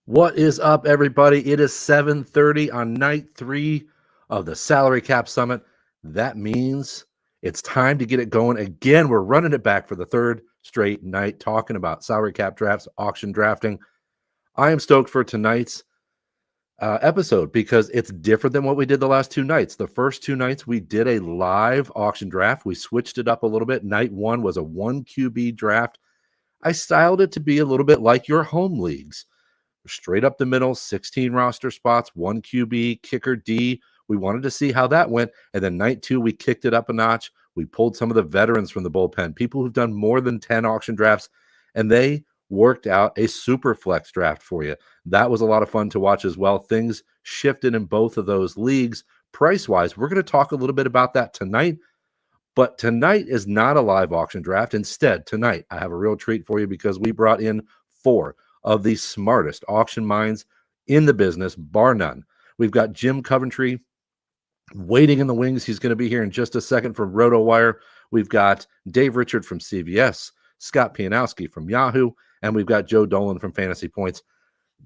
What is up, everybody? It is 7:30 on night 3 of the Salary Cap Summit. That means it's time to get it going again. We're running it back for the third straight night, talking about salary cap drafts, auction drafting. I am stoked for tonight's episode because it's different than what we did the last two nights. The first two nights, we did a live auction draft. We switched it up a little bit. Night 1 was a 1 QB draft. I styled it to be a little bit like your home leagues. Straight up the middle, 16 roster spots, 1 QB, kicker D. We wanted to see how that went. And then night 2, we kicked it up a notch. We pulled some of the veterans from the bullpen, people who've done more than 10 auction drafts, and they worked out a Superflex draft for you. That was a lot of fun to watch as well. Things shifted in both of those leagues price-wise. We're going to talk a little bit about that tonight. But tonight is not a live auction draft. Instead, tonight, I have a real treat for you because we brought in 4 of the smartest auction minds in the business, bar none. We've got Jim Coventry waiting in the wings. He's going to be here in just a second from Rotowire. We've got Dave Richard from CBS, Scott Pianowski from Yahoo, and we've got Joe Dolan from Fantasy Points.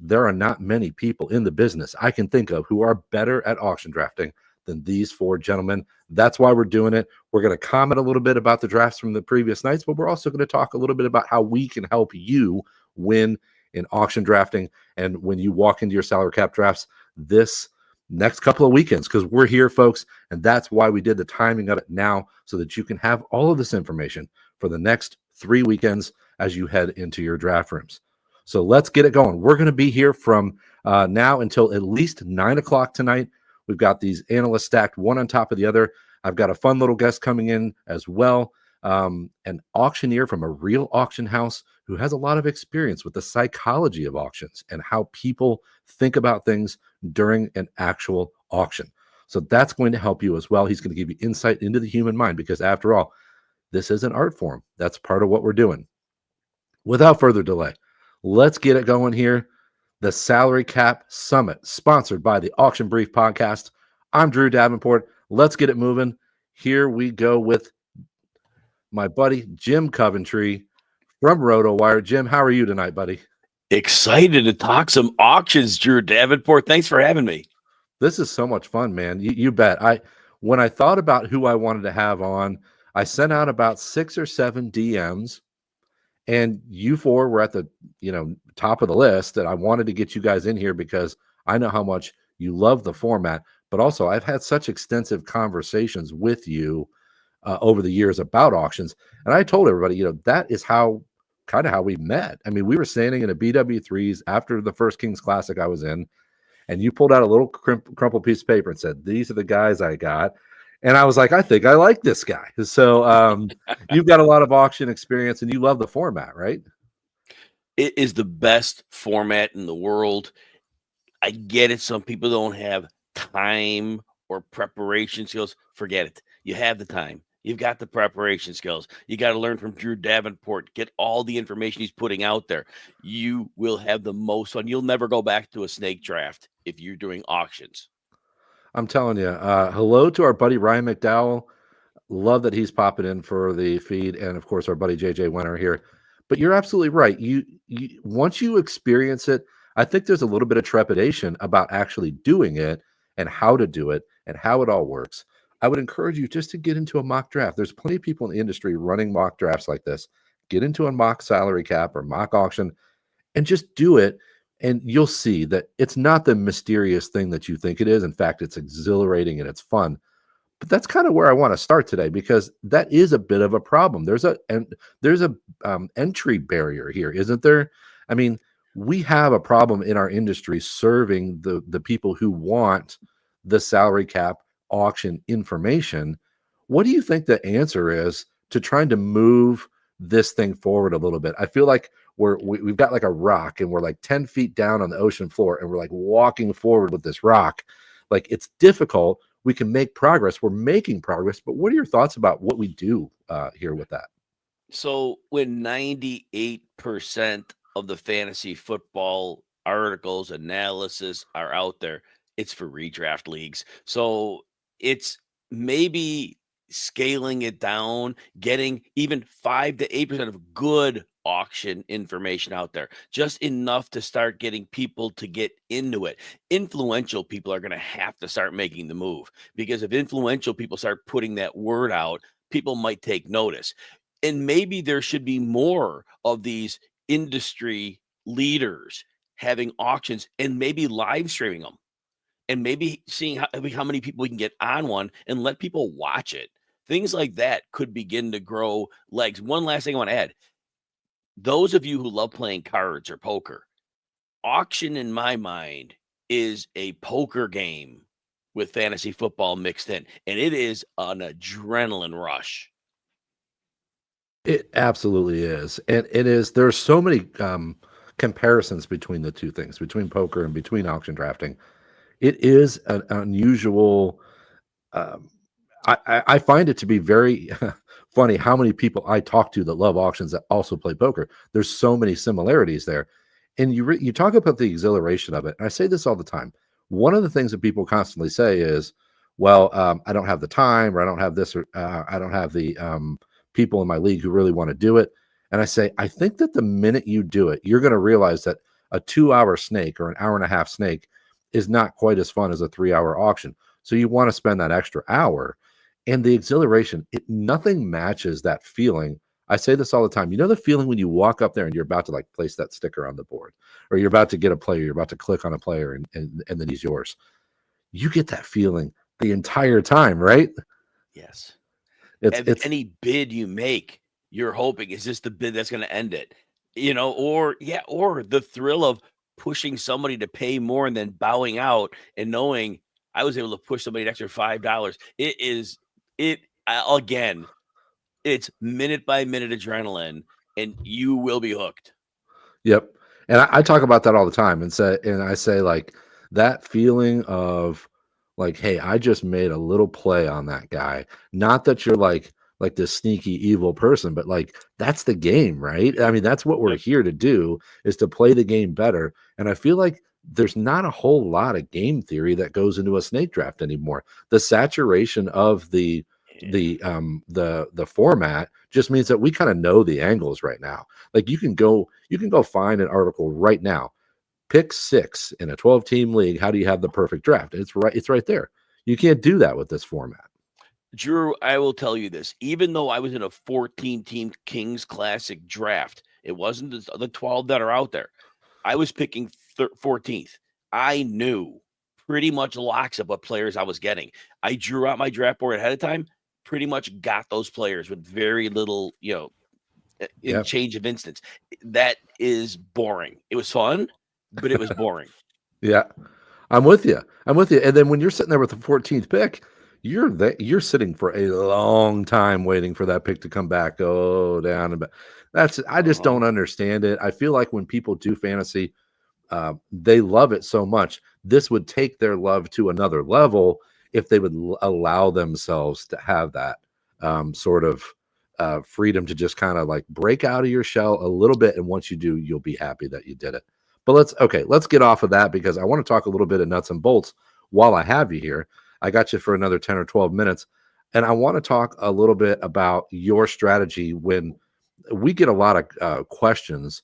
There are not many people in the business I can think of who are better at auction drafting than these 4 gentlemen. That's why we're doing it. We're going to comment a little bit about the drafts from the previous nights, but we're also going to talk a little bit about how we can help you win in auction drafting and when you walk into your salary cap drafts this next couple of weekends, because we're here, folks, and that's why we did the timing of it now, so that you can have all of this information for the next 3 weekends as you head into your draft rooms. So let's get it going. We're going to be here from now until at least 9 o'clock tonight. We've got these analysts stacked one on top of the other. I've got a fun little guest coming in as well, an auctioneer from a real auction house who has a lot of experience with the psychology of auctions and how people think about things during an actual auction. So that's going to help you as well. He's going to give you insight into the human mind because, after all, this is an art form. That's part of what we're doing. Without further delay, let's get it going here. The Salary Cap Summit, sponsored by the Auction Brief Podcast. I'm Drew Davenport. Let's get it moving. Here we go with my buddy, Jim Coventry from Rotowire. Jim, how are you tonight, buddy? Excited to talk some auctions, Drew Davenport. Thanks for having me. This is so much fun, man. You bet. When I thought about who I wanted to have on, I sent out about 6 or 7 DMs, and you 4 were at the top of the list. And I wanted to get you guys in here because I know how much you love the format, but also I've had such extensive conversations with you over the years about auctions. And I told everybody, that is how we met. I mean, we were standing in a BW3s after the first Kings Classic I was in, and you pulled out a little crumpled piece of paper and said, "These are the guys I got." And I was like, I think I like this guy. So you've got a lot of auction experience and you love the format, right? It is the best format in the world. I get it. Some people don't have time or preparation skills. Forget it. You have the time. You've got the preparation skills. You got to learn from Drew Davenport. Get all the information he's putting out there. You will have the most fun. You'll never go back to a snake draft if you're doing auctions. I'm telling you. Hello to our buddy Ryan McDowell. Love that he's popping in for the feed, and of course our buddy JJ Winter here. But you're absolutely right. You once you experience it, I think there's a little bit of trepidation about actually doing it and how to do it and how it all works. I would encourage you just to get into a mock draft. There's plenty of people in the industry running mock drafts like this. Get into a mock salary cap or mock auction and just do it. And you'll see that it's not the mysterious thing that you think it is. In fact, it's exhilarating and it's fun. But that's kind of where I want to start today because that is a bit of a problem. There's a entry barrier here, isn't there? I mean, we have a problem in our industry serving the people who want the salary cap auction information. What do you think the answer is to trying to move this thing forward a little bit? I feel like we've got like a rock and we're like 10 feet down on the ocean floor and we're like walking forward with this rock. Like, it's difficult. We can make progress. We're making progress. But what are your thoughts about what we do here with that? So when 98% of the fantasy football articles, analysis are out there, it's for redraft leagues. So it's maybe scaling it down, getting even 5 to 8% of good auction information out there, just enough to start getting people to get into it. Influential people are going to have to start making the move, because if influential people start putting that word out, people might take notice. And maybe there should be more of these industry leaders having auctions and maybe live streaming them, and maybe seeing how many people we can get on one and let people watch it. Things like that could begin to grow legs. One last thing I want to add. Those of you who love playing cards or poker, auction in my mind is a poker game with fantasy football mixed in, and it is an adrenaline rush. It absolutely is. And it is, there's so many comparisons between the two things, between poker and between auction drafting. It is an unusual. Um, I find it to be very funny how many people I talk to that love auctions that also play poker. There's so many similarities there, and you talk about the exhilaration of it. And I say this all the time. One of the things that people constantly say is, "Well, I don't have the time, or I don't have this, or I don't have the people in my league who really want to do it." And I say, I think that the minute you do it, you're going to realize that a 2-hour snake or an hour and a half snake is not quite as fun as a 3-hour auction. So you want to spend that extra hour, and the exhilaration, nothing matches that feeling. I say this all the time. You know the feeling when you walk up there and you're about to like place that sticker on the board, or you're about to get a player, you're about to click on a player, and then he's yours. You get that feeling the entire time, right? Yes. It's Any bid you make, you're hoping, is this the bid that's going to end it? Or the thrill of pushing somebody to pay more and then bowing out and knowing I was able to push somebody an extra $5. Again, it's minute by minute adrenaline, and you will be hooked. Yep. And I talk about that all the time, and I say like that feeling of like, hey, I just made a little play on that guy. Not that you're like this sneaky evil person, but like that's the game, right? I mean, that's what we're Yep. here to do, is to play the game better. And I feel like there's not a whole lot of game theory that goes into a snake draft anymore. The saturation of the format just means that we kind of know the angles right now. Like you can go find an article right now. Pick 6 in a 12-team league. How do you have the perfect draft? It's right there. You can't do that with this format. Drew, I will tell you this. Even though I was in a 14-team Kings Classic draft, it wasn't the 12 that are out there. I was picking 14th. I knew pretty much locks of what players I was getting. I drew out my draft board ahead of time, pretty much got those players with very little, in change of instance. That is boring. It was fun, but it was boring. Yeah, I'm with you. And then when you're sitting there with the 14th pick, you're sitting for a long time waiting for that pick to come back, go down, and I just don't understand it. I feel like when people do fantasy, they love it so much. This would take their love to another level if they would allow themselves to have that sort of freedom to just kind of like break out of your shell a little bit. And once you do, you'll be happy that you did it. But let's get off of that, because I want to talk a little bit of nuts and bolts while I have you here. I got you for another 10 or 12 minutes. And I want to talk a little bit about your strategy when we get a lot of questions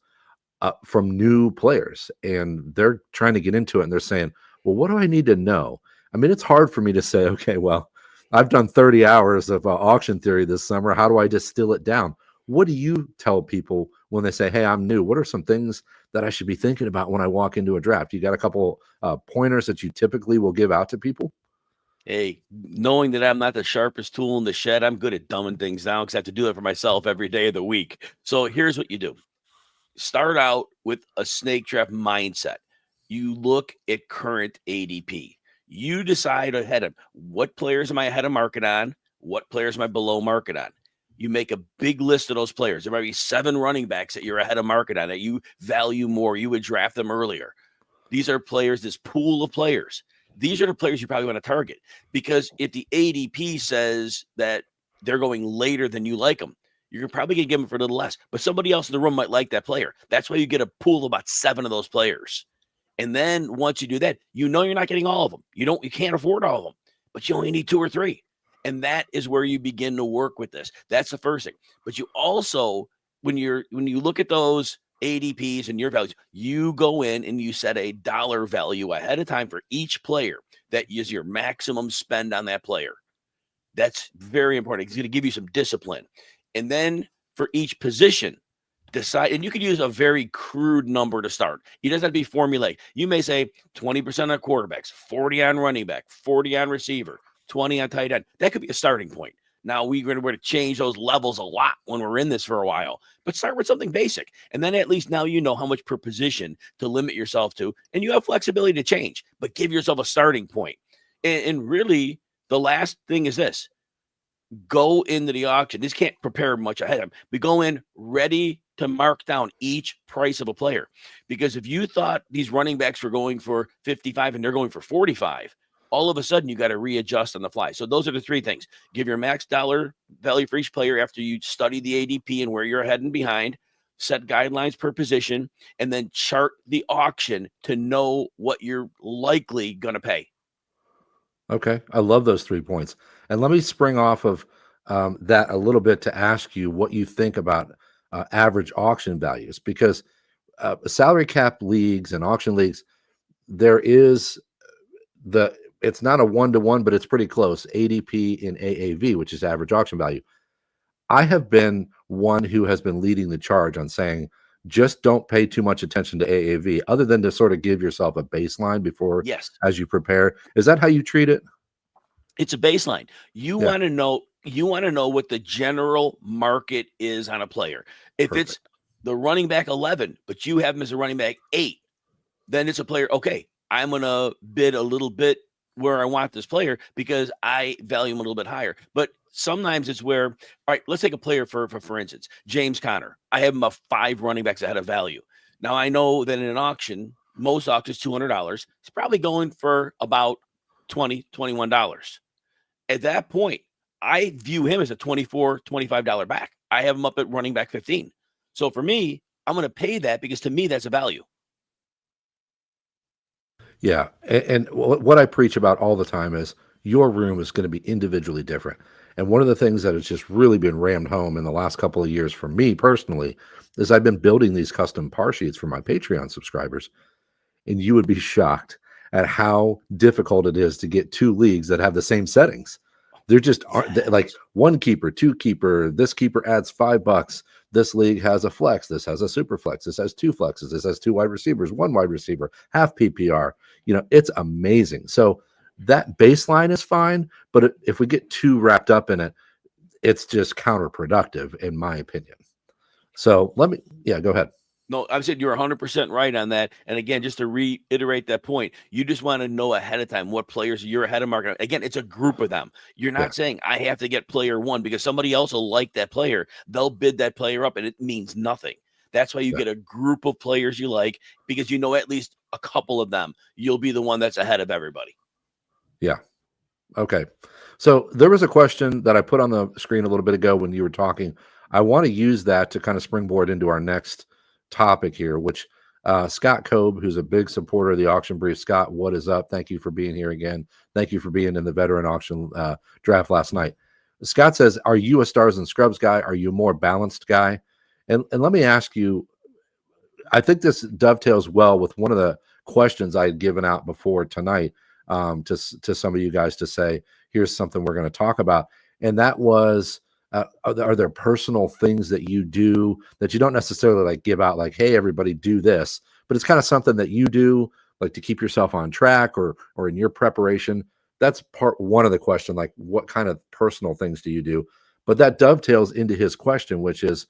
from new players, and they're trying to get into it, and they're saying, well, what do I need to know? I mean, it's hard for me to say, okay, well, I've done 30 hours of auction theory this summer. How do I distill it down? What do you tell people when they say, hey, I'm new? What are some things that I should be thinking about when I walk into a draft? You got a couple pointers that you typically will give out to people? Hey, knowing that I'm not the sharpest tool in the shed, I'm good at dumbing things down because I have to do it for myself every day of the week. So here's what you do. Start out with a snake draft mindset. You look at current ADP. You decide ahead of what players am I ahead of market on? What players am I below market on? You make a big list of those players. There might be 7 running backs that you're ahead of market on that you value more. You would draft them earlier. These are players, this pool of players. These are the players you probably want to target, because if the ADP says that they're going later than you like them, you're probably going to give them for a little less, but somebody else in the room might like that player. That's why you get a pool of about 7 of those players. And then once you do that, you're not getting all of them. You can't afford all of them, but you only need 2 or 3. And that is where you begin to work with this. That's the first thing. But you also, when you look at those ADPs and your values, you go in and you set a dollar value ahead of time for each player that is your maximum spend on that player. That's very important. It's going to give you some discipline. And then for each position, decide, and you could use a very crude number to start. It doesn't have to be formulaic. You may say 20% on quarterbacks, 40 on running back, 40 on receiver, 20 on tight end. That could be a starting point. Now we're going to change those levels a lot when we're in this for a while, but start with something basic. And then at least now you know how much per position to limit yourself to, and you have flexibility to change, but give yourself a starting point. And really the last thing is this: go into the auction. This can't prepare much ahead of time. We go in ready to mark down each price of a player. Because if you thought these running backs were going for 55 and they're going for 45, all of a sudden you got to readjust on the fly. So those are the three things. Give your max dollar value for each player after you study the ADP and where you're ahead and behind, set guidelines per position, and then chart the auction to know what you're likely going to pay. Okay. I love those 3 points. And let me spring off of that a little bit to ask you what you think about average auction values, because salary cap leagues and auction leagues, there is it's not a 1-to-1, but it's pretty close. ADP in AAV, which is average auction value. I have been one who has been leading the charge on saying, just don't pay too much attention to AAV other than to sort of give yourself a baseline before, Yes, as you prepare. Is that how you treat it? it's a baseline. You want to know what the general market is on a player. If Perfect. it's the running back 11, but you have him as a running back 8, then it's a player. Okay, I'm going to bid a little bit where I want this player because I value him a little bit higher. But sometimes it's where, all right, let's take a player for instance, James Conner. I have him a 5 running backs ahead of value. Now I know that in an auction, most auctions $200. He's probably going for about $20, $21. At that point, I view him as a $24, $25 back. I have him up at running back 15. So for me, I'm going to pay that because to me, that's a value. Yeah. And what I preach about all the time is your room is going to be individually different. And one of the things that has just really been rammed home in the last couple of years for me personally is I've been building these custom par sheets for my Patreon subscribers. And you would be shocked at how difficult it is to get 2 leagues that have the same settings. There just aren't, like, 1 keeper, 2 keeper, this keeper adds $5. This league has a flex. This has a super flex. This has 2 flexes. This has 2 wide receivers, 1 wide receiver, half PPR. It's amazing. So that baseline is fine, but if we get too wrapped up in it, it's just counterproductive, in my opinion. So go ahead. No, I said you're 100% right on that. And again, just to reiterate that point, you just want to know ahead of time what players you're ahead of market. Again, it's a group of them. You're not saying I have to get player 1 because somebody else will like that player. They'll bid that player up and it means nothing. That's why you get a group of players you like, because you know at least a couple of them. You'll be the one that's ahead of everybody. Yeah. Okay. So there was a question that I put on the screen a little bit ago when you were talking. I want to use that to kind of springboard into our next topic here, which Scott Cobe, who's a big supporter of the Auction Brief. Scott, what is up? Thank you for being here again. Thank you for being in the veteran auction draft last night. Scott says, are you a stars and scrubs guy? Are you a more balanced guy? And let me ask you, I think this dovetails well with one of the questions I had given out before tonight to some of you guys to say, here's something we're going to talk about. And that was, are there personal things that you do that you don't necessarily like give out, like, hey, everybody do this, but it's kind of something that you do like to keep yourself on track or in your preparation? That's part one of the question, like what kind of personal things do you do? But that dovetails into his question, which is,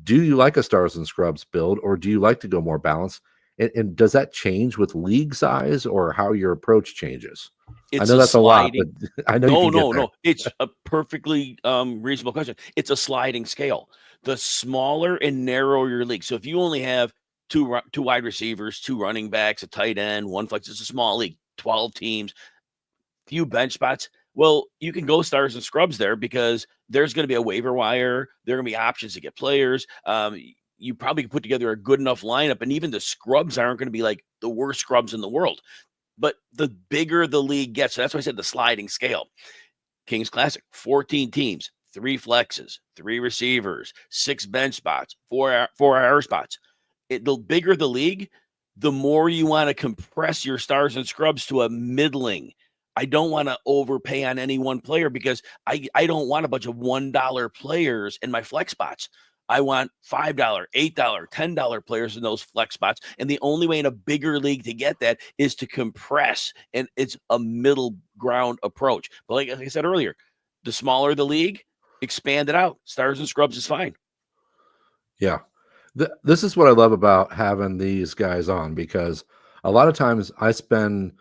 do you like a stars and scrubs build, or do you like to go more balanced? And does that change with league size or how your approach changes? I know that's a lot, but I know No. It's a perfectly reasonable question. It's a sliding scale. The smaller and narrower your league. So if you only have two wide receivers, 2 running backs, a tight end, 1 flex, it's a small league, 12 teams, few bench spots. Well, you can go stars and scrubs there because there's going to be a waiver wire. There are going to be options to get players. You probably can put together a good enough lineup, and even the scrubs aren't going to be like the worst scrubs in the world. But the bigger the league gets, so that's why I said the sliding scale. Kings Classic, 14 teams, 3 flexes, 3 receivers, 6 bench spots, 4 IR spots. The bigger the league, the more you want to compress your stars and scrubs to a middling. I don't want to overpay on any one player because I don't want a bunch of $1 players in my flex spots. I want $5, $8, $10 players in those flex spots. And the only way in a bigger league to get that is to compress. And it's a middle ground approach. But like I said earlier, the smaller the league, expand it out. Stars and scrubs is fine. Yeah. This is what I love about having these guys on, because a lot of times I spend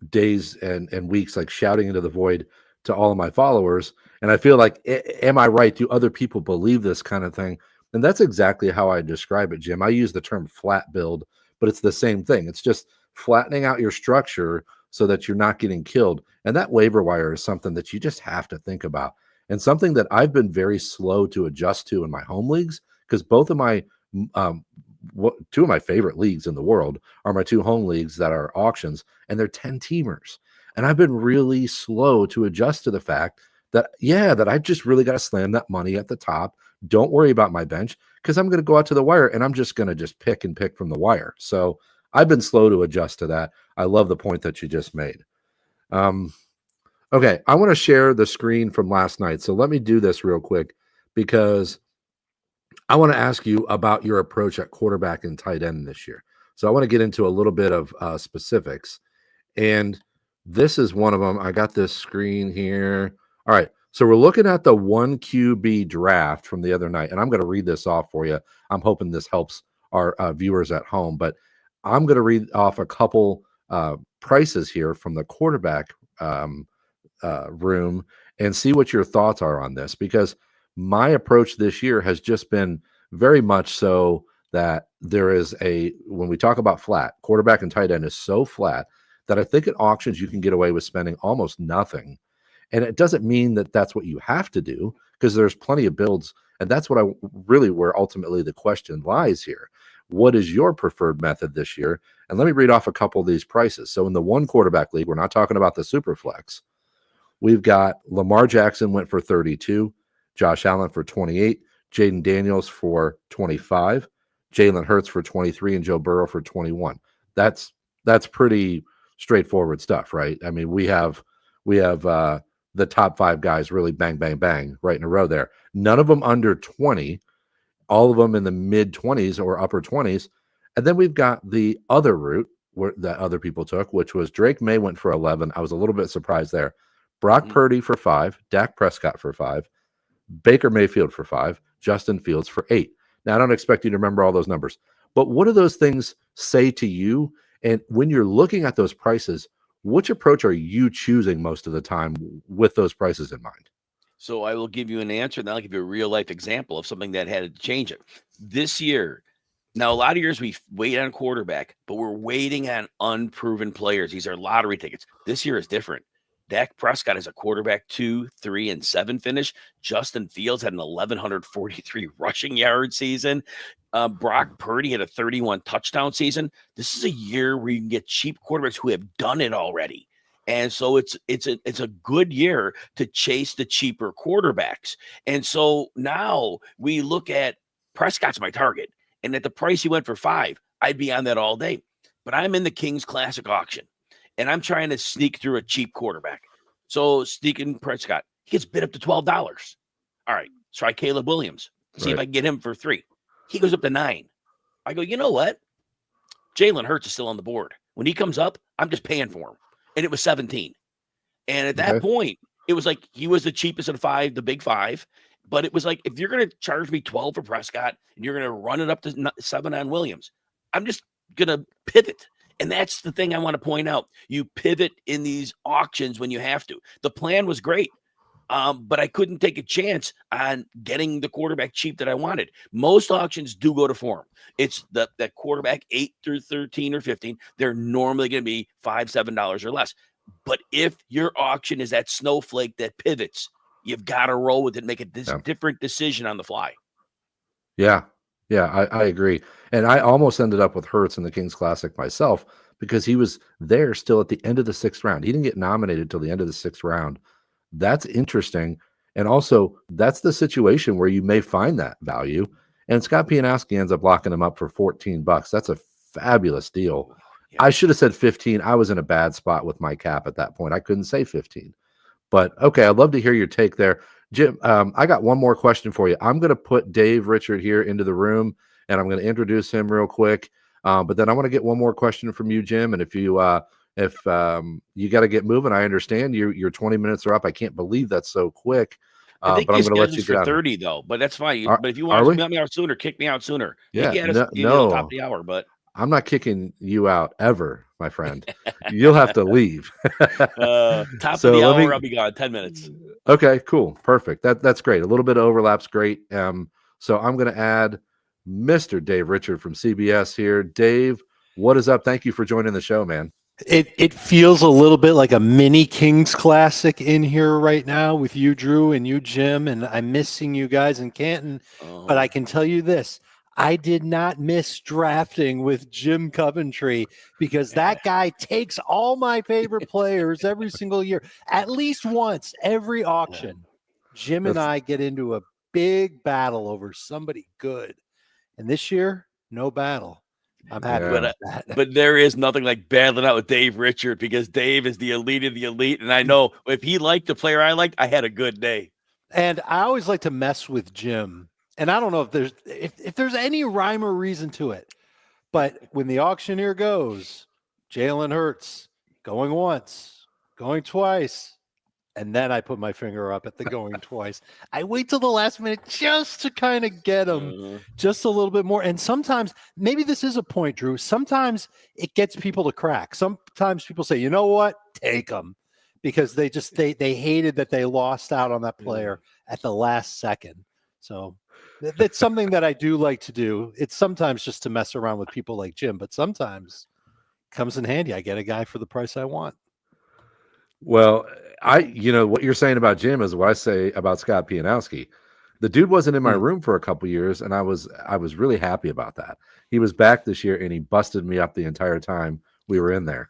days and weeks like shouting into the void to all of my followers. And I feel like, am I right? Do other people believe this kind of thing? And that's exactly how I describe it, Jim. I use the term flat build, but it's the same thing. It's just flattening out your structure so that you're not getting killed. And that waiver wire is something that you just have to think about, and something that I've been very slow to adjust to in my home leagues, because both of my two of my favorite leagues in the world are my 2 home leagues that are auctions, and they're 10 teamers. And I've been really slow to adjust to the fact that, that I've just really got to slam that money at the top. Don't worry about my bench, because I'm going to go out to the wire and I'm just going to just pick from the wire. So I've been slow to adjust to that. I love the point that you just made. Okay, I want to share the screen from last night. So let me do this real quick, because I want to ask you about your approach at quarterback and tight end this year. So I want to get into a little bit of specifics. And this is one of them. I got this screen here. All right. So we're looking at the 1 QB draft from the other night. And I'm going to read this off for you. I'm hoping this helps our viewers at home. But I'm going to read off a couple prices here from the quarterback room and see what your thoughts are on this, because my approach this year has just been very much so that there is when we talk about flat, quarterback and tight end is so flat that I think at auctions you can get away with spending almost nothing. And it doesn't mean that that's what you have to do, because there's plenty of builds. And that's what where ultimately the question lies here. What is your preferred method this year? And let me read off a couple of these prices. So in the 1 quarterback league, we're not talking about the Superflex. We've got Lamar Jackson went for 32, Josh Allen for 28, Jaden Daniels for 25, Jalen Hurts for 23, and Joe Burrow for 21. That's pretty straightforward stuff, right? I mean, we have the top 5 guys really bang, bang, bang right in a row there. None of them under 20, all of them in the mid 20s or upper 20s. And then we've got the other route that other people took, which was Drake May went for 11. I was a little bit surprised there. Brock Purdy for 5, Dak Prescott for 5, Baker Mayfield for 5, Justin Fields for 8. Now, I don't expect you to remember all those numbers, but what do those things say to you? And when you're looking at those prices, which approach are you choosing most of the time with those prices in mind? So I will give you an answer, and then I'll give you a real life example of something that had to change it. This year, now a lot of years we wait on quarterback, but we're waiting on unproven players. These are lottery tickets. This year is different. Dak Prescott is a quarterback 2, 3, and 7 finish. Justin Fields had an 1,143 rushing yard season. Brock Purdy had a 31 touchdown season. This is a year where you can get cheap quarterbacks who have done it already. And so it's a good year to chase the cheaper quarterbacks. And so now we look at Prescott's my target. And at the price he went for 5, I'd be on that all day. But I'm in the Kings Classic auction, and I'm trying to sneak through a cheap quarterback. So sneaking Prescott, he gets bid up to $12. All right, try Caleb Williams. See if I can get him for 3. He goes up to 9. I go, you know what? Jalen Hurts is still on the board. When he comes up, I'm just paying for him. And it was 17. And at that point, it was like he was the cheapest of the 5, the big 5. But it was like, if you're going to charge me 12 for Prescott and you're going to run it up to 7 on Williams, I'm just going to pivot. And that's the thing I want to point out. You pivot in these auctions when you have to. The plan was great, but I couldn't take a chance on getting the quarterback cheap that I wanted. Most auctions do go to form. It's that quarterback 8 through 13 or 15. They're normally going to be $5, $7 or less. But if your auction is that snowflake that pivots, you've got to roll with it, make a different decision on the fly. Yeah, I agree. And I almost ended up with Hurts in the Kings Classic myself, because he was there still at the end of the 6th round. He didn't get nominated till the end of the 6th round. That's interesting. And also, that's the situation where you may find that value. And Scott Pianowski ends up locking him up for $14. That's a fabulous deal. Yeah. I should have said 15. I was in a bad spot with my cap at that point. I couldn't say 15. But okay, I'd love to hear your take there. Jim, I got one more question for you. I'm going to put Dave Richard here into the room, and I'm going to introduce him real quick. But then I want to get one more question from you, Jim. And if you got to get moving, I understand your 20 minutes are up. I can't believe that's so quick. I think but I'm going to let you get for out. 30 though, but that's fine. But if you want to let me out sooner, kick me out sooner. Yeah, you get us top of the hour, but I'm not kicking you out ever, my friend. You'll have to leave. Top of the hour, I'll be gone 10 minutes. Okay, cool. Perfect. That's great. A little bit of overlap's great. So I'm going to add Mr. Dave Richard from CBS here. Dave, what is up? Thank you for joining the show, man. It feels a little bit like a mini Kings Classic in here right now with you, Drew, and you, Jim, and I'm missing you guys in Canton. But I can tell you this. I did not miss drafting with Jim Coventry because that guy takes all my favorite players every single year, at least once every auction. Jim and I get into a big battle over somebody good. And this year, no battle. I'm happy with that. But there is nothing like battling out with Dave Richard because Dave is the elite of the elite. And I know if he liked the player I liked, I had a good day. And I always like to mess with Jim. And I don't know if there's any rhyme or reason to it. But when the auctioneer goes, Jalen Hurts going once, going twice, and then I put my finger up at the going twice. I wait till the last minute just to kind of get them just a little bit more. And sometimes, maybe this is a point, Drew. Sometimes it gets people to crack. Sometimes people say, you know what? Take them. Because they hated that they lost out on that player at the last second. So that's something that I do like to do. It's sometimes just to mess around with people like Jim, but sometimes it comes in handy. I get a guy for the price I want. Well, what you're saying about Jim is what I say about Scott Pianowski. The dude wasn't in my room for a couple years, and I was really happy about that. He was back this year, and he busted me up the entire time we were in there.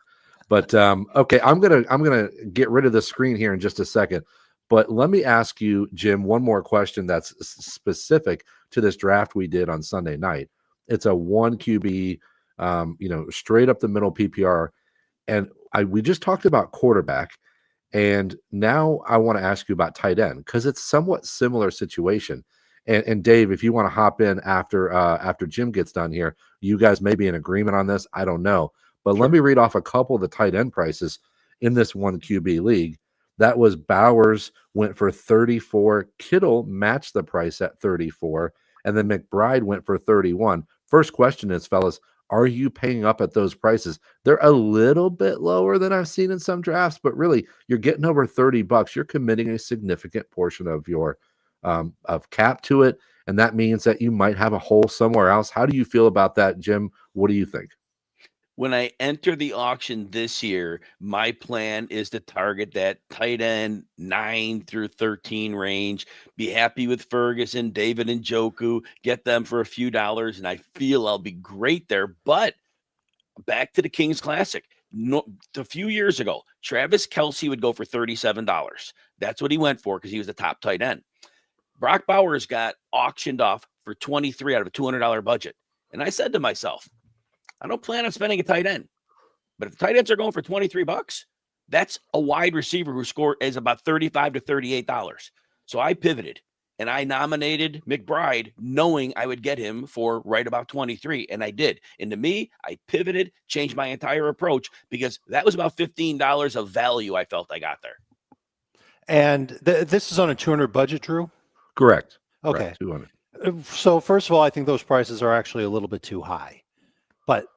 But okay, I'm gonna get rid of the screen here in just a second. But let me ask you, Jim, one more question that's specific to this draft we did on Sunday night. It's a 1 QB, straight up the middle PPR, and we just talked about quarterback. And now I want to ask you about tight end because it's somewhat similar situation. And Dave, if you want to hop in after Jim gets done here, you guys may be in agreement on this. I don't know. But Let me read off a couple of the tight end prices in this 1 QB league. That was Bowers went for 34. Kittle matched the price at 34. And then McBride went for 31. First question is, fellas, are you paying up at those prices? They're a little bit lower than I've seen in some drafts, but really you're getting over $30. You're committing a significant portion of your of cap to it. And that means that you might have a hole somewhere else. How do you feel about that, Jim? What do you think? When I enter the auction this year, my plan is to target that tight end 9 through 13 range, be happy with Ferguson, David, and Njoku, get them for a few dollars, and I feel I'll be great there. But back to the Kings Classic. A few years ago, Travis Kelce would go for $37. That's what he went for because he was the top tight end. Brock Bowers got auctioned off for $23 out of a $200 budget. And I said to myself, I don't plan on spending a tight end, but if the tight ends are going for $23, that's a wide receiver who scored is about $35 to $38. So I pivoted and I nominated McBride knowing I would get him for right about 23. And I did. And to me, I pivoted, changed my entire approach because that was about $15 of value I felt I got there. And this is on a 200 budget, Drew? Correct. Okay. Correct. 200. So first of all, I think those prices are actually a little bit too high. But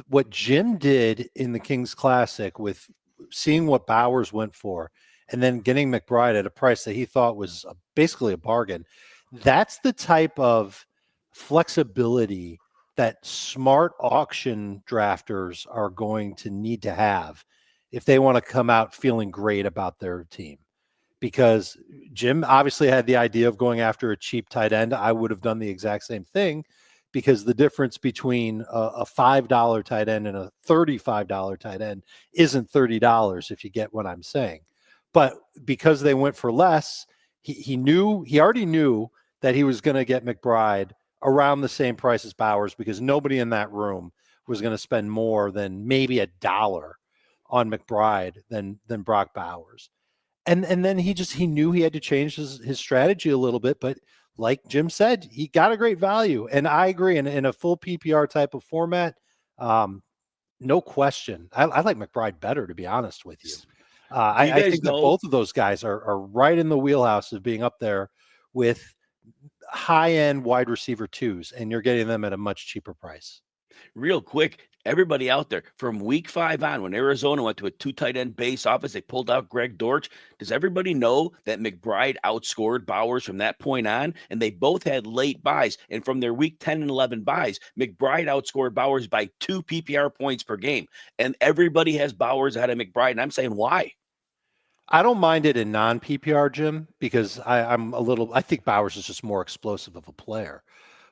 what Jim did in the Kings Classic with seeing what Bowers went for and then getting McBride at a price that he thought was basically a bargain, that's the type of flexibility that smart auction drafters are going to need to have if they want to come out feeling great about their team. Because Jim obviously had the idea of going after a cheap tight end. I would have done the exact same thing. Because the difference between a $5 tight end and a $35 tight end isn't $30, if you get what I'm saying. But because they went for less, he already knew that he was going to get McBride around the same price as Bowers, because nobody in that room was going to spend more than maybe $1 on McBride than Brock Bowers. And then he knew he had to change his strategy a little bit, but like Jim said, he got a great value. And I agree, in a full PPR type of format, no question. I like McBride better, to be honest with you. I think that both of those guys are right in the wheelhouse of being up there with high-end wide receiver 2s, and you're getting them at a much cheaper price. Real quick, everybody out there, from week 5 on, when Arizona went to a 2 tight end base offense, they pulled out Greg Dortch. Does everybody know that McBride outscored Bowers from that point on? And they both had late buys. And from their week 10 and 11 buys, McBride outscored Bowers by 2 PPR points per game. And everybody has Bowers ahead of McBride. And I'm saying, why? I don't mind it in non-PPR, Jim, because I think Bowers is just more explosive of a player.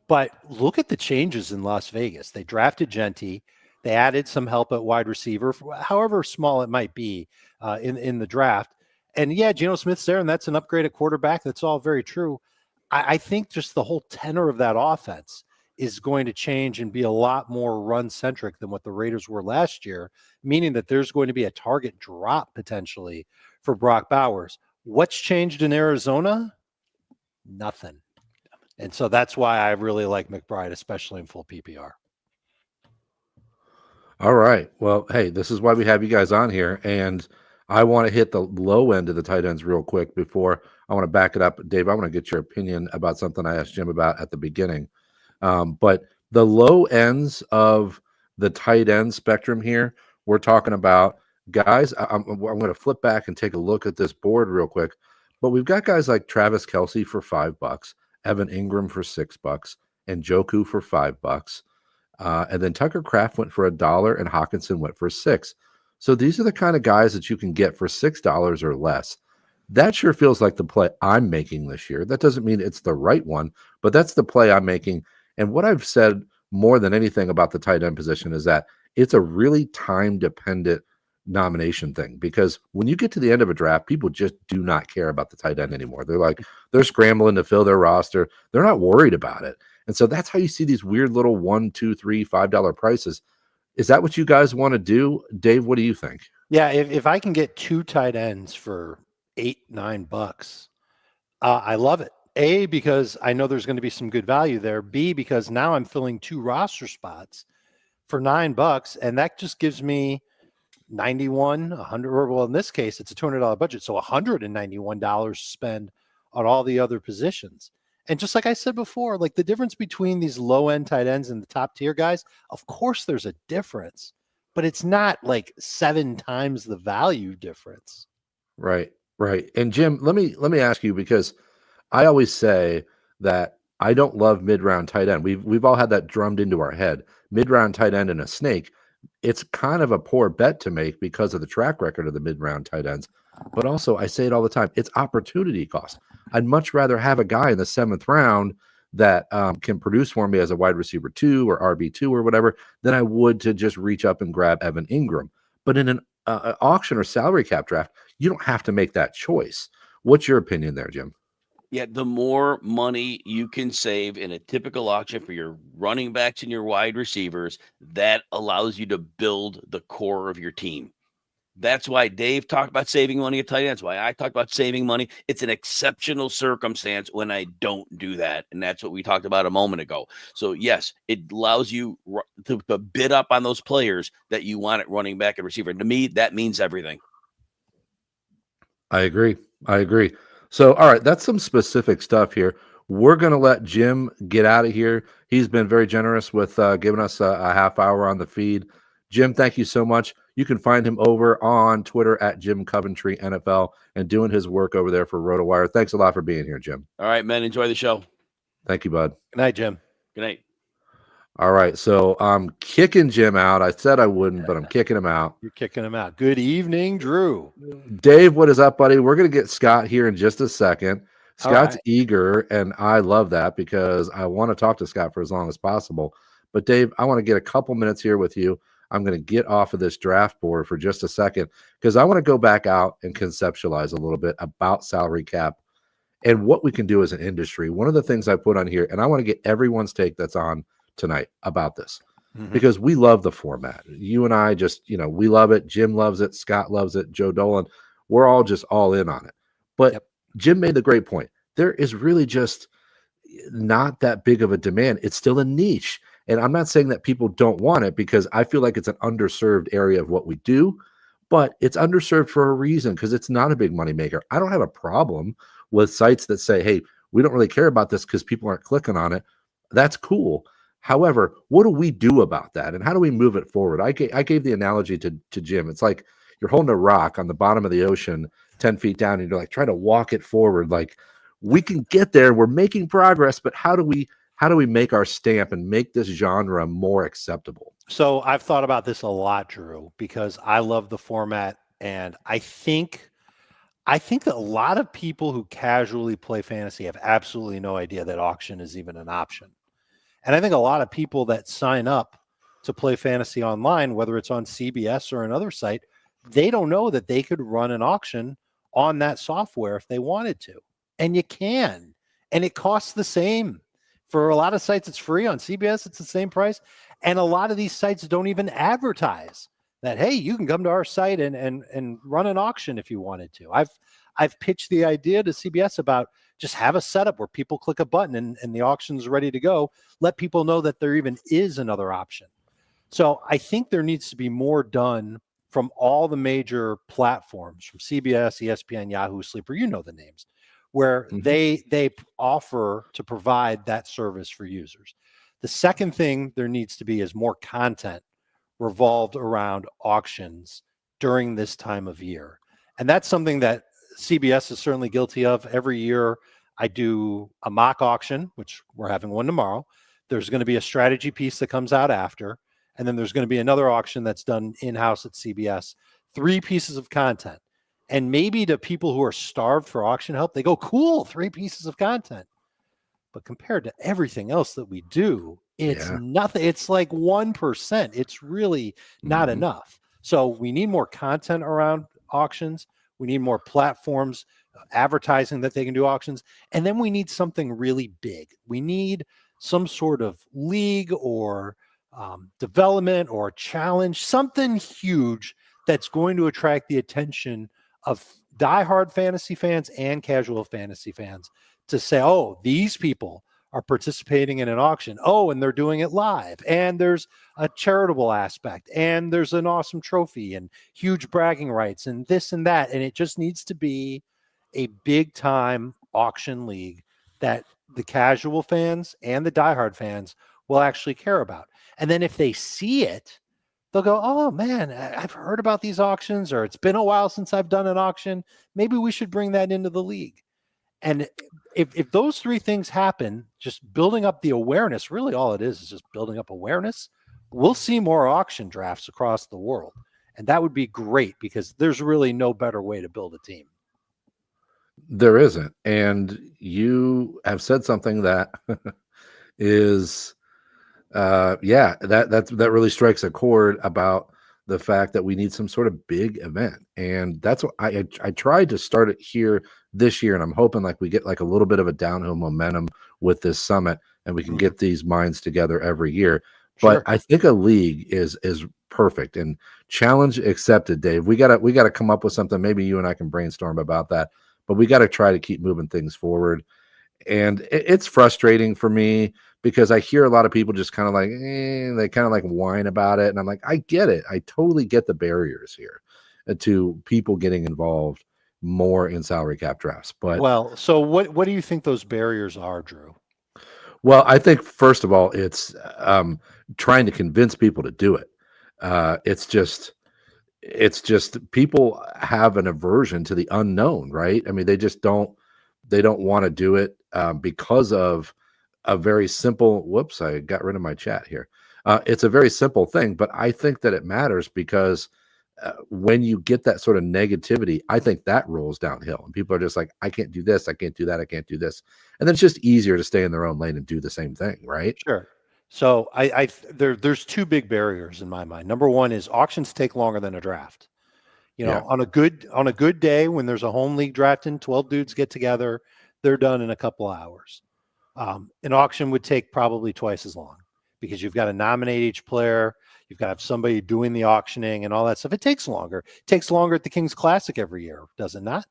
But look at the changes in Las Vegas. They drafted Genty. They added some help at wide receiver, however small it might be in the draft. And yeah, Geno Smith's there, and that's an upgrade at quarterback. That's all very true. I think just the whole tenor of that offense is going to change and be a lot more run-centric than what the Raiders were last year, meaning that there's going to be a target drop potentially for Brock Bowers. What's changed in Arizona? Nothing. And so that's why I really like McBride, especially in full PPR. All right. Well, hey, this is why we have you guys on here. And I want to hit the low end of the tight ends real quick before I want to back it up. Dave, I want to get your opinion about something I asked Jim about at the beginning. But the low ends of the tight end spectrum here, we're talking about guys. I'm going to flip back and take a look at this board real quick. But we've got guys like Travis Kelce for $5, Evan Ingram for $6, and Njoku for $5. And then Tucker Kraft went for $1 and Hawkinson went for $6. So these are the kind of guys that you can get for $6 or less. That sure feels like the play I'm making this year. That doesn't mean it's the right one, but that's the play I'm making. And what I've said more than anything about the tight end position is that it's a really time-dependent nomination thing, because when you get to the end of a draft, people just do not care about the tight end anymore. They're scrambling to fill their roster. They're not worried about it. And so that's how you see these weird little $1, $2, $3, $5 prices. Is that what you guys want to do? Dave, what do you think? Yeah, if I can get 2 tight ends for $8, $9, I love it. A, because I know there's going to be some good value there. B, because now I'm filling 2 roster spots for $9, and that just gives me 91, 100. Well, in this case, it's a $200 budget, so $191 to spend on all the other positions. And just like I said before, like the difference between these low-end tight ends and the top-tier guys, of course there's a difference, but it's not like 7 times the value difference. Right. And Jim, let me ask you, because I always say that I don't love mid-round tight end. We've all had that drummed into our head. Mid-round tight end and a snake. It's kind of a poor bet to make because of the track record of the mid-round tight ends. But also, I say it all the time, it's opportunity cost. I'd much rather have a guy in the 7th round that can produce for me as a wide receiver 2 or RB2 or whatever than I would to just reach up and grab Evan Ingram. But in an auction or salary cap draft, you don't have to make that choice. What's your opinion there, Jim? Yeah, the more money you can save in a typical auction for your running backs and your wide receivers, that allows you to build the core of your team. That's why Dave talked about saving money at tight end. That's why I talked about saving money. It's an exceptional circumstance when I don't do that. And that's what we talked about a moment ago. So, yes, it allows you to bid up on those players that you want at running back and receiver. And to me, that means everything. I agree. So, all right, that's some specific stuff here. We're going to let Jim get out of here. He's been very generous with giving us a half hour on the feed. Jim, thank you so much. You can find him over on Twitter at Jim Coventry NFL and doing his work over there for Rotowire. Thanks a lot for being here, Jim. All right, man. Enjoy the show. Thank you, bud. Good night, Jim. Good night. All right, so I'm kicking Jim out. I said I wouldn't, but I'm kicking him out. You're kicking him out. Good evening, Drew. Dave, what is up, buddy? We're going to get Scott here in just a second. Scott's eager, and I love that because I want to talk to Scott for as long as possible. But Dave, I want to get a couple minutes here with you. I'm going to get off of this draft board for just a second because I want to go back out and conceptualize a little bit about salary cap and what we can do as an industry. One of the things I put on here, and I want to get everyone's take that's on tonight about this, because we love the format. You and I just, we love it. Jim loves it. Scott loves it. Joe Dolan. We're all just all in on it. But Jim made the great point. There is really just not that big of a demand. It's still a niche. And I'm not saying that people don't want it, because I feel like it's an underserved area of what we do, but it's underserved for a reason, because it's not a big money maker. I don't have a problem with sites that say, hey, we don't really care about this because people aren't clicking on it. That's cool. However, what do we do about that? And how do we move it forward? I gave the analogy to Jim. It's like you're holding a rock on the bottom of the ocean 10 feet down, and you're like trying to walk it forward. Like, we can get there. We're making progress, but how do we make our stamp and make this genre more acceptable? So I've thought about this a lot, Drew, because I love the format. And I think that a lot of people who casually play fantasy have absolutely no idea that auction is even an option. And I think a lot of people that sign up to play fantasy online, whether it's on CBS or another site, they don't know that they could run an auction on that software if they wanted to. And you can. And it costs the same. For a lot of sites, it's free. On CBS, it's the same price. And a lot of these sites don't even advertise that, hey, you can come to our site and run an auction if you wanted to. I've pitched the idea to CBS about just have a setup where people click a button and the auction's ready to go. Let people know that there even is another option. So I think there needs to be more done from all the major platforms, from CBS, ESPN, Yahoo, Sleeper, you know the names, where they offer to provide that service for users. The second thing there needs to be is more content revolved around auctions during this time of year. And that's something that CBS is certainly guilty of. Every year I do a mock auction, which we're having one tomorrow. There's going to be a strategy piece that comes out after, and then there's going to be another auction that's done in-house at CBS. 3 pieces of content. And maybe to people who are starved for auction help, they go, cool, 3 pieces of content. But compared to everything else that we do, it's nothing. It's like 1%. It's really not enough. So we need more content around auctions. We need more platforms, advertising that they can do auctions. And then we need something really big. We need some sort of league or development or challenge, something huge that's going to attract the attention of diehard fantasy fans and casual fantasy fans to say, oh, these people are participating in an auction. Oh, and they're doing it live. And there's a charitable aspect. And there's an awesome trophy and huge bragging rights and this and that. And it just needs to be a big time auction league that the casual fans and the diehard fans will actually care about. And then if they see it, they'll go, oh man, I've heard about these auctions, or it's been a while since I've done an auction. Maybe we should bring that into the league. And if those 3 things happen, just building up the awareness, really all it is just building up awareness, we'll see more auction drafts across the world. And that would be great, because there's really no better way to build a team. There isn't. And you have said something that is, that really strikes a chord about the fact that we need some sort of big event. And that's what I tried to start it here this year. And I'm hoping like we get like a little bit of a downhill momentum with this summit, and we can get these minds together every year. But I think a league is perfect, and challenge accepted, Dave. We gotta come up with something. Maybe you and I can brainstorm about that, but we got to try to keep moving things forward. And it's frustrating for me, because I hear a lot of people just kind of like, they kind of like whine about it. And I'm like, I get it. I totally get the barriers here to people getting involved more in salary cap drafts. But well, so what do you think those barriers are, Drew? Well, I think first of all, it's trying to convince people to do it. It's just people have an aversion to the unknown, right? I mean, they don't want to do it because of a very simple, whoops, I got rid of my chat here. It's a very simple thing, but I think that it matters because when you get that sort of negativity, I think that rolls downhill, and people are just like, I can't do this, I can't do that, I can't do this. And then it's just easier to stay in their own lane and do the same thing, right? Sure. So there's two big barriers in my mind. Number one is auctions take longer than a draft. On a good day when there's a home league drafting, 12 dudes get together, they're done in a couple of hours. An auction would take probably twice as long because you've got to nominate each player. You've got to have somebody doing the auctioning and all that stuff. It takes longer. It takes longer at the King's Classic every year, does it not?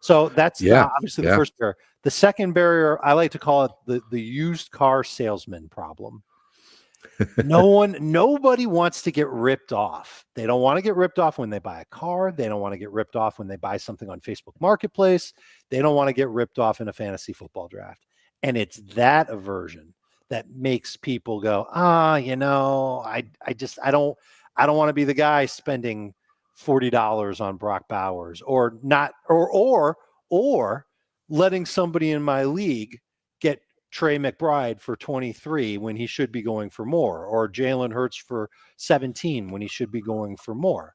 So that's obviously the first barrier. The second barrier, I like to call it the used car salesman problem. Nobody wants to get ripped off. They don't want to get ripped off when they buy a car. They don't want to get ripped off when they buy something on Facebook Marketplace. They don't want to get ripped off in a fantasy football draft. And it's that aversion that makes people go, I don't want to be the guy spending $40 on Brock Bowers or letting somebody in my league get Trey McBride for 23 when he should be going for more, or Jalen Hurts for 17 when he should be going for more.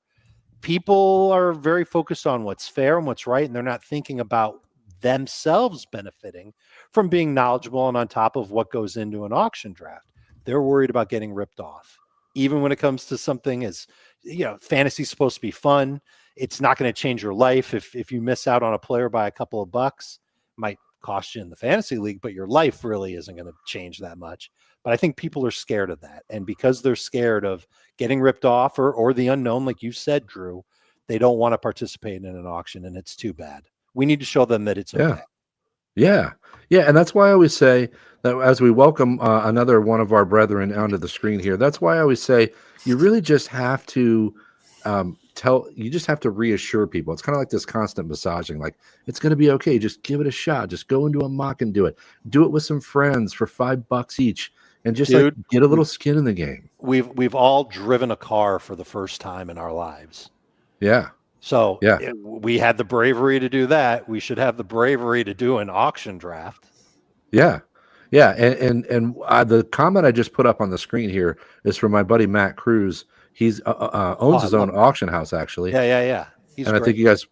People are very focused on what's fair and what's right, and they're not thinking about themselves benefiting from being knowledgeable and on top of what goes into an auction draft. They're worried about getting ripped off. Even when it comes to something as, fantasy's supposed to be fun. It's not going to change your life. If you miss out on a player by a couple of bucks, it might cost you in the fantasy league, but your life really isn't going to change that much. But I think people are scared of that. And because they're scared of getting ripped off or the unknown, like you said, Drew, they don't want to participate in an auction, and it's too bad. We need to show them that it's okay. Yeah. And that's why I always say that as we welcome another one of our brethren onto the screen here, that's why I always say you really just have to you just have to reassure people. It's kind of like this constant massaging, like it's going to be okay. Just give it a shot. Just go into a mock and do it with some friends for $5 each. And just get a little skin in the game. We've all driven a car for the first time in our lives. Yeah. So we had the bravery to do that. We should have the bravery to do an auction draft. Yeah. And the comment I just put up on the screen here is from my buddy Matt Cruz. He's owns his own auction house, actually. Yeah. He's great. I think you guys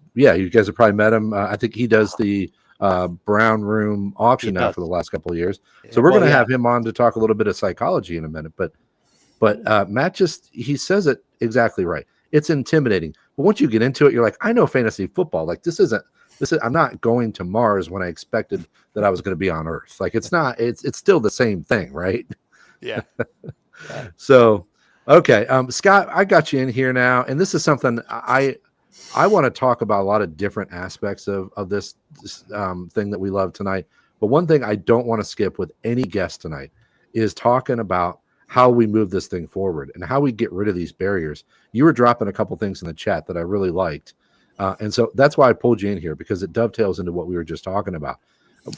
have probably met him. I think he does the Brown Room auction now for the last couple of years. So we're going to have him on to talk a little bit of psychology in a minute. But Matt he says it exactly right. It's intimidating. But once you get into it, you're like, I know fantasy football. Like I'm not going to Mars when I expected that I was going to be on Earth. Like it's still the same thing, right? Yeah. So, okay. Scott, I got you in here now. And this is something I want to talk about a lot of different aspects of this thing that we love tonight. But one thing I don't want to skip with any guest tonight is talking about how we move this thing forward and how we get rid of these barriers. You were dropping a couple things in the chat that I really liked. And so that's why I pulled you in here, because it dovetails into what we were just talking about.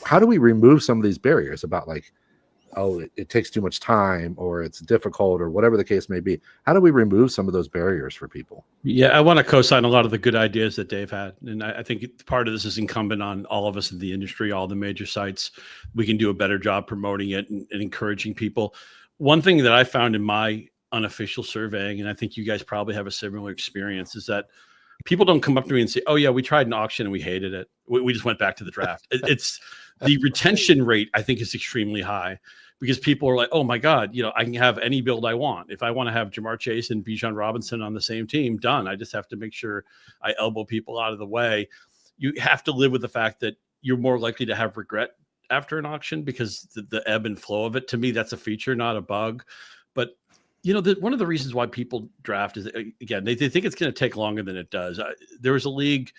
How do we remove some of these barriers about it takes too much time or it's difficult or whatever the case may be? How do we remove some of those barriers for people? Yeah, I want to co-sign a lot of the good ideas that Dave had. And I think part of this is incumbent on all of us in the industry, all the major sites. We can do a better job promoting it and encouraging people. One thing that I found in my unofficial surveying, and I think you guys probably have a similar experience, is that people don't come up to me and say, oh yeah, we tried an auction and we hated it. We just went back to the draft. It's the retention rate, I think, is extremely high because people are like, oh my God, I can have any build I want. If I want to have Jamar Chase and Bijan Robinson on the same team, done. I just have to make sure I elbow people out of the way. You have to live with the fact that you're more likely to have regret after an auction because the ebb and flow of it. To me, that's a feature, not a bug. But one of the reasons why people draft is, again, they think it's going to take longer than it does. There was a league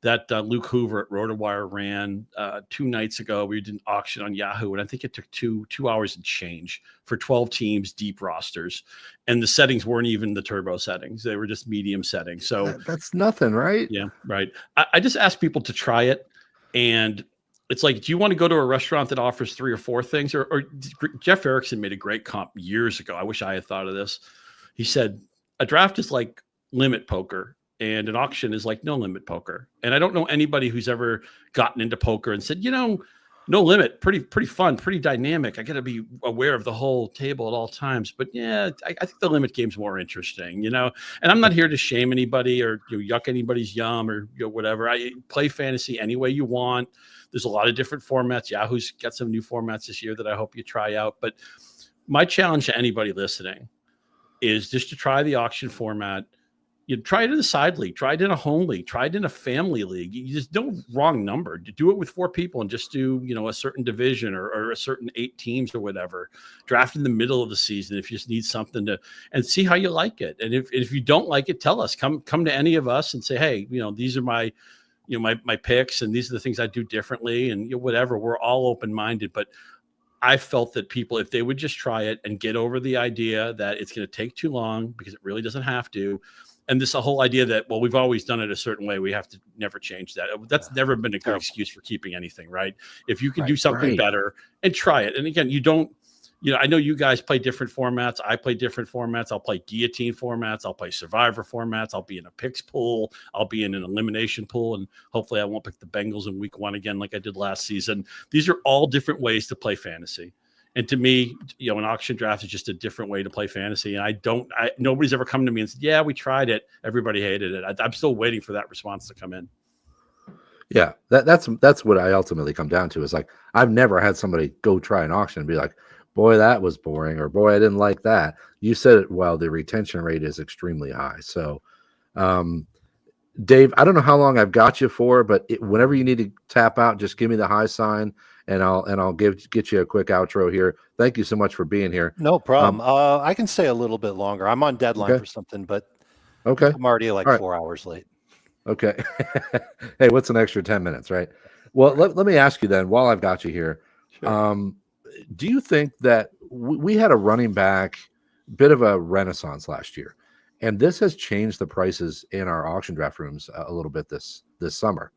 that Luke Hoover at Rotowire ran 2 nights ago. We did an auction on Yahoo, and I think it took two hours and change for 12 teams, deep rosters. And the settings weren't even the turbo settings. They were just medium settings. So that's nothing, right? Yeah, right. I just ask people to try it. And it's like, do you want to go to a restaurant that offers 3 or 4 things? Or Jeff Erickson made a great comp years ago. I wish I had thought of this. He said, a draft is like limit poker and an auction is like no limit poker. And I don't know anybody who's ever gotten into poker and said, no limit, pretty fun, pretty dynamic. I got to be aware of the whole table at all times. But yeah, I think the limit game's more interesting, And I'm not here to shame anybody or yuck anybody's yum or whatever. I play fantasy any way you want. There's a lot of different formats. Yahoo's got some new formats this year that I hope you try out. But My challenge to anybody listening is just to try the auction format. You try it in a side league, try it in a home league, try it in a family league. You just don't wrong number. Do it with 4 people and just do, a certain division or a certain 8 teams or whatever. Draft in the middle of the season if you just need something to, and see how you like it. And if you don't like it, tell us. Come to any of us and say, hey, these are my picks and these are the things I do differently and whatever. We're all open-minded, but I felt that people, if they would just try it and get over the idea that it's going to take too long, because it really doesn't have to. And this whole idea that, well, we've always done it a certain way, we have to never change that. That's never been a good excuse for keeping anything, right? If you can do something better and try it. And again, you don't, I know you guys play different formats. I play different formats. I'll play guillotine formats. I'll play survivor formats. I'll be in a picks pool. I'll be in an elimination pool. And hopefully I won't pick the Bengals in week 1 again like I did last season. These are all different ways to play fantasy. And to me, an auction draft is just a different way to play fantasy. And nobody's ever come to me and said, yeah, we tried it. Everybody hated it. I'm still waiting for that response to come in. Yeah, that's what I ultimately come down to is like, I've never had somebody go try an auction and be like, boy, that was boring, or boy, I didn't like that. You said it well, the retention rate is extremely high. So, Dave, I don't know how long I've got you for, but whenever you need to tap out, just give me the high sign. And I'll get you a quick outro here. Thank you so much for being here. No problem. I can stay a little bit longer. I'm on deadline for something, but okay, I'm already like 4 hours late. Okay. Hey, what's an extra 10 minutes, right? Well, let me ask you then, while I've got you here, sure. Do you think that we had a running back bit of a renaissance last year, and this has changed the prices in our auction draft rooms a little bit this summer?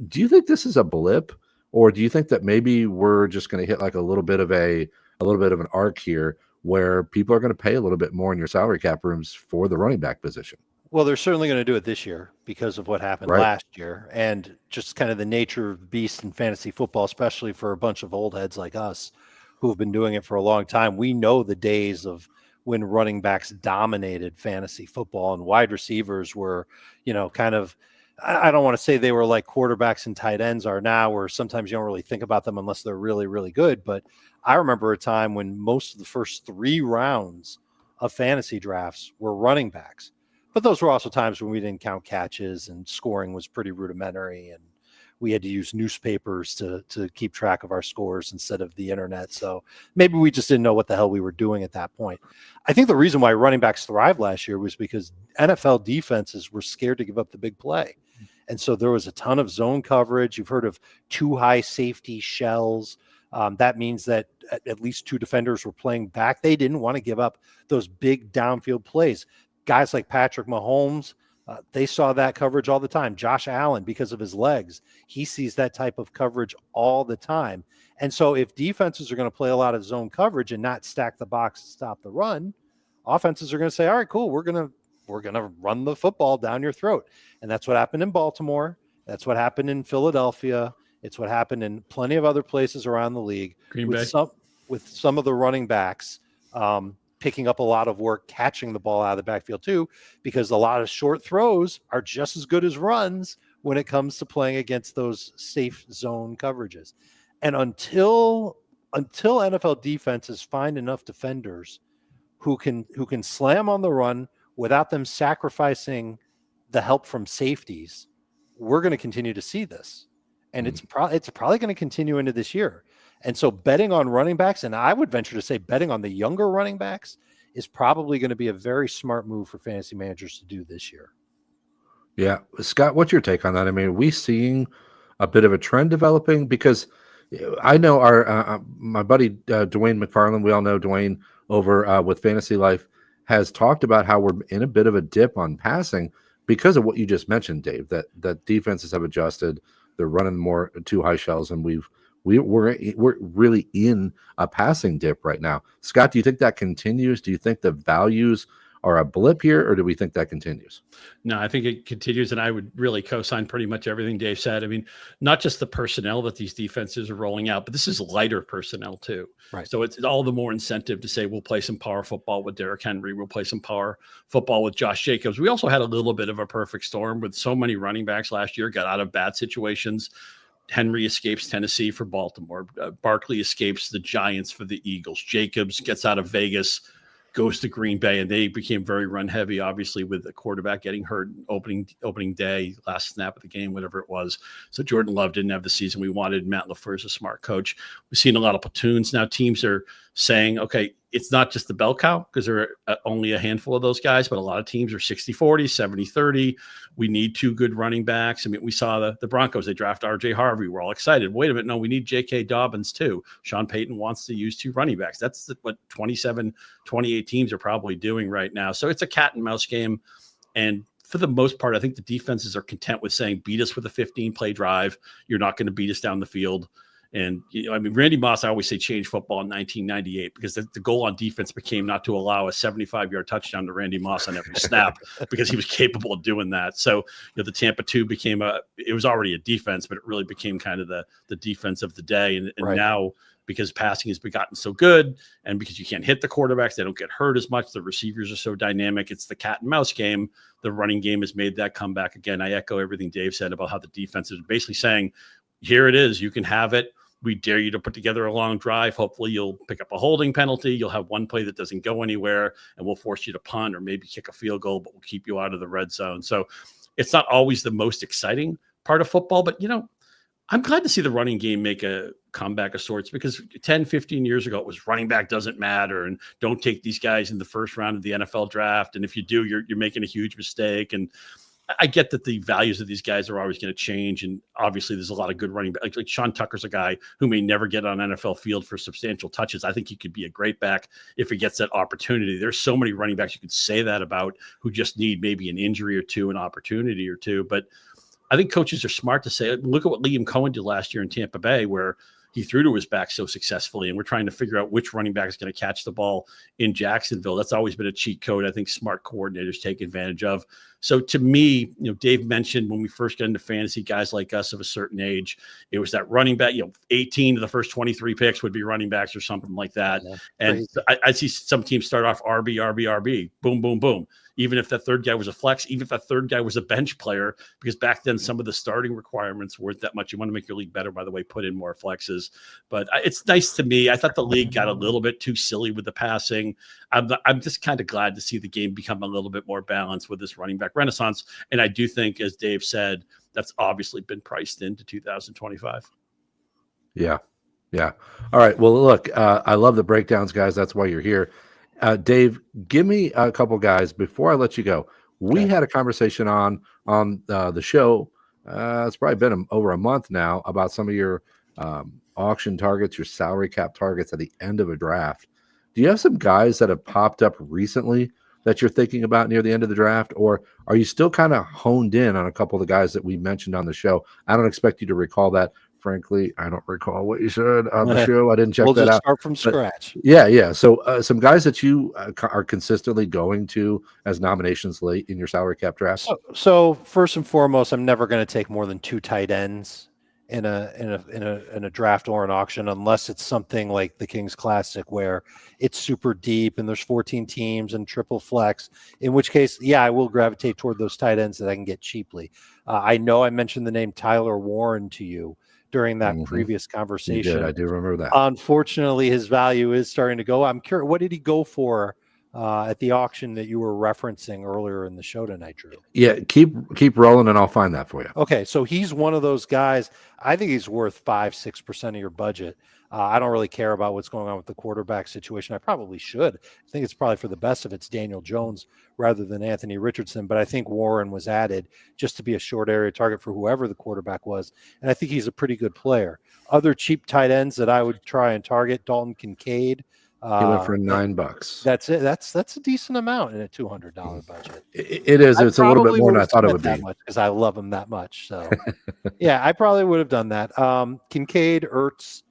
Do you think this is a blip? Or do you think that maybe we're just going to hit like a little bit of an arc here where people are going to pay a little bit more in your salary cap rooms for the running back position? Well, they're certainly going to do it this year because of what happened last year and just kind of the nature of the beast in fantasy football, especially for a bunch of old heads like us who have been doing it for a long time. We know the days of when running backs dominated fantasy football and wide receivers were, kind of, I don't want to say they were like quarterbacks and tight ends are now, where sometimes you don't really think about them unless they're really, really good. But I remember a time when most of the first 3 rounds of fantasy drafts were running backs. But those were also times when we didn't count catches and scoring was pretty rudimentary. And we had to use newspapers to keep track of our scores instead of the internet. So maybe we just didn't know what the hell we were doing at that point. I think the reason why running backs thrived last year was because NFL defenses were scared to give up the big play. And so there was a ton of zone coverage. You've heard of 2 high safety shells. That means that at least 2 defenders were playing back. They didn't want to give up those big downfield plays. Guys like Patrick Mahomes, they saw that coverage all the time. Josh Allen, because of his legs, he sees that type of coverage all the time. And so if defenses are going to play a lot of zone coverage and not stack the box to stop the run, offenses are going to say, all right, cool, we're going to run the football down your throat. And that's what happened in Baltimore. That's what happened in Philadelphia. It's what happened in plenty of other places around the league. Green Bay. With some of the running backs picking up a lot of work, catching the ball out of the backfield too, because a lot of short throws are just as good as runs when it comes to playing against those safe zone coverages. And until NFL defenses find enough defenders who can slam on the run without them sacrificing the help from safeties, we're going to continue to see this. And it's probably going to continue into this year. And so betting on running backs, and I would venture to say betting on the younger running backs, is probably going to be a very smart move for fantasy managers to do this year. Yeah. Scott, what's your take on that? I mean, are we seeing a bit of a trend developing? Because I know our my buddy Dwayne McFarland, we all know Dwayne over with Fantasy Life, has talked about how we're in a bit of a dip on passing because of what you just mentioned, Dave, that defenses have adjusted. They're running more 2 high shells, and we're really in a passing dip right now. Scott, do you think that continues? Do you think the values are a blip here, or do we think that continues? No, I think it continues, and I would really co-sign pretty much everything Dave said. I mean, not just the personnel that these defenses are rolling out, but this is lighter personnel too. Right. So it's all the more incentive to say we'll play some power football with Derrick Henry. We'll play some power football with Josh Jacobs. We also had a little bit of a perfect storm with so many running backs last year, got out of bad situations. Henry escapes Tennessee for Baltimore. Barkley escapes the Giants for the Eagles. Jacobs gets out of Vegas, goes to Green Bay, and they became very run heavy, obviously, with the quarterback getting hurt opening day, last snap of the game, whatever it was. So Jordan Love didn't have the season we wanted. Matt LaFleur is a smart coach. We've seen a lot of platoons. Now teams are saying, okay, it's not just the bell cow because there are only a handful of those guys, but a lot of teams are 60-40, 70-30. We need two good running backs. I mean, we saw the Broncos, they draft RJ Harvey. We're all excited. Wait a minute. No, we need J.K. Dobbins too. Sean Payton wants to use two running backs. That's what 27, 28 teams are probably doing right now. So it's a cat and mouse game. And for the most part, I think the defenses are content with saying, beat us with a 15-play drive. You're not going to beat us down the field. And, I mean, Randy Moss, I always say changed football in 1998 because the goal on defense became not to allow a 75-yard touchdown to Randy Moss on every snap because he was capable of doing that. So, the Tampa 2 became it was already a defense, but it really became kind of the defense of the day. And Right. now, because passing has gotten so good and because you can't hit the quarterbacks, they don't get hurt as much. The receivers are so dynamic. It's the cat and mouse game. The running game has made that comeback again. I echo everything Dave said about how the defense is basically saying, here it is. You can have it. We dare you to put together a long drive. Hopefully you'll pick up a holding penalty. You'll have one play that doesn't go anywhere and we'll force you to punt or maybe kick a field goal, but we'll keep you out of the red zone. So it's not always the most exciting part of football, but I'm glad to see the running game make a comeback of sorts because 10, 15 years ago, it was running back doesn't matter and don't take these guys in the first round of the NFL draft. And if you do, you're making a huge mistake. And I get that the values of these guys are always going to change. And obviously there's a lot of good running back. Like Sean Tucker's a guy who may never get on NFL field for substantial touches. I think he could be a great back if he gets that opportunity. There's so many running backs you could say that about who just need maybe an injury or two, an opportunity or two. But I think coaches are smart to say, look at what Liam Cohen did last year in Tampa Bay, where he threw to his back so successfully. And we're trying to figure out which running back is going to catch the ball in Jacksonville. That's always been a cheat code I think smart coordinators take advantage of. So to me, Dave mentioned when we first got into fantasy, guys like us of a certain age, it was that running back, 18 of the first 23 picks would be running backs or something like that. Yeah, and I see some teams start off RB, boom, boom, boom. Even if that third guy was a flex, even if that third guy was a bench player, because back then some of the starting requirements weren't that much. You want to make your league better, by the way, put in more flexes. But it's nice to me. I thought the league got a little bit too silly with the passing. I'm just kind of glad to see the game become a little bit more balanced with this running back renaissance. And I do think, as Dave said, that's obviously been priced into 2025. Yeah. All right. Well, look, I love the breakdowns, guys. That's why you're here. Dave, give me a couple guys before I let you go. We had a conversation on the show. It's probably been over a month now about some of your auction targets, your salary cap targets at the end of a draft. Do you have some guys that have popped up recently that you're thinking about near the end of the draft, or are you still kind of honed in on a couple of the guys that we mentioned on the show? I don't expect you to recall that. Frankly, I don't recall what you said on the show. I didn't check that out. We'll just start from scratch. Yeah. So some guys that you are consistently going to as nominations late in your salary cap draft. So first and foremost, I'm never going to take more than 2 tight ends in a draft or an auction, unless it's something like the Kings Classic where it's super deep and there's 14 teams and triple flex. In which case, I will gravitate toward those tight ends that I can get cheaply. I know I mentioned the name Tyler Warren to you during that previous conversation. You did. I do remember that. Unfortunately, his value is starting to go. I'm curious, what did he go for at the auction that you were referencing earlier in the show tonight, Drew? Yeah, keep rolling and I'll find that for you. Okay, so he's one of those guys. I think he's worth 5-6% of your budget. I don't really care about what's going on with the quarterback situation. I probably should. I think it's probably for the best if it's Daniel Jones rather than Anthony Richardson. But I think Warren was added just to be a short area target for whoever the quarterback was. And I think he's a pretty good player. Other cheap tight ends that I would try and target, Dalton Kincaid. He went for $9. That's it. That's a decent amount in a $200 budget. It is. It's a little bit more than I thought it would be. Because I love him that much. So, I probably would have done that. Kincaid, Ertz.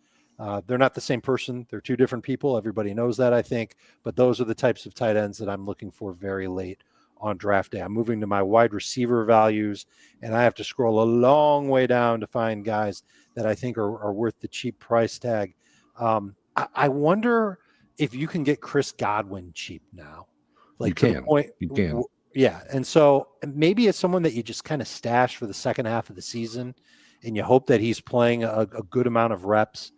They're not the same person. They're two different people. Everybody knows that, I think. But those are the types of tight ends that I'm looking for very late on draft day. I'm moving to my wide receiver values, and I have to scroll a long way down to find guys that I think are worth the cheap price tag. I wonder if you can get Chris Godwin cheap now. You can. Yeah. And so maybe it's someone that you just kind of stash for the second half of the season and you hope that he's playing a good amount of reps.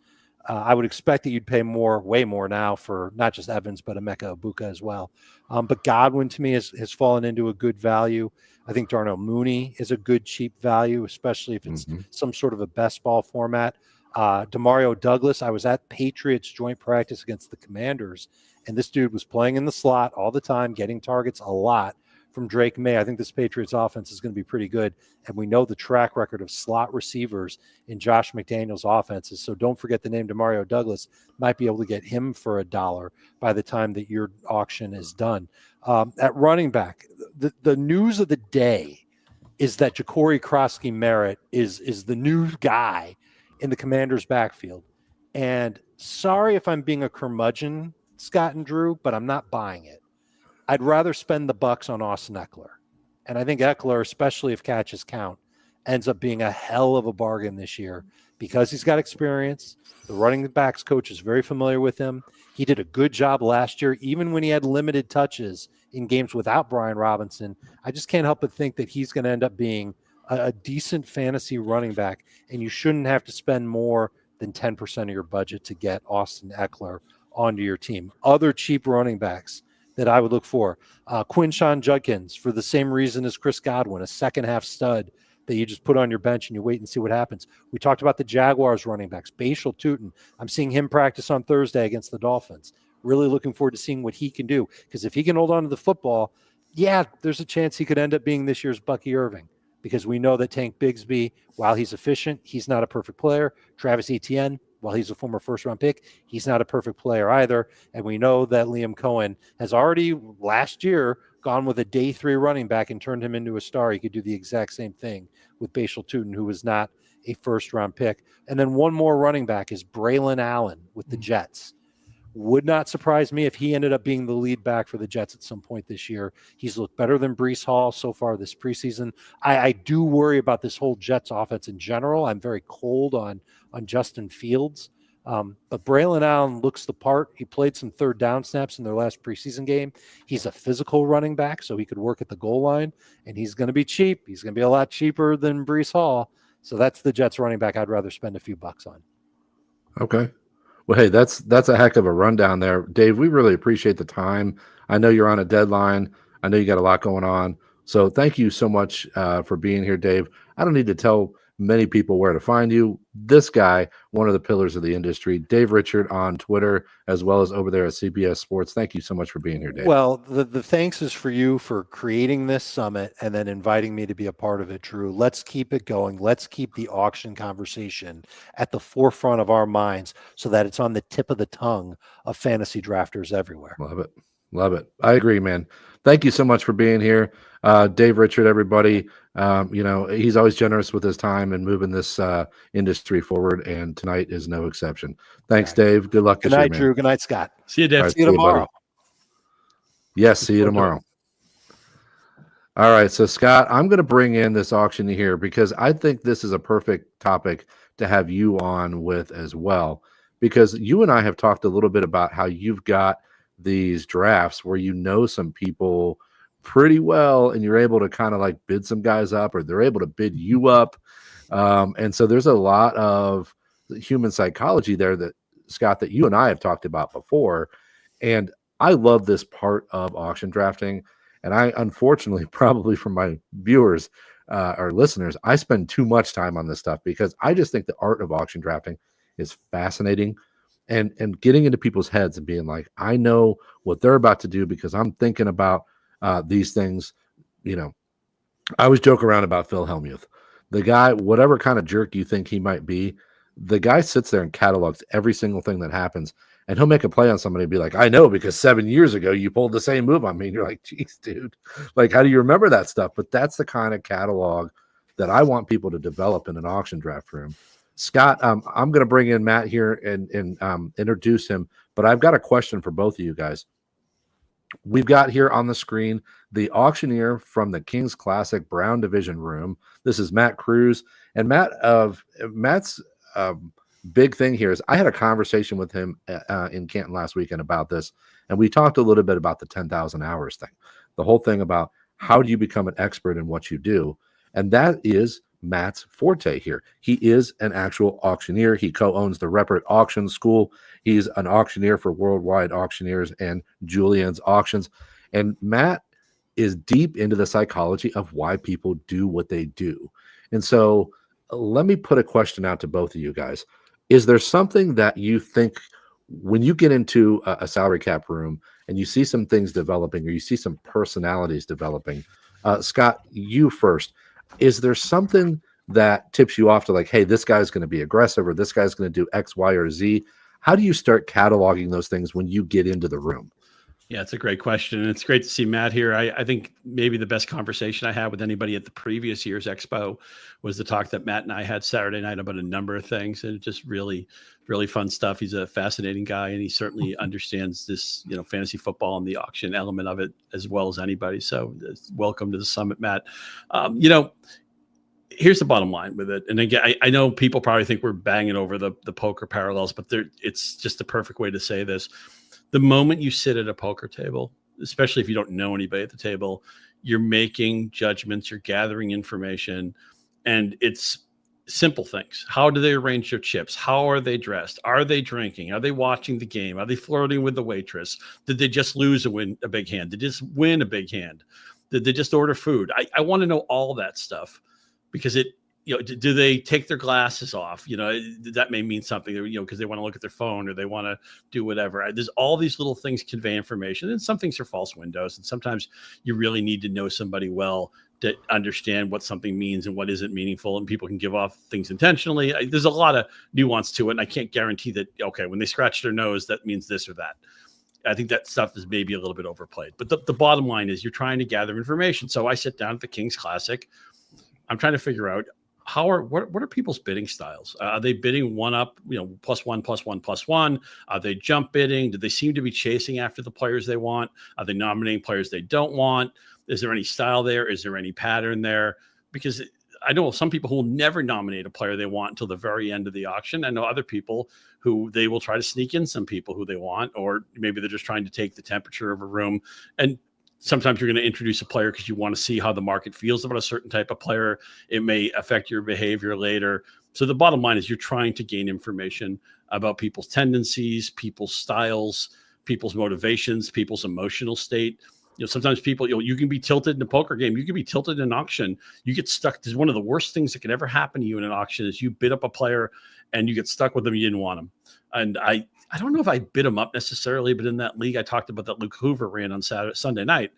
I would expect that you'd pay more, way more now for not just Evans, but Emeka Ibuka as well. But Godwin, to me, has fallen into a good value. I think Darnell Mooney is a good, cheap value, especially if it's some sort of a best ball format. Demario Douglas, I was at Patriots joint practice against the Commanders, and this dude was playing in the slot all the time, getting targets a lot from Drake May. I think this Patriots offense is going to be pretty good, and we know the track record of slot receivers in Josh McDaniels' offenses, so don't forget the name Demario Douglas. Might be able to get him for $1 by the time that your auction is done. At running back, the news of the day is that Ja'Cory Krosky-Merritt is the new guy in the Commanders' backfield. And sorry if I'm being a curmudgeon, Scott and Drew, but I'm not buying it. I'd rather spend the bucks on Austin Eckler. And I think Eckler, especially if catches count, ends up being a hell of a bargain this year because he's got experience. The running backs coach is very familiar with him. He did a good job last year, even when he had limited touches in games without Brian Robinson. I just can't help but think that he's going to end up being a decent fantasy running back, and you shouldn't have to spend more than 10% of your budget to get Austin Eckler onto your team. Other cheap running backs that I would look for, Quinshon Judkins, for the same reason as Chris Godwin, a second-half stud that you just put on your bench and you wait and see what happens. We talked about the Jaguars running backs, Bashal Tutin. I'm seeing him practice on Thursday against the Dolphins. Really looking forward to seeing what he can do, because if he can hold on to the football, yeah, there's a chance he could end up being this year's Bucky Irving, because we know that Tank Bigsby, while he's efficient, he's not a perfect player. Travis Etienne, while he's a former first-round pick, he's not a perfect player either. And we know that Liam Cohen has already last year gone with a day 3 running back and turned him into a star. He could do the exact same thing with Bashal Tutin, who was not a first-round pick. And then one more running back is Braylon Allen with the Jets. Would not surprise me if he ended up being the lead back for the Jets at some point this year. He's looked better than Breece Hall so far this preseason. I do worry about this whole Jets offense in general. I'm very cold on Justin Fields. But Braylon Allen looks the part. He played some third down snaps in their last preseason game. He's a physical running back, so he could work at the goal line, and he's going to be cheap. He's going to be a lot cheaper than Breece Hall. So that's the Jets running back I'd rather spend a few bucks on. Okay. Well, hey, that's a heck of a rundown there. Dave, we really appreciate the time. I know you're on a deadline. I know you got a lot going on. So thank you so much for being here, Dave. I don't need to tell many people where to find you. This guy, one of the pillars of the industry, Dave Richard on Twitter, as well as over there at CBS Sports. Thank you so much for being here, Dave. Well, the thanks is for you for creating this summit and then inviting me to be a part of it, Drew. Let's keep it going. Let's keep the auction conversation at the forefront of our minds so that it's on the tip of the tongue of fantasy drafters everywhere. Love it. Love it. I agree, man. Thank you so much for being here. Dave Richard, everybody. He's always generous with his time and moving this industry forward, and tonight is no exception. Thanks, Dave. Good luck. Good night, Drew. Good night, Scott. See you, Dave. Right, see you tomorrow. buddy. Yes, see you tomorrow. All right, so Scott, I'm going to bring in this auction here because I think this is a perfect topic to have you on with as well, because you and I have talked a little bit about how you've got these drafts where you know some people pretty well and you're able to kind of like bid some guys up, or they're able to bid you up. And so there's a lot of human psychology there that, Scott, that you and I have talked about before. And I love this part of auction drafting. And I, unfortunately, probably from my viewers or listeners, I spend too much time on this stuff because I just think the art of auction drafting is fascinating. And getting into people's heads and being like, I know what they're about to do because I'm thinking about these things. I always joke around about Phil Hellmuth. The guy, whatever kind of jerk you think he might be, the guy sits there and catalogs every single thing that happens. And he'll make a play on somebody and be like, I know, because 7 years ago you pulled the same move on me. And you're like, geez, dude, like, how do you remember that stuff? But that's the kind of catalog that I want people to develop in an auction draft room. Scott, I'm going to bring in Matt here and introduce him, but I've got a question for both of you guys. We've got here on the screen the auctioneer from the Kings Classic Brown Division Room. This is Matt Cruz. And Matt's big thing here is I had a conversation with him in Canton last weekend about this, and we talked a little bit about the 10,000 hours thing, the whole thing about how do you become an expert in what you do. And that is Matt's forte here. He is an actual auctioneer. He co-owns the Repert Auction School. He's an auctioneer for Worldwide Auctioneers and Julian's Auctions. And Matt is deep into the psychology of why people do what they do. And so let me put a question out to both of you guys. Is there something that you think when you get into a salary cap room and you see some things developing or you see some personalities developing? Scott, you first. Is there something that tips you off to like, hey, this guy's going to be aggressive or this guy's going to do X, Y, or Z? How do you start cataloging those things when you get into the room? Yeah, it's a great question. And it's great to see Matt here. I think maybe the best conversation I had with anybody at the previous year's expo was the talk that Matt and I had Saturday night about a number of things, and just really, really fun stuff. He's a fascinating guy, and he certainly understands this, fantasy football and the auction element of it as well as anybody. So welcome to the summit, Matt. Here's the bottom line with it. And again, I know people probably think we're banging over the poker parallels, but it's just the perfect way to say this. The moment you sit at a poker table, especially if you don't know anybody at the table, you're making judgments, you're gathering information, and it's simple things. How do they arrange their chips? How are they dressed? Are they drinking? Are they watching the game? Are they flirting with the waitress? Did they just lose a big hand? Did they just win a big hand? Did they just order food? I want to know all that stuff because do they take their glasses off? That may mean something, because they want to look at their phone or they want to do whatever. There's all these little things convey information, and some things are false windows. And sometimes you really need to know somebody well to understand what something means and what isn't meaningful. And people can give off things intentionally. There's a lot of nuance to it. And I can't guarantee that, okay, when they scratch their nose, that means this or that. I think that stuff is maybe a little bit overplayed. But the bottom line is you're trying to gather information. So I sit down at the King's Classic. I'm trying to figure out, what are people's bidding styles? Are they bidding one up, plus one, plus one, plus one? Are they jump bidding? Do they seem to be chasing after the players they want? Are they nominating players they don't want? Is there any style there? Is there any pattern there? Because I know some people who will never nominate a player they want until the very end of the auction. I know other people who they will try to sneak in some people who they want, or maybe they're just trying to take the temperature of a room. And sometimes you're going to introduce a player because you want to see how the market feels about a certain type of player. It may affect your behavior later. So the bottom line is you're trying to gain information about people's tendencies, people's styles, people's motivations, people's emotional state. Sometimes people, you can be tilted in a poker game. You can be tilted in an auction. You get stuck. There's one of the worst things that could ever happen to you in an auction is you bid up a player and you get stuck with them. You didn't want them. And I don't know if I bid him up necessarily, but in that league I talked about that Luke Hoover ran on Sunday night,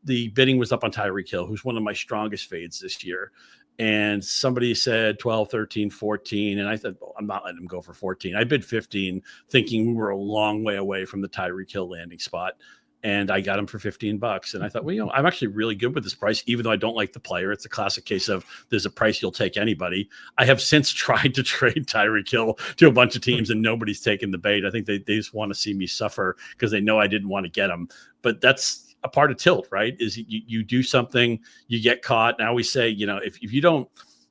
the bidding was up on Tyreek Hill, who's one of my strongest fades this year. And somebody said 12, 13, 14. And I said, I'm not letting him go for 14. I bid 15, thinking we were a long way away from the Tyreek Hill landing spot. And I got him for $15. And I thought, well, I'm actually really good with this price, even though I don't like the player. It's a classic case of there's a price you'll take anybody. I have since tried to trade Tyreek Hill to a bunch of teams and nobody's taken the bait. I think they just want to see me suffer because they know I didn't want to get him. But that's a part of tilt, right? Is you do something, you get caught. Now we say, if you don't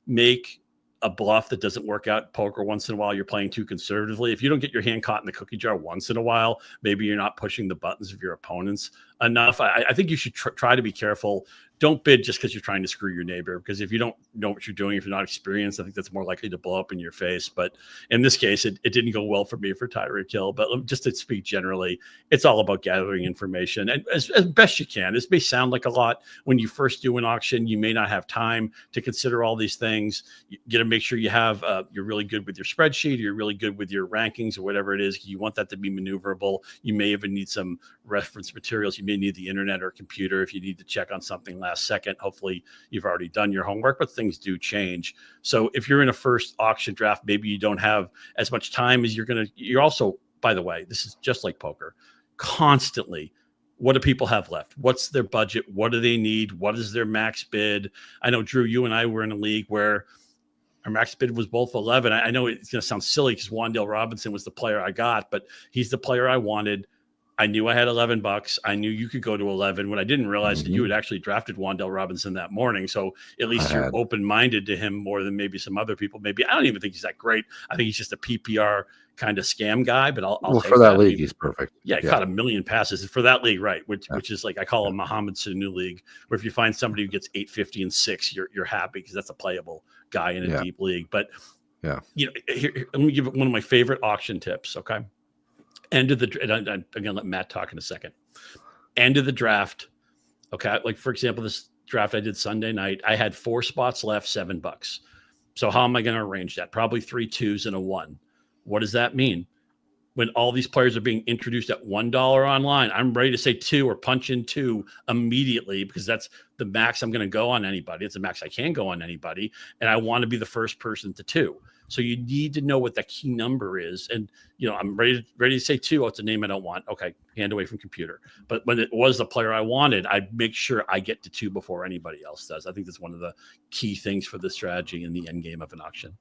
make a bluff that doesn't work out poker once in a while, you're playing too conservatively. If you don't get your hand caught in the cookie jar once in a while, maybe you're not pushing the buttons of your opponents enough. I think you should try to be careful. Don't bid just because you're trying to screw your neighbor, because if you don't know what you're doing, if you're not experienced, I think that's more likely to blow up in your face. But in this case, it didn't go well for me for Tyreek Hill. But just to speak generally, it's all about gathering information and as best you can. This may sound like a lot. When you first do an auction, you may not have time to consider all these things. You got to make sure you have you're really good with your spreadsheet, or you're really good with your rankings or whatever it is. You want that to be maneuverable. You may even need some reference materials. You may need the internet or computer if you need to check on something last second. Hopefully you've already done your homework, but things do change. So if you're in a first auction draft, maybe you don't have as much time as you're also, by the way, this is just like poker, constantly. What do people have left? What's their budget? What do they need? What is their max bid? I know, Drew, you and I were in a league where our max bid was both 11. I know it's going to sound silly because Wandale Robinson was the player I got, but he's the player I wanted. I knew I had $11. I knew you could go to 11 when I didn't realize that you had actually drafted Wan'Dale Robinson that morning. So at least you're open-minded to him more than maybe some other people. Maybe I don't even think he's that great. I think he's just a PPR kind of scam guy, but I'll take for that that. league, he's perfect. Yeah, he caught 1 million passes for that league, right? Which is like I call a Mohamed Sanu league, where if you find somebody who gets 850 and 6, you're happy because that's a playable guy in a deep league. But you know, here, let me give one of my favorite auction tips. Okay. End of the, and I'm going to let Matt talk in a second. End of the draft. Okay. Like, for example, this draft I did Sunday night, I had 4 spots left, $7. So how am I going to arrange that? Probably 3 2s and a 1. What does that mean? When all these players are being introduced at $1 online, I'm ready to say 2 or punch in 2 immediately because that's the max I'm going to go on anybody. It's the max I can go on anybody. And I want to be the first person to 2. So you need to know what that key number is. And, you know, I'm ready to say 2. Oh, it's a name I don't want. Okay. Hand away from computer. But when it was the player I wanted, I make sure I get to 2 before anybody else does. I think that's one of the key things for the strategy in the end game of an auction.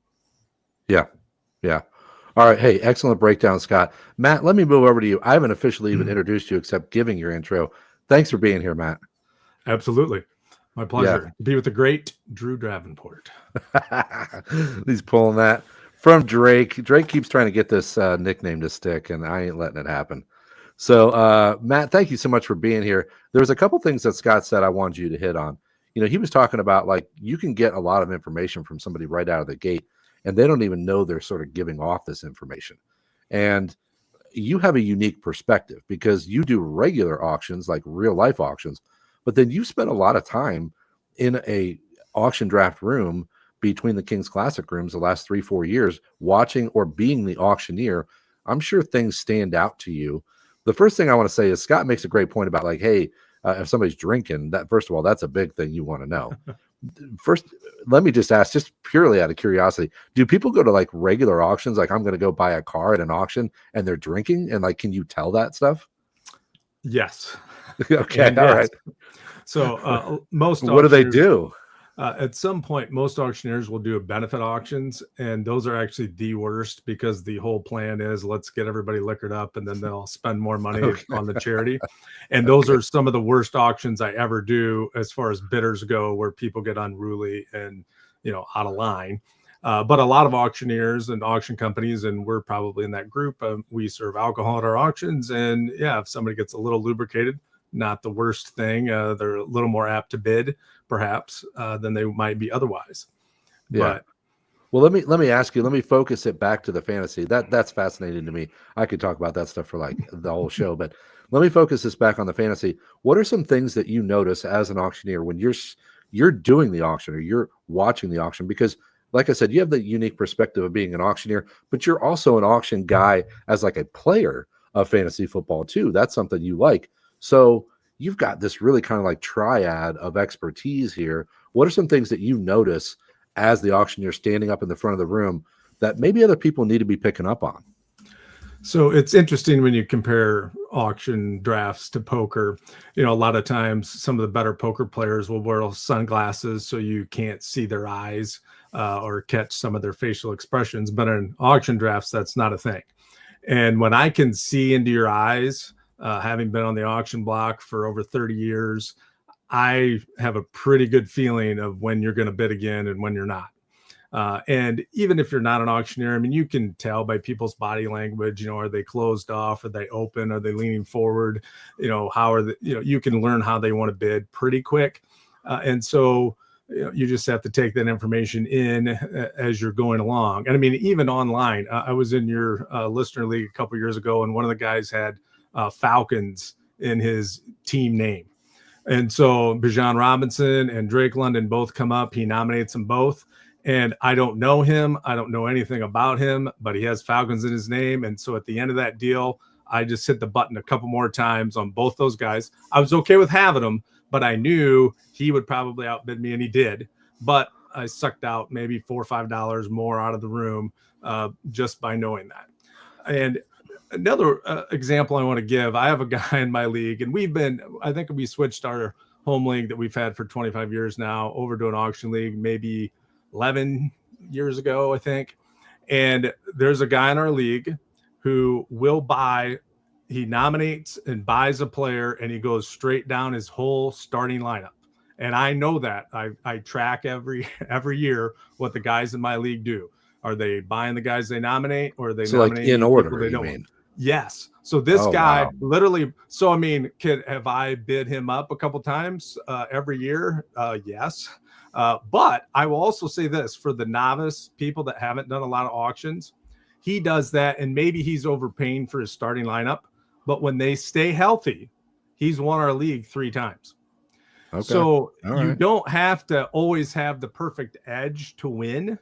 Yeah. Yeah. All right. Hey, excellent breakdown, Scott. Matt, let me move over to you. I haven't officially even introduced you except giving your intro. Thanks for being here, Matt. Absolutely. My pleasure to be with the great Drew Davenport. He's pulling that from Drake. Drake keeps trying to get this nickname to stick, and I ain't letting it happen. So, Matt, thank you so much for being here. There was a couple things that Scott said I wanted you to hit on. You know, he was talking about, like, you can get a lot of information from somebody right out of the gate, and they don't even know they're sort of giving off this information. And you have a unique perspective because you do regular auctions, like real life auctions, but then you spend a lot of time in a auction draft room between the King's Classic rooms the last 3-4 years, watching or being the auctioneer. I'm sure things stand out to you. The first thing I want to say is Scott makes a great point about, like, hey, if somebody's drinking, that, first of all, that's a big thing you want to know. First, let me just ask, just purely out of curiosity, do people go to like regular auctions? Like, I'm going to go buy a car at an auction and they're drinking, and like, can you tell that stuff? Yes. Okay. And all yes. right. So most what do they do? At some point, most auctioneers will do benefit auctions, and those are actually the worst because the whole plan is let's get everybody liquored up, and then they'll spend more money on the charity. And those are some of the worst auctions I ever do as far as bidders go, where people get unruly and, you know, out of line. But a lot of auctioneers and auction companies, and we're probably in that group, we serve alcohol at our auctions. And yeah, if somebody gets a little lubricated, not the worst thing. They're a little more apt to bid, perhaps, than they might be otherwise. Yeah. Well, let me ask you. Let me focus it back to the fantasy. That's fascinating to me. I could talk about that stuff for like the whole show, but let me focus this back on the fantasy. What are some things that you notice as an auctioneer when you're doing the auction or you're watching the auction? Because, like I said, you have the unique perspective of being an auctioneer, but you're also an auction guy as like a player of fantasy football too. That's something you like. So you've got this really kind of like triad of expertise here. What are some things that you notice as the auctioneer standing up in the front of the room that maybe other people need to be picking up on? So it's interesting when you compare auction drafts to poker. You know, a lot of times some of the better poker players will wear sunglasses so you can't see their eyes or catch some of their facial expressions. But in auction drafts, that's not a thing. And when I can see into your eyes, having been on the auction block for over 30 years, I have a pretty good feeling of when you're going to bid again and when you're not. And even if you're not an auctioneer, I mean, you can tell by people's body language, you know, are they closed off? Are they open? Are they leaning forward? You know, how are they, you know, you can learn how they want to bid pretty quick. And so, you know, you just have to take that information in as you're going along. And I mean, even online, I was in your listener league a couple of years ago, and one of the guys had Falcons in his team name. And so Bijan Robinson and Drake London both come up. He nominates them both. And I don't know him. I don't know anything about him, but he has Falcons in his name. And so at the end of that deal, I just hit the button a couple more times on both those guys. I was okay with having them, but I knew he would probably outbid me, and he did. But I sucked out maybe $4 or $5 more out of the room just by knowing that. And another example I want to give, I have a guy in my league, and I think we switched our home league that we've had for 25 years now over to an auction league, maybe 11 years ago, I think. And there's a guy in our league who will buy he nominates and buys a player, and he goes straight down his whole starting lineup. And I know that I track every year what the guys in my league do. Are they buying the guys they nominate, or are they nominating in order? they You don't? mean? Yes. So this guy wow. literally. So I mean, have I bid him up a couple times every year? Yes. But I will also say this for the novice people that haven't done a lot of auctions, he does that, and maybe he's overpaying for his starting lineup. But when they stay healthy, he's won our league 3 times. Okay. So All you right. don't have to always have the perfect edge to win.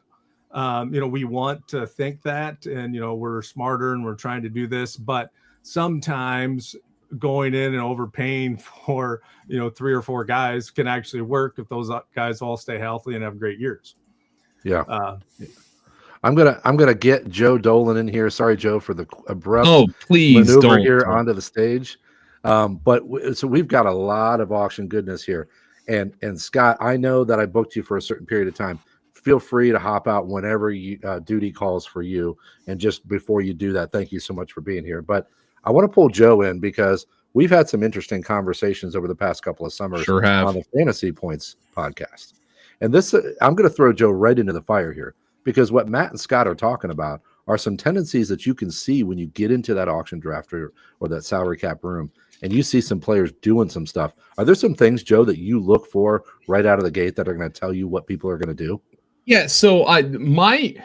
We want to think that, and, we're smarter and we're trying to do this, but sometimes going in and overpaying for, 3 or 4 guys can actually work if those guys all stay healthy and have great years. Yeah. I'm gonna get Joe Dolan in here. Sorry, Joe, for the abrupt please maneuver don't. here onto the stage. So we've got a lot of auction goodness here. And Scott, I know that I booked you for a certain period of time. Feel free to hop out whenever duty calls for you. And just before you do that, thank you so much for being here. But I want to pull Joe in because we've had some interesting conversations over the past couple of summers Sure have. on the Fantasy Points podcast. And this, I'm going to throw Joe right into the fire here, because what Matt and Scott are talking about are some tendencies that you can see when you get into that auction draft or that salary cap room, and you see some players doing some stuff. Are there some things, Joe, that you look for right out of the gate that are going to tell you what people are going to do? Yeah. So let me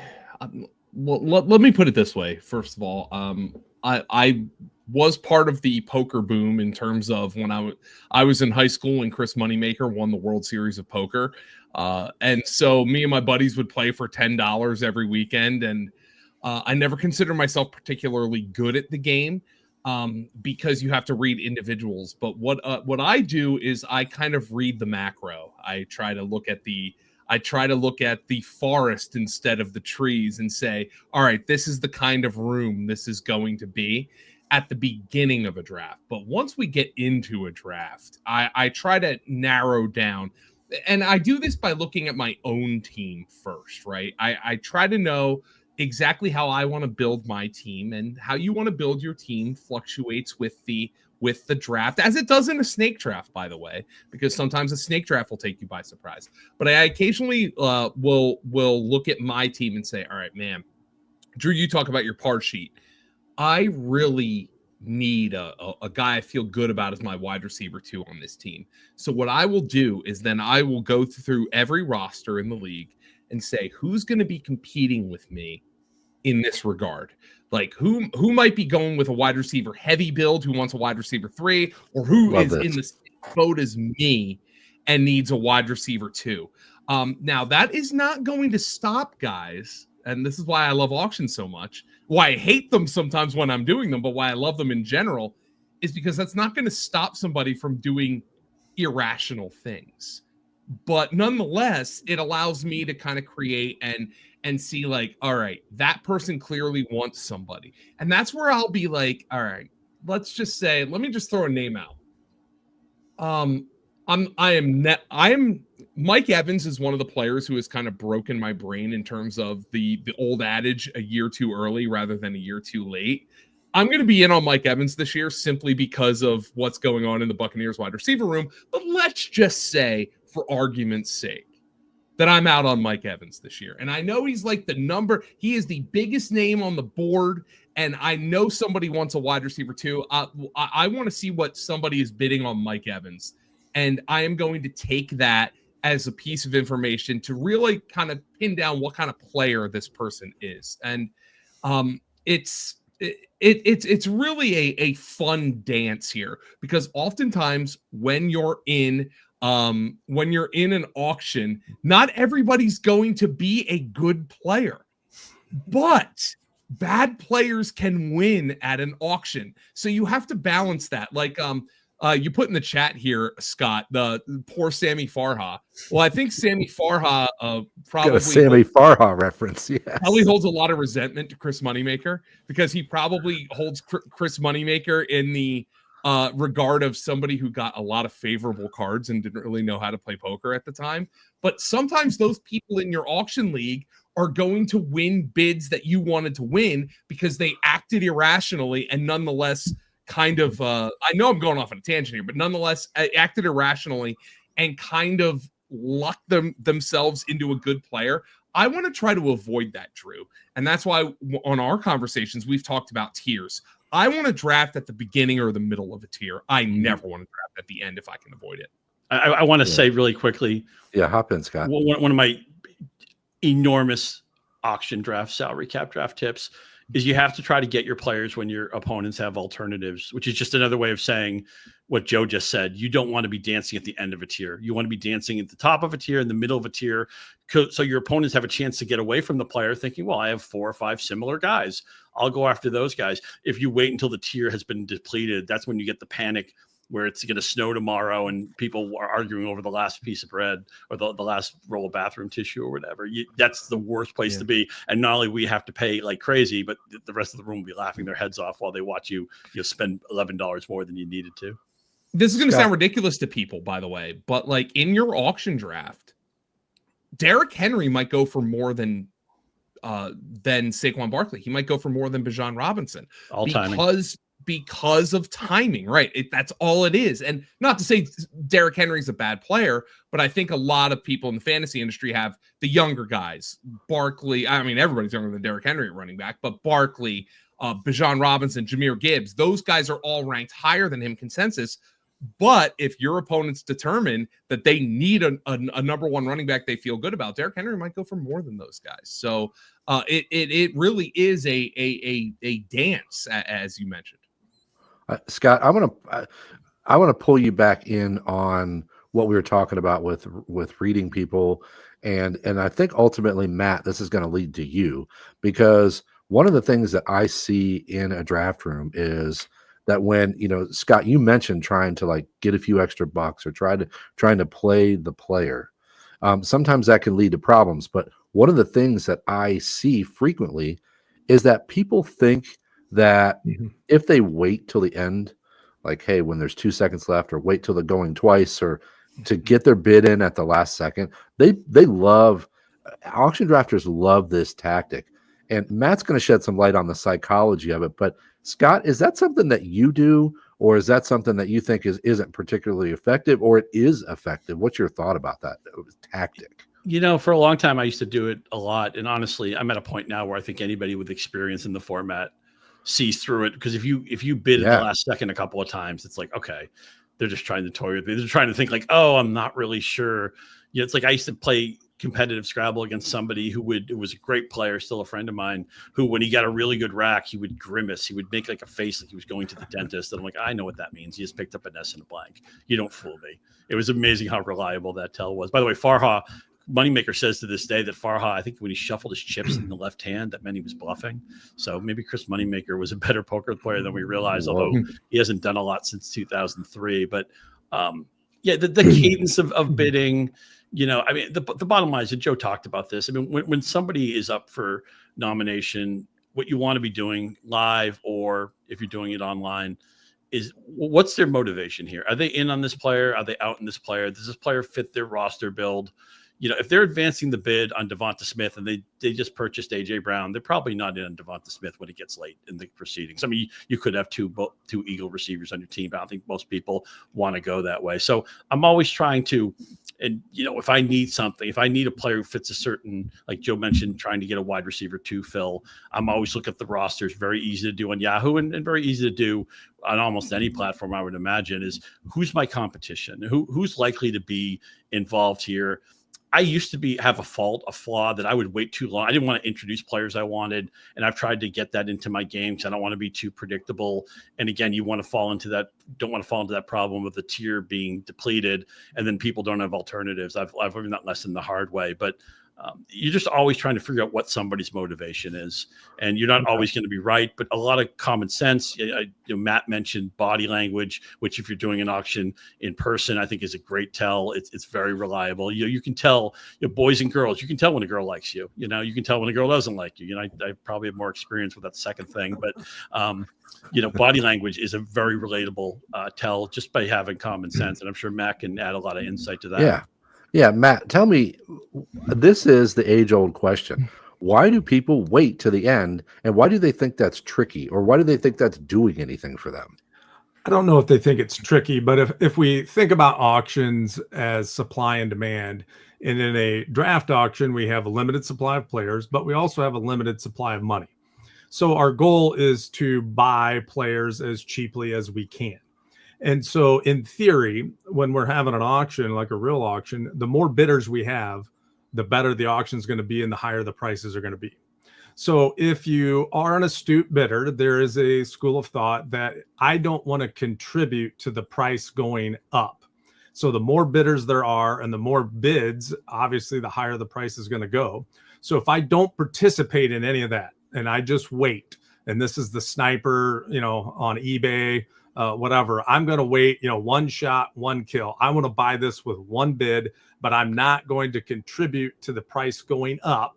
put it this way. First of all, I was part of the poker boom in terms of when I was in high school when Chris Moneymaker won the World Series of Poker. And so me and my buddies would play for $10 every weekend. And I never considered myself particularly good at the game because you have to read individuals. But what I do is I kind of read the macro. I try to look at the forest instead of the trees and say, all right, this is the kind of room this is going to be at the beginning of a draft. But once we get into a draft, I try to narrow down. And I do this by looking at my own team first, right? I try to know exactly how I want to build my team, and how you want to build your team fluctuates with the draft, as it does in a snake draft, by the way, because sometimes a snake draft will take you by surprise. But I occasionally will look at my team and say, all right, man, Drew, you talk about your par sheet. I really need a guy I feel good about as my wide receiver 2 on this team. So what I will do is then I will go through every roster in the league and say, who's going to be competing with me in this regard? Like who might be going with a wide receiver heavy build, who wants a wide receiver 3, or who is in the same boat as me and needs a wide receiver 2. Now that is not going to stop guys. And this is why I love auctions so much. Why I hate them sometimes when I'm doing them, but why I love them in general is because that's not going to stop somebody from doing irrational things. But nonetheless, it allows me to kind of create and see like, all right, that person clearly wants somebody. And that's where I'll be like, all right, let me just throw a name out. Mike Evans is one of the players who has kind of broken my brain in terms of the old adage, a year too early rather than a year too late. I'm going to be in on Mike Evans this year simply because of what's going on in the Buccaneers wide receiver room. But let's just say, for argument's sake, that I'm out on Mike Evans this year. And I know he's like he is the biggest name on the board. And I know somebody wants a wide receiver too. I want to see what somebody is bidding on Mike Evans. And I am going to take that as a piece of information to really kind of pin down what kind of player this person is. And it's really a fun dance here, because oftentimes when you're in an auction, not everybody's going to be a good player, but bad players can win at an auction. So you have to balance that. Like, you put in the chat here, Scott, the poor Sammy Farha. Well, I think Sammy Farha probably got a Sammy Farha reference. Yes. Probably holds a lot of resentment to Chris Moneymaker, because he probably holds Chris Moneymaker in the regard of somebody who got a lot of favorable cards and didn't really know how to play poker at the time. But sometimes those people in your auction league are going to win bids that you wanted to win because they acted irrationally and nonetheless kind of I know I'm going off on a tangent here, but nonetheless acted irrationally and kind of lucked themselves into a good player. I want to try to avoid that, Drew. And that's why on our conversations, we've talked about tiers. I want to draft at the beginning or the middle of a tier. I never want to draft at the end if I can avoid it. I want to say really quickly. Yeah, hop in, Scott. One of my enormous auction draft, salary cap draft tips is you have to try to get your players when your opponents have alternatives, which is just another way of saying what Joe just said. You don't want to be dancing at the end of a tier. You want to be dancing at the top of a tier, in the middle of a tier, so your opponents have a chance to get away from the player thinking, well, I have 4 or 5 similar guys. I'll go after those guys. If you wait until the tier has been depleted, that's when you get the panic where it's going to snow tomorrow and people are arguing over the last piece of bread or the last roll of bathroom tissue or whatever. That's the worst place to be. And not only we have to pay like crazy, but the rest of the room will be laughing their heads off while they watch you spend $11 more than you needed to. This is going to sound ridiculous to people, by the way, but like in your auction draft, Derrick Henry might go for more than Saquon Barkley. He might go for more than Bijan Robinson. Because of timing, right? That's all it is. And not to say Derrick Henry's a bad player, but I think a lot of people in the fantasy industry have the younger guys. Barkley, I mean, everybody's younger than Derrick Henry at running back, but Barkley, Bijan Robinson, Jahmyr Gibbs, those guys are all ranked higher than him consensus. But if your opponents determine that they need a number one running back they feel good about, Derrick Henry might go for more than those guys. So it really is a dance, as you mentioned. Scott, I want to pull you back in on what we were talking about with reading people, and I think ultimately, Matt, this is going to lead to you, because one of the things that I see in a draft room is that when, Scott, you mentioned trying to like get a few extra bucks or trying to play the player. Sometimes that can lead to problems, but one of the things that I see frequently is that people think that if they wait till the end, like, hey, when there's 2 seconds left, or wait till they're going twice, or to get their bid in at the last second, they love, auction drafters love this tactic. And Matt's going to shed some light on the psychology of it. But Scott, is that something that you do, or is that something that you think isn't particularly effective, or it is effective? What's your thought about that tactic? For a long time, I used to do it a lot. And honestly, I'm at a point now where I think anybody with experience in the format sees through it, because if you bid at the last second a couple of times, it's like, okay, they're just trying to toy with me. They're trying to think like, oh, I'm not really sure. It's like I used to play competitive Scrabble against somebody who was a great player, still a friend of mine, who when he got a really good rack, he would grimace. He would make like a face like he was going to the dentist. And I'm like, I know what that means. He just picked up an S and a blank. You don't fool me. It was amazing how reliable that tell was. By the way, Farha, Moneymaker says to this day that Farha, I think when he shuffled his chips in the left hand, that meant he was bluffing. So maybe Chris Moneymaker was a better poker player than we realized, although he hasn't done a lot since 2003. But the cadence of bidding, I mean, the bottom line is, and Joe talked about this. I mean, when somebody is up for nomination, what you want to be doing live, or if you're doing it online, is what's their motivation here? Are they in on this player? Are they out in this player? Does this player fit their roster build? If they're advancing the bid on Devonta Smith and they just purchased A.J. Brown, they're probably not in on Devonta Smith when it gets late in the proceedings. I mean, you could have two Eagle receivers on your team, but I don't think most people want to go that way. So I'm always trying to, and if I need something, if I need a player who fits a certain, like Joe mentioned, trying to get a wide receiver to fill, I'm always looking at the rosters. Very easy to do on Yahoo and very easy to do on almost any platform, I would imagine, is who's my competition? Who's likely to be involved here? I used to have a flaw that I would wait too long. I didn't want to introduce players I wanted, and I've tried to get that into my game because I don't want to be too predictable. And again, don't want to fall into that problem with the tier being depleted, and then people don't have alternatives. I've learned that lesson the hard way, but you're just always trying to figure out what somebody's motivation is, and you're not always going to be right, but a lot of common sense. Matt mentioned body language, which if you're doing an auction in person, I think is a great tell. It's very reliable. You can tell, boys and girls, you can tell when a girl likes you. You can tell when a girl doesn't like you. I probably have more experience with that second thing, but body language is a very relatable tell just by having common sense, and I'm sure Matt can add a lot of insight to that. Yeah, Matt, tell me, this is the age-old question. Why do people wait to the end, and why do they think that's tricky, or why do they think that's doing anything for them? I don't know if they think it's tricky, but if we think about auctions as supply and demand, and in a draft auction, we have a limited supply of players, but we also have a limited supply of money. So our goal is to buy players as cheaply as we can. And so in theory, when we're having an auction, like a real auction, the more bidders we have, the better the auction is going to be and the higher the prices are going to be. So if you are an astute bidder, there is a school of thought that I don't want to contribute to the price going up. So the more bidders there are and the more bids, obviously the higher the price is going to go. So if I don't participate in any of that and I just wait, and this is the sniper, on eBay, whatever, I'm going to wait, one shot, one kill. I want to buy this with one bid, but I'm not going to contribute to the price going up.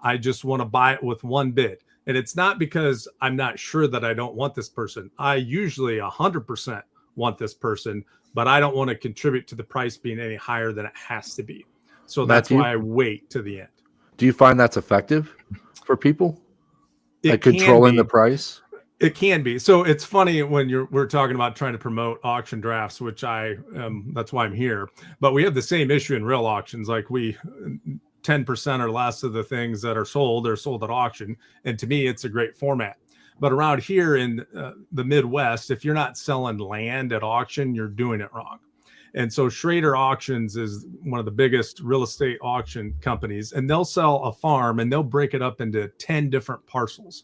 I just want to buy it with one bid. And it's not because I'm not sure that I don't want this person. I usually 100% want this person, but I don't want to contribute to the price being any higher than it has to be. So that's why I wait to the end. Do you find that's effective for people? Like controlling the price? It can be. So it's funny when we're talking about trying to promote auction drafts, which that's why I'm here. But we have the same issue in real auctions. Like 10% or less of the things that are sold at auction. And to me, it's a great format. But around here in the Midwest, if you're not selling land at auction, you're doing it wrong. And so Schrader Auctions is one of the biggest real estate auction companies, and they'll sell a farm and they'll break it up into 10 different parcels.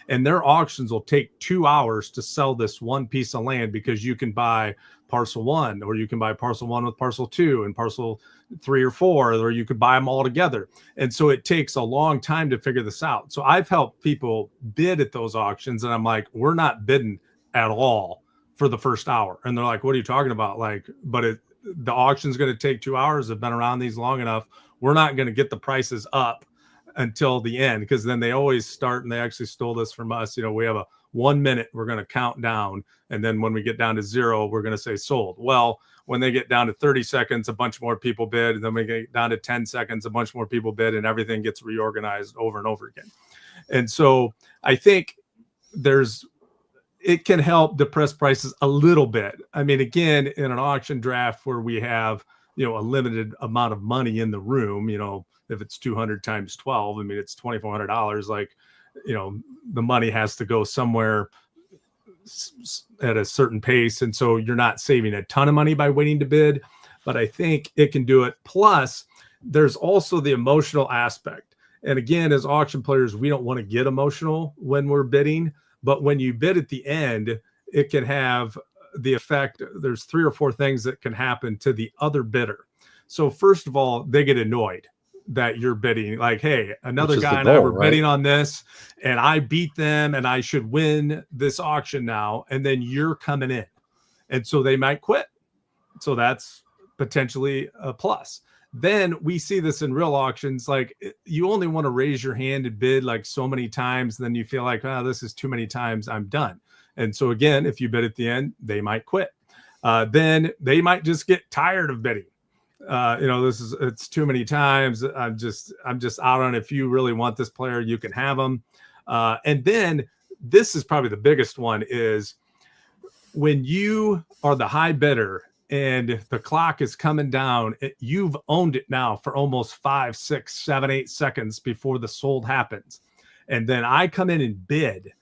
And their auctions will take 2 hours to sell this one piece of land because you can buy parcel 1, or you can buy parcel 1 with parcel 2 and parcel 3 or 4, or you could buy them all together. And so it takes a long time to figure this out. So I've helped people bid at those auctions, and I'm like, we're not bidding at all for the first hour. And they're like, what are you talking about? The auction's going to take 2 hours. I've been around these long enough. We're not going to get the prices up until the end, because then they always start, and they actually stole this from us. We have a 1 minute, we're going to count down. And then when we get down to 0, we're going to say sold. Well, when they get down to 30 seconds, a bunch more people bid. And then we get down to 10 seconds, a bunch more people bid, and everything gets reorganized over and over again. And so I think it can help depress prices a little bit. I mean, again, in an auction draft where we have, a limited amount of money in the room, if it's 200 times 12, I mean, it's $2,400. The money has to go somewhere at a certain pace. And so you're not saving a ton of money by waiting to bid, but I think it can do it. Plus, there's also the emotional aspect. And again, as auction players, we don't want to get emotional when we're bidding, but when you bid at the end, it can have the effect. There's 3 or 4 things that can happen to the other bidder. So first of all, they get annoyed that you're bidding, like, hey, another guy and I were bidding on this and I beat them and I should win this auction now. And then you're coming in. And so they might quit. So that's potentially a plus. Then we see this in real auctions. Like, you only want to raise your hand and bid like so many times. Then you feel like, this is too many times, I'm done. And so again, if you bid at the end, they might quit. Then they might just get tired of bidding. It's too many times. I'm just out on it. If you really want this player, you can have them. And then this is probably the biggest one, is when you are the high bidder and the clock is coming down, you've owned it now for almost 5, 6, 7, 8 seconds before the sold happens. And then I come in and bid.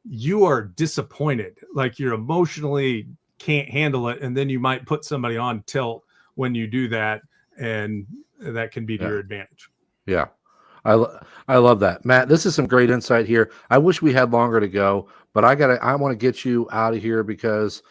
You are disappointed, like you're emotionally can't handle it. And then you might put somebody on tilt when you do that, and that can be to your advantage. Yeah. I love that, Matt. This is some great insight here. I wish we had longer to go, but I want to get you out of here because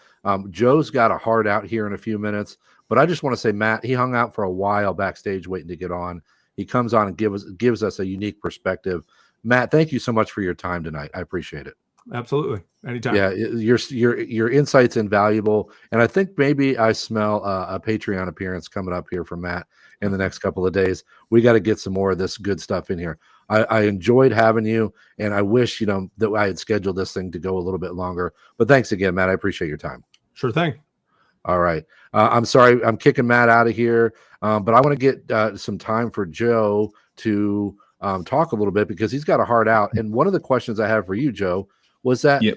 Joe's got a hard out here in a few minutes. But I just want to say, Matt, he hung out for a while backstage waiting to get on. He comes on and gives us a unique perspective. Matt, thank you so much for your time tonight. I appreciate it. Absolutely. Anytime. Yeah, your insight's invaluable. And I think maybe I smell a Patreon appearance coming up here from Matt in the next couple of days. We got to get some more of this good stuff in here. I enjoyed having you, and I wish, that I had scheduled this thing to go a little bit longer. But thanks again, Matt. I appreciate your time. Sure thing. All right. I'm sorry I'm kicking Matt out of here, but I want to get some time for Joe to talk a little bit because he's got a hard out. And one of the questions I have for you, Joe, was that, the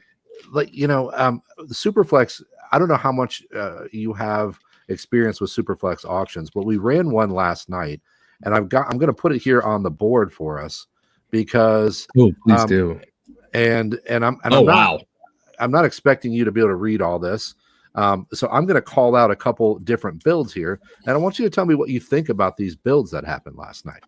Superflex, I don't know how much you have experience with Superflex auctions, but we ran one last night, and I'm going to put it here on the board for us because Oh, please do. And I'm Oh, wow. I'm not expecting you to be able to read all this. So I'm going to call out a couple different builds here, and I want you to tell me what you think about these builds that happened last night.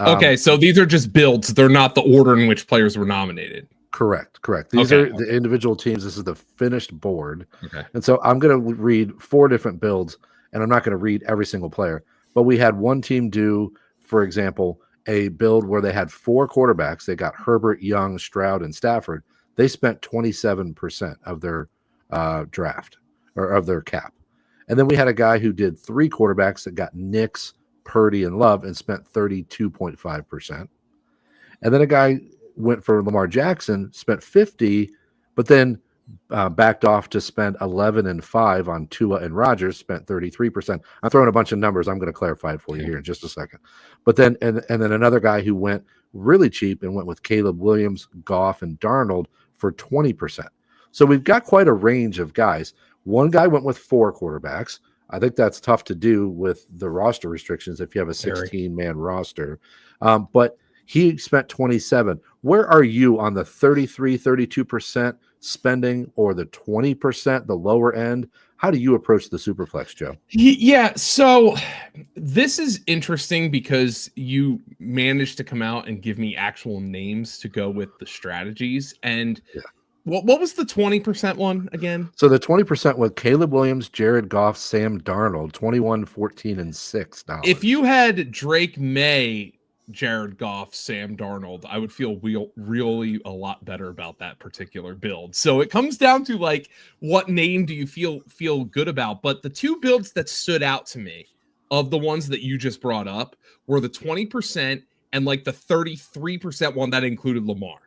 Okay, so these are just builds. They're not the order in which players were nominated. Correct. These are the individual teams. This is the finished board. Okay. And so I'm going to read 4 different builds, and I'm not going to read every single player. But we had one team do, for example, a build where they had 4 quarterbacks. They got Herbert, Young, Stroud, and Stafford. They spent 27% of their draft or of their cap. And then we had a guy who did 3 quarterbacks that got Nix, Purdy, and Love and spent 32.5%. And then a guy went for Lamar Jackson, spent 50, but then backed off to spend 11 and 5 on Tua and Rodgers, spent 33%. I'm throwing a bunch of numbers. I'm going to clarify it for you here in just a second. But then, and then another guy who went really cheap and went with Caleb Williams, Goff, and Darnold for 20%. So we've got quite a range of guys. One guy went with 4 quarterbacks. I think that's tough to do with the roster restrictions if you have a 16-man roster. But he spent 27. Where are you on the 33, 32% spending or the 20%, the lower end? How do you approach the Superflex, Joe? Yeah, so this is interesting because you managed to come out and give me actual names to go with the strategies. And what was the 20% one again? So the 20% with Caleb Williams, Jared Goff, Sam Darnold, 21, 14, and $6. If you had Drake May, Jared Goff, Sam Darnold, I would feel really a lot better about that particular build. So it comes down to like, what name do you feel good about? But the 2 builds that stood out to me of the ones that you just brought up were the 20% and like the 33% one that included Lamar.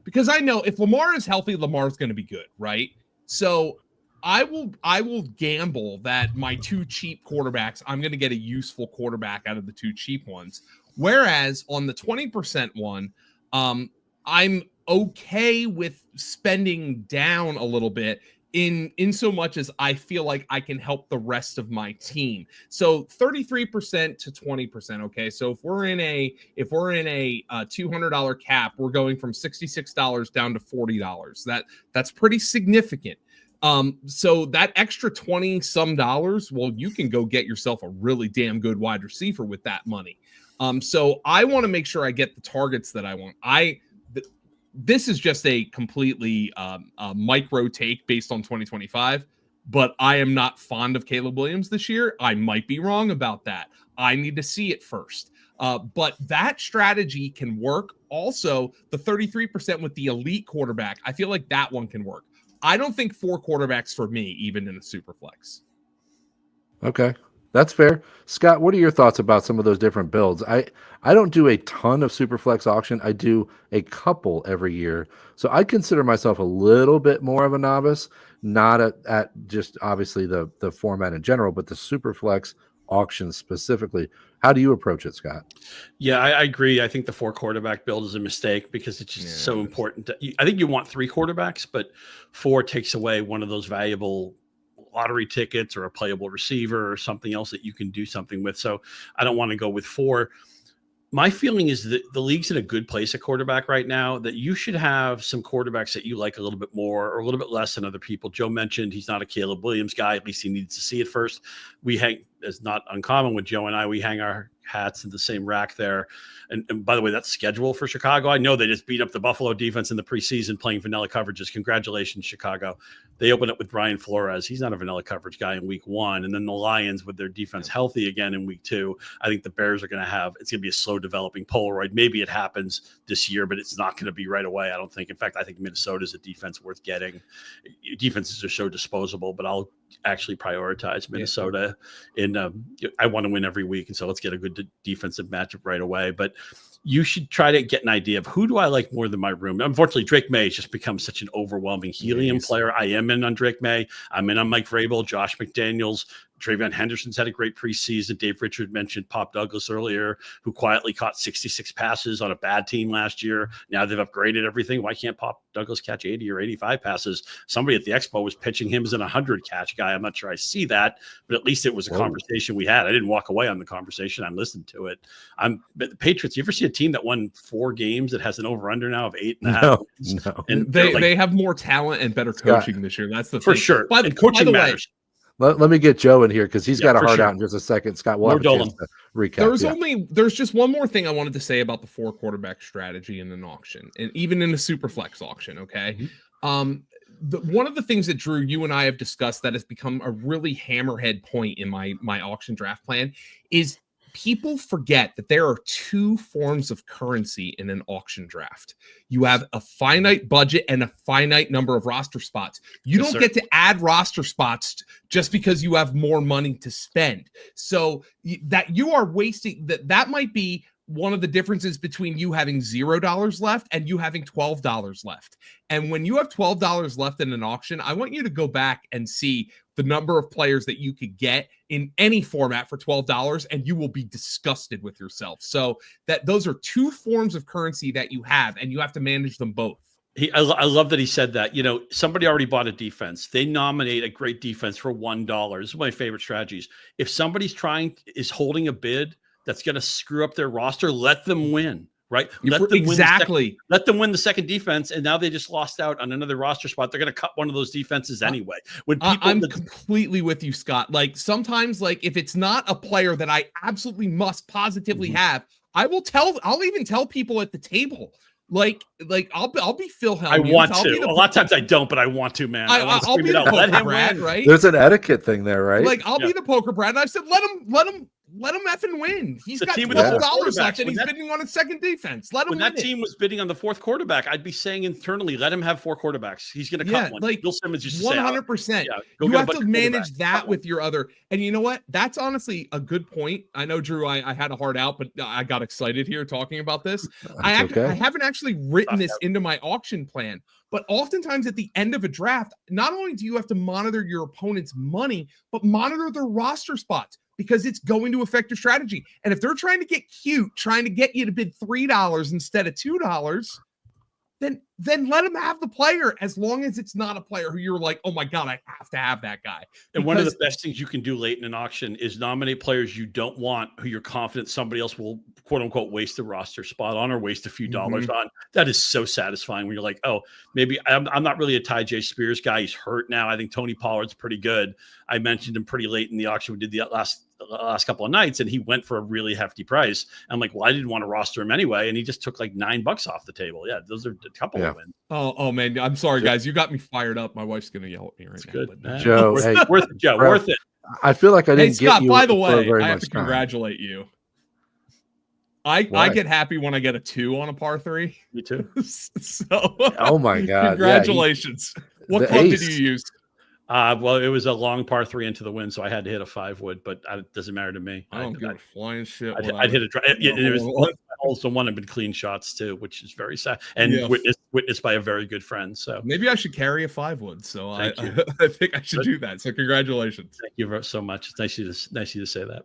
Because I know if Lamar is healthy, Lamar's going to be good, right? So I will gamble that my 2 cheap quarterbacks, I'm going to get a useful quarterback out of the 2 cheap ones. Whereas on the 20% one, I'm okay with spending down a little bit in so much as I feel like I can help the rest of my team. So 33% to 20%. Okay. So if we're in a $200 cap, we're going from $66 down to $40. That's pretty significant. So that extra 20 some dollars, well, you can go get yourself a really damn good wide receiver with that money. So I want to make sure I get the targets that I want. This is just a completely micro take based on 2025, but I am not fond of Caleb Williams this year. I might be wrong about that. I need to see it first. But that strategy can work. Also, the 33% with the elite quarterback, I feel like that one can work. I don't think 4 quarterbacks for me, even in a super flex. Okay, that's fair. Scott, what are your thoughts about some of those different builds? I don't do a ton of Superflex auction. I do a couple every year. So I consider myself a little bit more of a novice, not at just obviously the format in general, but the Superflex auction specifically. How do you approach it, Scott? Yeah, I agree. I think the 4 quarterback build is a mistake because it's just so important. I think you want 3 quarterbacks, but 4 takes away one of those valuable lottery tickets or a playable receiver or something else that you can do something with. So I don't want to go with 4. My feeling is that the league's in a good place at quarterback right now, that you should have some quarterbacks that you like a little bit more or a little bit less than other people. Joe mentioned he's not a Caleb Williams guy. At least he needs to see it first. We hang, it's not uncommon with Joe and I, we hang our hats in the same rack there. And by the way, that's schedule for Chicago. I know they just beat up the Buffalo defense in the preseason playing vanilla coverages. Congratulations, Chicago. They opened up with Brian Flores. He's not a vanilla coverage guy in week 1. And then the Lions with their defense healthy again in week 2. I think the Bears are going to have, it's going to be a slow developing Polaroid. Maybe it happens this year, but it's not going to be right away, I don't think. In fact, I think Minnesota's a defense worth getting. Defenses are so disposable, but I'll actually prioritize Minnesota. I want to win every week. And so let's get a good defensive matchup right away. But you should try to get an idea of who do I like more than my room. Unfortunately, Drake May has just become such an overwhelming helium player. I am in on Drake May. I'm in on Mike Vrabel, Josh McDaniels. Travion Henderson's had a great preseason. Dave Richard mentioned Pop Douglas earlier, who quietly caught 66 passes on a bad team last year. Now they've upgraded everything. Why can't Pop Douglas catch 80 or 85 passes? Somebody at the Expo was pitching him as an 100 catch guy. I'm not sure I see that, but at least it was a conversation we had. I didn't walk away on the conversation. I listened to it. But the Patriots, you ever see a team that won 4 games that has an over-under now of 8.5? No. And they have more talent and better coaching this year. That's the for thing. sure. But coaching matters. Let me get Joe in here because he's got a heart out in just a second. Scott, we'll have a chance to recap. There's just one more thing I wanted to say about the 4 quarterback strategy in an auction, and even in a Superflex auction. Okay, one of the things that Drew, you and I have discussed that has become a really hammerhead point in my auction draft plan is people forget that there are 2 forms of currency in an auction draft. You have a finite budget and a finite number of roster spots. You don't get to add roster spots just because you have more money to spend. So that you are wasting that might be one of the differences between you having $0 left and you having $12 left. And when you have $12 left in an auction, I want you to go back and see the number of players that you could get in any format for $12, and you will be disgusted with yourself. So that those are 2 forms of currency that you have, and you have to manage them both. I love that he said that. You know, somebody already bought a defense. They nominate a great defense for $1. This is my favorite strategies. If somebody's is holding a bid that's going to screw up their roster, let them win. Right? Let them win the second defense, and now they just lost out on another roster spot. They're going to cut one of those defenses anyway. I'm completely with you, Scott. Like sometimes, like if it's not a player that I absolutely must positively have, I'll even tell people at the table. Like I'll be Phil Hellmuth. I want to. A lot of times I don't, but I want to, man. I'll be the poker brat, right? There's an etiquette thing there, right? Like I'll be the poker brat, and I said, let him effing win. He's got $12 left, and he's bidding on his second defense. Let him win. When that team was bidding on the 4th quarterback, I'd be saying internally, let him have 4 quarterbacks. He's going to cut one. Like Bill Simmons used to 100%. You have to manage that with your other. And you know what? That's honestly a good point. I know, Drew, I had a heart out, but I got excited here talking about this. I haven't actually written this into my auction plan. But oftentimes at the end of a draft, not only do you have to monitor your opponent's money, but monitor their roster spots because it's going to affect your strategy. And if they're trying to get cute, trying to get you to bid $3 instead of $2, then let him have the player as long as it's not a player who you're like, oh my God, I have to have that guy. And one of the best things you can do late in an auction is nominate players you don't want, who you're confident somebody else will quote unquote waste a roster spot on or waste a few dollars on. That is so satisfying when you're like, oh, maybe I'm not really a Ty J. Spears guy. He's hurt now. I think Tony Pollard's pretty good. I mentioned him pretty late in the auction. We did the last couple of nights, and he went for a really hefty price. I'm like, well, I didn't want to roster him anyway, and he just took like $9 off the table. Yeah, those are a couple of wins. Oh man, I'm sorry guys, you got me fired up. My wife's gonna yell at me right now. Good, Joe. Worth it. I feel like I didn't Scott, get you. By the way, I have to time. Congratulate you. I get happy when I get a 2 on a par 3. Me too. So, oh my God! Congratulations. What club did you use? Well, it was a long par 3 into the wind, so I had to hit a 5 wood, but it doesn't matter to me. I don't give a flying shit. I'd hit a drive. It was also one have been clean shots too, which is very sad and witnessed by a very good friend. So maybe I should carry a 5 wood. So I think I should do that. So congratulations. Thank you so much. It's nice of you to say that.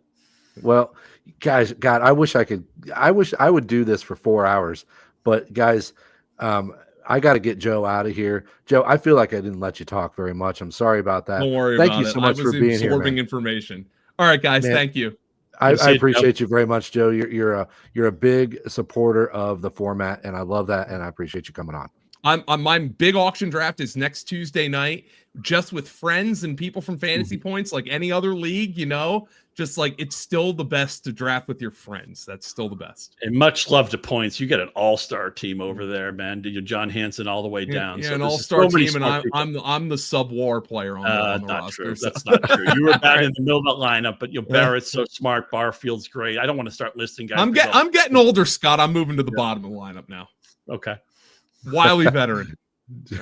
Well, guys, God, I wish I would do this for 4 hours, but guys, I got to get Joe out of here. Joe, I feel like I didn't let you talk very much. I'm sorry about that. Don't worry Thank about you so much for being here. Absorbing information. All right, guys. Man, thank you. I appreciate you very much, Joe. You're a big supporter of the format, and I love that, and I appreciate you coming on. My big auction draft is next Tuesday night, just with friends and people from Fantasy Points, like any other league, just like it's still the best to draft with your friends. That's still the best. And much love to Points. You get an all-star team over there, man. John Hansen all the way down. Yeah, so an all-star team, and I'm the sub-war player on the roster. True. That's not true. You were bad in the middle of that lineup, but Barrett's so smart. Barfield's great. I don't want to start listing guys. I'm getting older, Scott. I'm moving to the bottom of the lineup now. Okay. Wily veteran.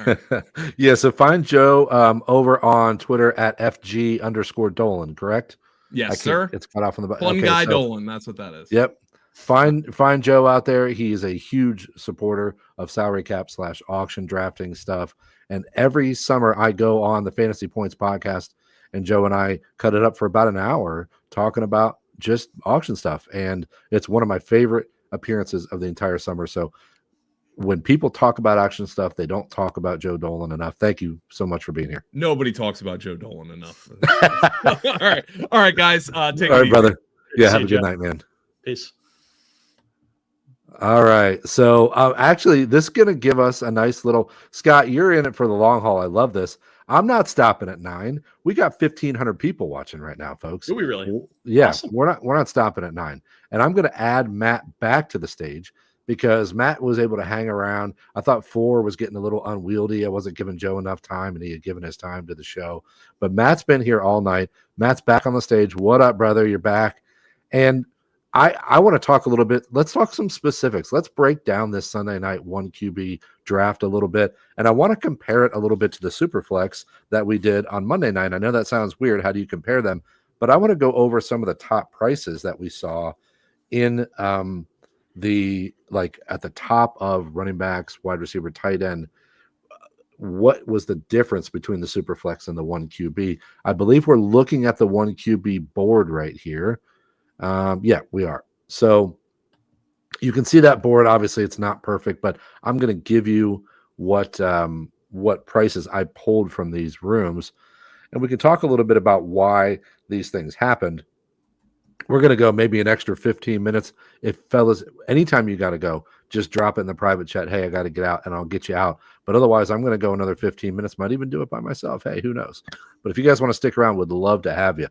Right. Yeah, so find Joe over on Twitter at FG_Dolan, correct? Yes, sir. It's cut off on the bottom. Fun guy Dolan. That's what that is. Yep. find Joe out there. He is a huge supporter of salary cap / auction drafting stuff. And every summer I go on the Fantasy Points podcast, and Joe and I cut it up for about an hour talking about just auction stuff. And it's one of my favorite appearances of the entire summer. So when people talk about auction stuff, they don't talk about Joe Dolan enough. Thank you so much for being here. Nobody talks about Joe Dolan enough. All right, guys. Take All it right, easy. brother. Yeah, See have you, a good Jeff. night, man. Peace. All right. So actually, this is going to give us a nice little, Scott, you're in it for the long haul. I love this. I'm not stopping at 9. We got 1,500 people watching right now, folks. Do we really? Yeah, Awesome. we're not stopping at 9. And I'm going to add Matt back to the stage because Matt was able to hang around. I thought 4 was getting a little unwieldy. I wasn't giving Joe enough time, and he had given his time to the show. But Matt's been here all night. Matt's back on the stage. What up, brother? You're back. And I want to talk a little bit. Let's talk some specifics. Let's break down this Sunday night 1 QB draft a little bit. And I want to compare it a little bit to the Superflex that we did on Monday night. I know that sounds weird. How do you compare them? But I want to go over some of the top prices that we saw in the at the top of running backs, wide receiver, tight end. What was the difference between the Superflex and the 1 QB? I believe we're looking at the 1 QB board right here. Yeah, we are. So you can see that board. Obviously, it's not perfect, but I'm going to give you what prices I pulled from these rooms, and we can talk a little bit about why these things happened. We're going to go maybe an extra 15 minutes. If fellas, anytime you got to go, just drop it in the private chat. Hey, I got to get out, and I'll get you out. But otherwise, I'm going to go another 15 minutes. Might even do it by myself. Hey, who knows? But if you guys want to stick around, would love to have you.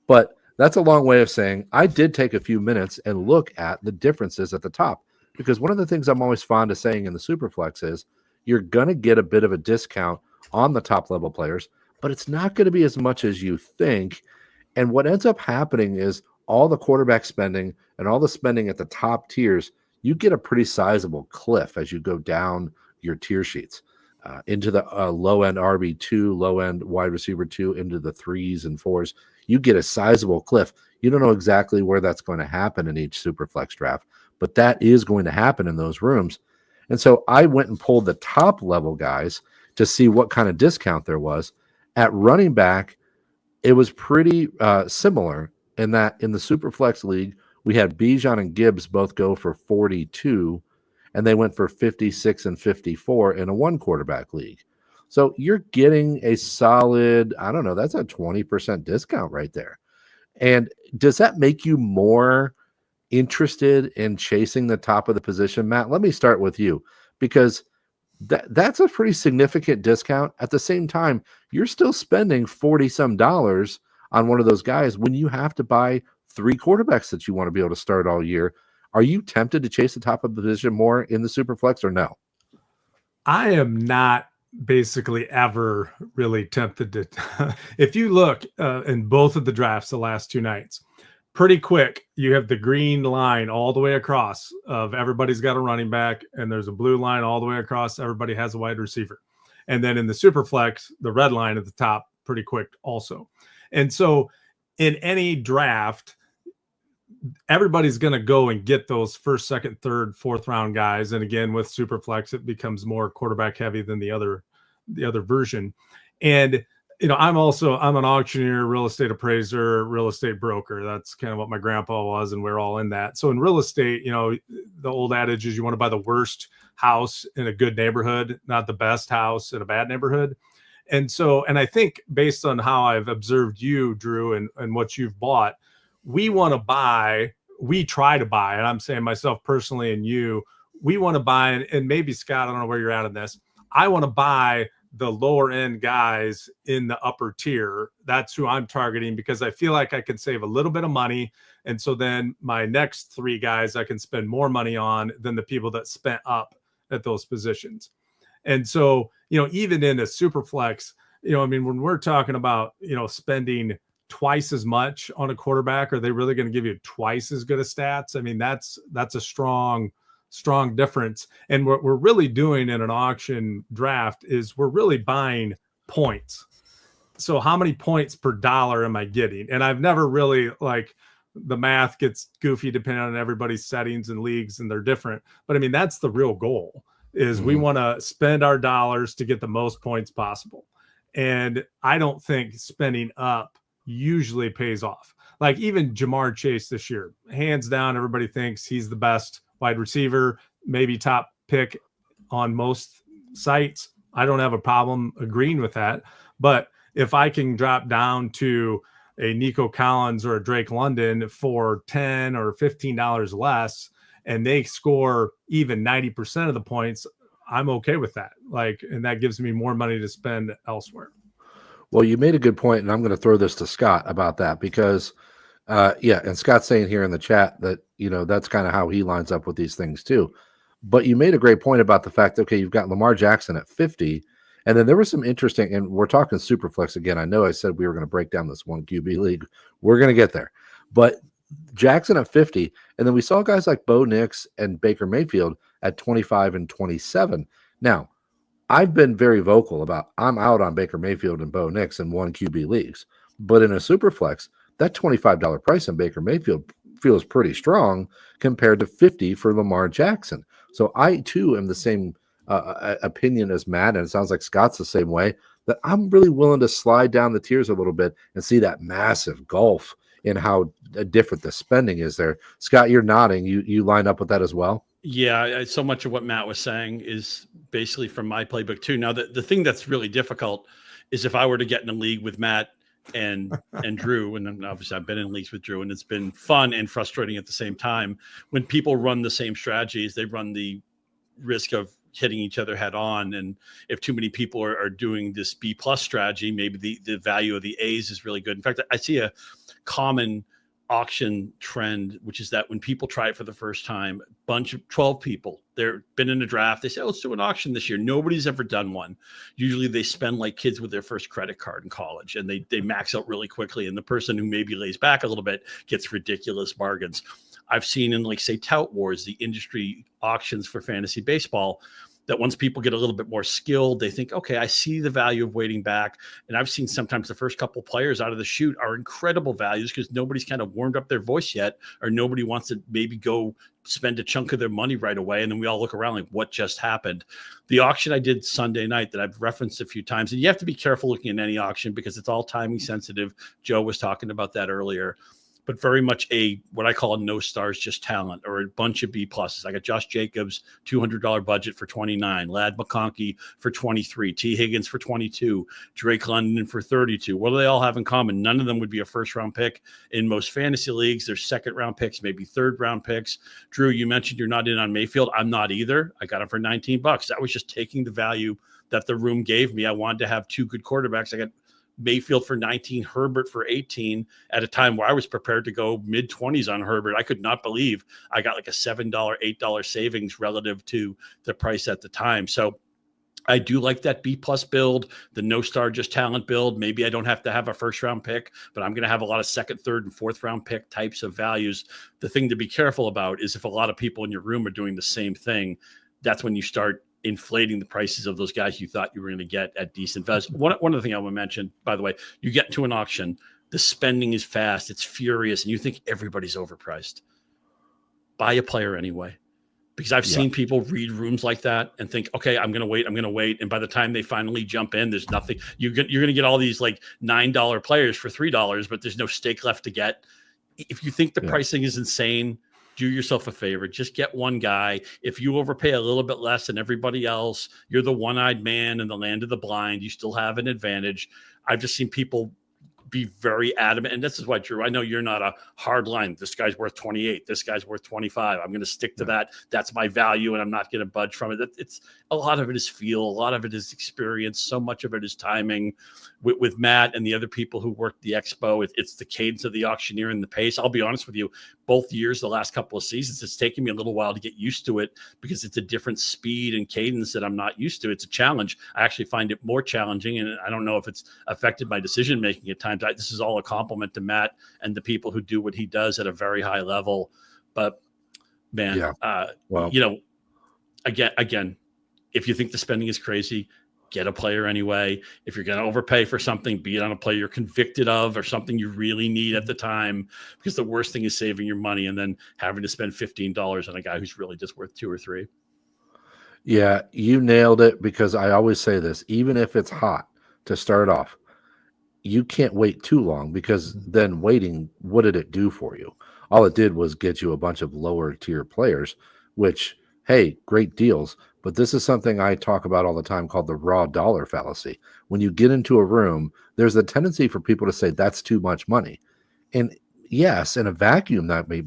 But that's a long way of saying I did take a few minutes and look at the differences at the top, because one of the things I'm always fond of saying in the Superflex is you're going to get a bit of a discount on the top level players, but it's not going to be as much as you think. And what ends up happening is all the quarterback spending and all the spending at the top tiers, you get a pretty sizable cliff as you go down your tier sheets into the low end RB2, low end wide receiver 2, into the 3s and 4s. You get a sizable cliff. You don't know exactly where that's going to happen in each Superflex draft, but that is going to happen in those rooms. And so I went and pulled the top level guys to see what kind of discount there was. At running back, it was pretty similar in that in the Superflex league, we had Bijan and Gibbs both go for 42, and they went for 56 and 54 in a 1 quarterback league. So you're getting a solid, I don't know, that's a 20% discount right there. And does that make you more interested in chasing the top of the position, Matt? Let me start with you, because that's a pretty significant discount. At the same time, you're still spending $40-some on one of those guys when you have to buy 3 quarterbacks that you want to be able to start all year. Are you tempted to chase the top of the position more in the Superflex or no? I am not basically ever really tempted to. If you look in both of the drafts the last 2 nights, pretty quick, you have the green line all the way across of everybody's got a running back, and there's a blue line all the way across. Everybody has a wide receiver. And then in the Superflex, the red line at the top, pretty quick also. And so in any draft, everybody's going to go and get those first, second, third, fourth round guys. And again, with Superflex, it becomes more quarterback heavy than the other version. And, you know, I'm an auctioneer, real estate appraiser, real estate broker. That's kind of what my grandpa was. And we're all in that. So in real estate, you know, the old adage is you want to buy the worst house in a good neighborhood, not the best house in a bad neighborhood. And so, and I think based on how I've observed you, Drew, and what you've bought, we try to buy, and I'm saying myself personally and you, we want to buy, and maybe Scott, I don't know where you're at in this. I want to buy the lower end guys in the upper tier. That's who I'm targeting, because I feel like I can save a little bit of money. And so then my next 3 guys I can spend more money on than the people that spent up at those positions. And so, you know, even in a Superflex, you know, I mean, when we're talking about, you know, spending twice as much on a quarterback, are they really going to give you twice as good of stats? I mean, that's a strong difference. And what we're really doing in an auction draft is we're really buying points. So how many points per dollar am I getting? And I've never really the math gets goofy depending on everybody's settings and leagues, and they're different. But I mean, that's the real goal, is we want to spend our dollars to get the most points possible. And I don't think spending up usually pays off. Like even Jamar Chase this year, hands down, everybody thinks he's the best wide receiver, maybe top pick on most sites. I don't have a problem agreeing with that. But if I can drop down to a Nico Collins or a Drake London for $10 or $15 less, and they score even 90% of the points, I'm okay with that. Like, and that gives me more money to spend elsewhere. Well, you made a good point, and I'm going to throw this to Scott about that because, and Scott's saying here in the chat that, that's kind of how he lines up with these things too. But you made a great point about the fact, okay, you've got Lamar Jackson at 50, and then there was some interesting, and we're talking Superflex again. I know I said we were going to break down this one QB league. We're going to get there. But Jackson at 50, and then we saw guys like Bo Nix and Baker Mayfield at 25 and 27. Now, I've been very vocal about I'm out on Baker Mayfield and Bo Nix in one QB leagues, but in a Superflex, that $25 price on Baker Mayfield feels pretty strong compared to 50 for Lamar Jackson. So I too am the same opinion as Matt, and it sounds like Scott's the same way, that I'm really willing to slide down the tiers a little bit and see that massive gulf in how different the spending is there. Scott, you're nodding. You line up with that as well? Yeah, so much of what Matt was saying is basically from my playbook too. Now, the thing that's really difficult is if I were to get in a league with Matt and Drew, and then obviously I've been in leagues with Drew, and it's been fun and frustrating at the same time. When people run the same strategies, they run the risk of hitting each other head on. And if too many people are doing this B+ strategy, maybe the value of the A's is really good. In fact, I see a common auction trend, which is that when people try it for the first time, a bunch of 12 people, they've been in a draft, they say, let's do an auction this year. Nobody's ever done one. Usually they spend like kids with their first credit card in college, and they max out really quickly. And the person who maybe lays back a little bit gets ridiculous bargains. I've seen in, like, say, Tout Wars, the industry auctions for fantasy baseball, that once people get a little bit more skilled, they think, okay, I see the value of waiting back. And I've seen sometimes the first couple players out of the chute are incredible values because nobody's kind of warmed up their voice yet, or nobody wants to maybe go spend a chunk of their money right away. And then we all look around like, what just happened? The auction I did Sunday night that I've referenced a few times, and you have to be careful looking at any auction because it's all timing sensitive. Joe was talking about that earlier. But very much what I call a no stars, just talent, or a bunch of B+. I got Josh Jacobs, $200 budget for 29, Ladd McConkey for 23, T. Higgins for 22, Drake London for 32. What do they all have in common? None of them would be a first-round pick. In most fantasy leagues, they're second-round picks, maybe third-round picks. Drew, you mentioned you're not in on Mayfield. I'm not either. I got him for $19. That was just taking the value that the room gave me. I wanted to have two good quarterbacks. I got Mayfield for 19, Herbert for 18 at a time where I was prepared to go mid-20s on Herbert. I could not believe I got like a $7, $8 savings relative to the price at the time. So I do like that B+ build, the no star, just talent build. Maybe I don't have to have a first round pick, but I'm going to have a lot of second, third, and fourth round pick types of values. The thing to be careful about is if a lot of people in your room are doing the same thing, that's when you start inflating the prices of those guys you thought you were going to get at decent values. One other thing I want to mention, by the way, you get to an auction, the spending is fast, it's furious, and you think everybody's overpriced. Buy a player anyway. Because I've seen people read rooms like that and think, okay, I'm going to wait. And by the time they finally jump in, there's nothing. You're going to get all these like $9 players for $3, but there's no stake left to get. If you think the pricing is insane, do yourself a favor. Just get one guy. If you overpay a little bit less than everybody else, you're the one-eyed man in the land of the blind. You still have an advantage. I've just seen people be very adamant. And this is why, Drew, I know you're not a hard line. This guy's worth 28. This guy's worth 25. I'm going to stick to that. That's my value, and I'm not going to budge from it. It's a lot of it is feel. A lot of it is experience. So much of it is timing. With Matt and the other people who worked the expo, it's the cadence of the auctioneer and the pace. I'll be honest with you, both years, the last couple of seasons, it's taken me a little while to get used to it because it's a different speed and cadence that I'm not used to. It's a challenge. I actually find it more challenging, and I don't know if it's affected my decision-making at times. This is all a compliment to Matt and the people who do what he does at a very high level. But, man, again, if you think the spending is crazy, get a player anyway. If you're going to overpay for something, be it on a player you're convicted of or something you really need at the time, because the worst thing is saving your money and then having to spend $15 on a guy who's really just worth 2 or 3. Yeah, you nailed it, because I always say this, even if it's hot to start off, you can't wait too long, because then waiting, what did it do for you? All it did was get you a bunch of lower tier players, which, hey, great deals. But this is something I talk about all the time called the raw dollar fallacy. When you get into a room, there's a tendency for people to say that's too much money. And yes, in a vacuum, that may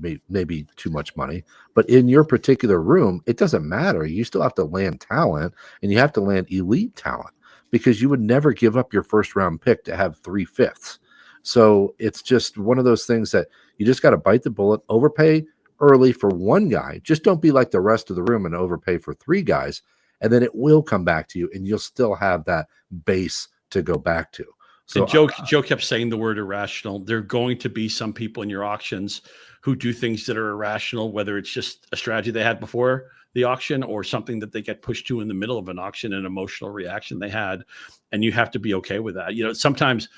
be too much money. But in your particular room, it doesn't matter. You still have to land talent, and you have to land elite talent, because you would never give up your first round pick to have 3/5. So it's just one of those things that you just got to bite the bullet, overpay early for one guy. Just don't be like the rest of the room and overpay for 3 guys. And then it will come back to you, and you'll still have that base to go back to. So Joe kept saying the word irrational. There are going to be some people in your auctions who do things that are irrational, whether it's just a strategy they had before the auction or something that they get pushed to in the middle of an auction, an emotional reaction they had. And you have to be okay with that. Sometimes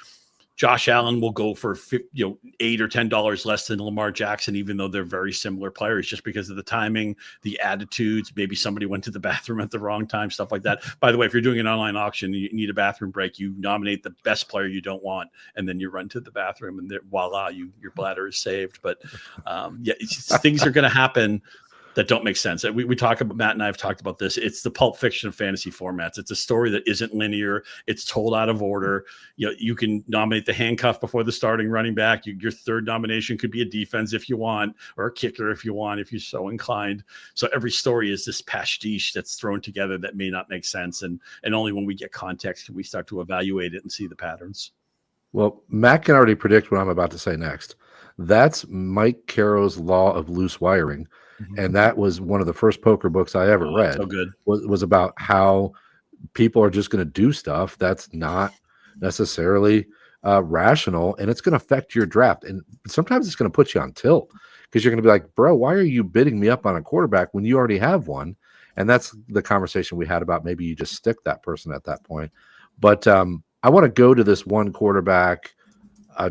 Josh Allen will go for $8 or $10 less than Lamar Jackson, even though they're very similar players, just because of the timing, the attitudes. Maybe somebody went to the bathroom at the wrong time, stuff like that. By the way, if you're doing an online auction, you need a bathroom break. You nominate the best player you don't want, and then you run to the bathroom, and voila, your bladder is saved. But things are going to happen that don't make sense. We talk about, Matt and I have talked about this. It's the Pulp Fiction of fantasy formats. It's a story that isn't linear. It's told out of order. You can nominate the handcuff before the starting running back. Your third nomination could be a defense if you want, or a kicker if you want, if you're so inclined. So every story is this pastiche that's thrown together that may not make sense. And only when we get context can we start to evaluate it and see the patterns. Well, Matt can already predict what I'm about to say next. That's Mike Caro's Law of Loose Wiring. And that was one of the first poker books I ever read. So good. Was about how people are just going to do stuff that's not necessarily rational, and it's going to affect your draft. And sometimes it's going to put you on tilt, because you're going to be like, bro, why are you bidding me up on a quarterback when you already have one? And that's the conversation we had about maybe you just stick that person at that point. But I want to go to this one quarterback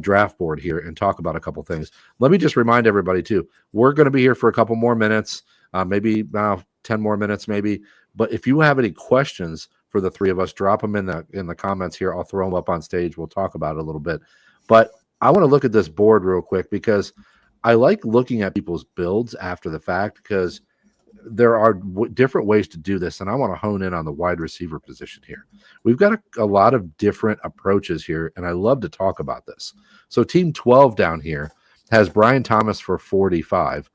draft board here and talk about a couple things. Let me just remind everybody too, we're going to be here for a couple more minutes, maybe 10 more minutes maybe. But if you have any questions for the 3 of us, drop them in the comments here. I'll throw them up on stage. We'll talk about it a little bit. But I want to look at this board real quick, because I like looking at people's builds after the fact, because there are different ways to do this, and I want to hone in on the wide receiver position here. We've got a lot of different approaches here, and I love to talk about this. So team 12 down here has Brian Thomas for 45,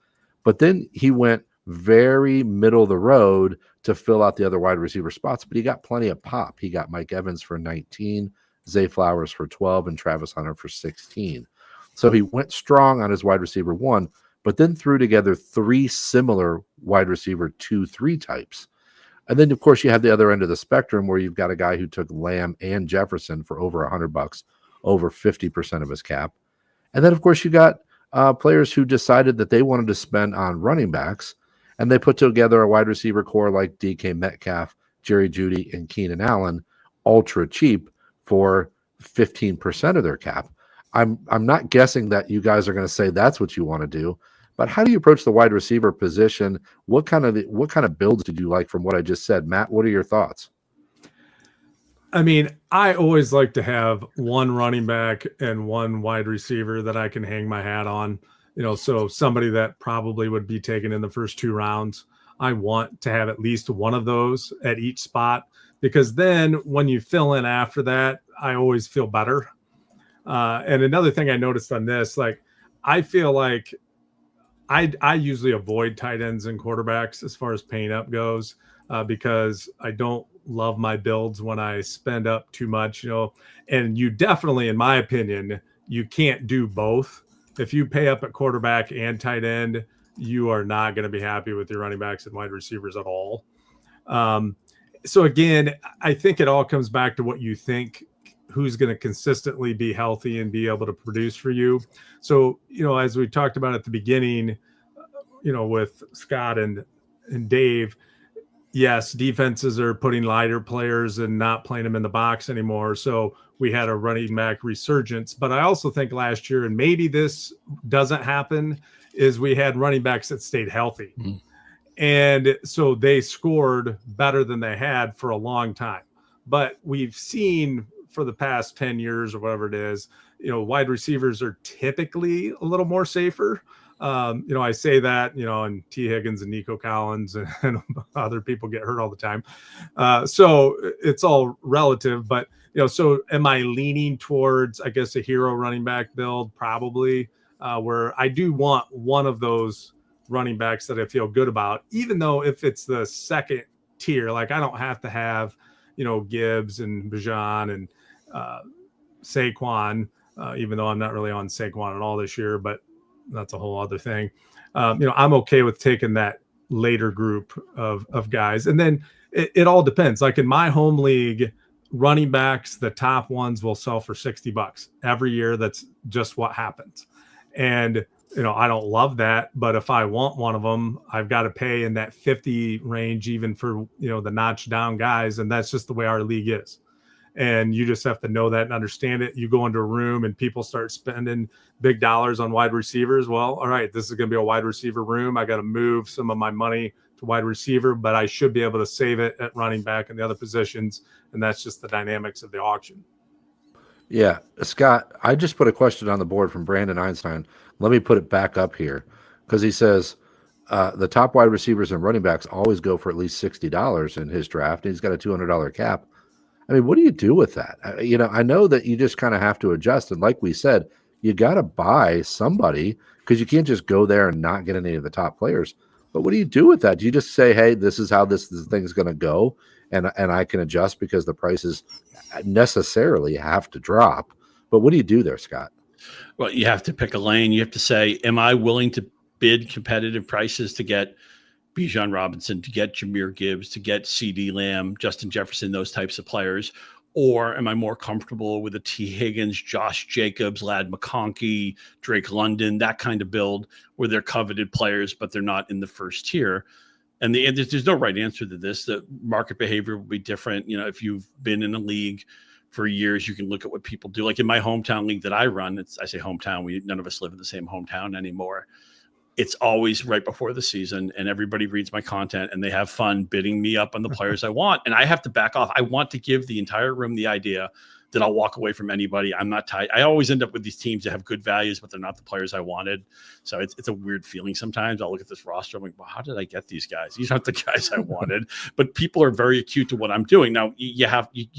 but then he went very middle of the road to fill out the other wide receiver spots, but he got plenty of pop. He got Mike Evans for 19, Zay Flowers for 12, and Travis Hunter for 16. So he went strong on his wide receiver 1, but then threw together 3 similar wide receiver 2-3 types. And then, of course, you have the other end of the spectrum where you've got a guy who took Lamb and Jefferson for over $100, over 50% of his cap. And then, of course, you got players who decided that they wanted to spend on running backs, and they put together a wide receiver core like DK Metcalf, Jerry Jeudy, and Keenan Allen, ultra cheap for 15% of their cap. I'm not guessing that you guys are going to say that's what you want to do. But how do you approach the wide receiver position? What kind of builds did you like from what I just said? Matt, what are your thoughts? I mean, I always like to have one running back and one wide receiver that I can hang my hat on. So somebody that probably would be taken in the first 2 rounds. I want to have at least one of those at each spot, because then when you fill in after that, I always feel better. And another thing I noticed on this, like, I feel like I usually avoid tight ends and quarterbacks as far as paying up goes, because I don't love my builds when I spend up too much, and you definitely, in my opinion, you can't do both. If you pay up at quarterback and tight end, you are not going to be happy with your running backs and wide receivers at all. So again, I think it all comes back to what you think, who's going to consistently be healthy and be able to produce for you. So, as we talked about at the beginning, with Scott and Dave, yes, defenses are putting lighter players and not playing them in the box anymore. So we had a running back resurgence. But I also think last year, and maybe this doesn't happen, is we had running backs that stayed healthy. Mhm. And so they scored better than they had for a long time. But we've seen for the past 10 years or whatever it is, wide receivers are typically a little more safer. I say that, and T. Higgins and Nico Collins and other people get hurt all the time. So it's all relative, but, so am I leaning towards, I guess, a hero running back build? Probably, where I do want one of those running backs that I feel good about, even though if it's the second tier, like I don't have to have, Gibbs and Bijan and Saquon, even though I'm not really on Saquon at all this year, but that's a whole other thing. I'm okay with taking that later group of guys. And then it all depends. Like in my home league, running backs, the top ones will sell for $60 every year. That's just what happens. And, I don't love that, but if I want one of them, I've got to pay in that 50 range, even for, the notch down guys. And that's just the way our league is. And you just have to know that and understand it. You go into a room and people start spending big dollars on wide receivers. Well, all right, this is going to be a wide receiver room. I got to move some of my money to wide receiver, but I should be able to save it at running back and the other positions. And that's just the dynamics of the auction. Yeah, Scott, I just put a question on the board from Brandon Einstein. Let me put it back up here because he says the top wide receivers and running backs always go for at least $60 in his draft. And he's got a $200 cap. I mean, what do you do with that? I know that you just kind of have to adjust. And like we said, you got to buy somebody because you can't just go there and not get any of the top players. But what do you do with that? Do you just say, hey, this is how this thing is going to go, and I can adjust because the prices necessarily have to drop? But what do you do there, Scott? Well, you have to pick a lane. You have to say, am I willing to bid competitive prices to get Bijan Robinson, to get Jahmyr Gibbs, to get CD Lamb, Justin Jefferson, those types of players? Or am I more comfortable with a T. Higgins, Josh Jacobs, Ladd McConkey, Drake London, that kind of build where they're coveted players, but they're not in the first tier? And there's no right answer to this. The market behavior will be different. If you've been in a league for years, you can look at what people do. Like in my hometown league that I run, I say hometown, none of us live in the same hometown anymore. It's always right before the season and everybody reads my content and they have fun bidding me up on the players I want. And I have to back off. I want to give the entire room the idea that I'll walk away from anybody. I'm not tied. I always end up with these teams that have good values, but they're not the players I wanted. So it's a weird feeling sometimes. I'll look at this roster. I'm like, well, how did I get these guys? These aren't the guys I wanted. But people are very acute to what I'm doing. Now you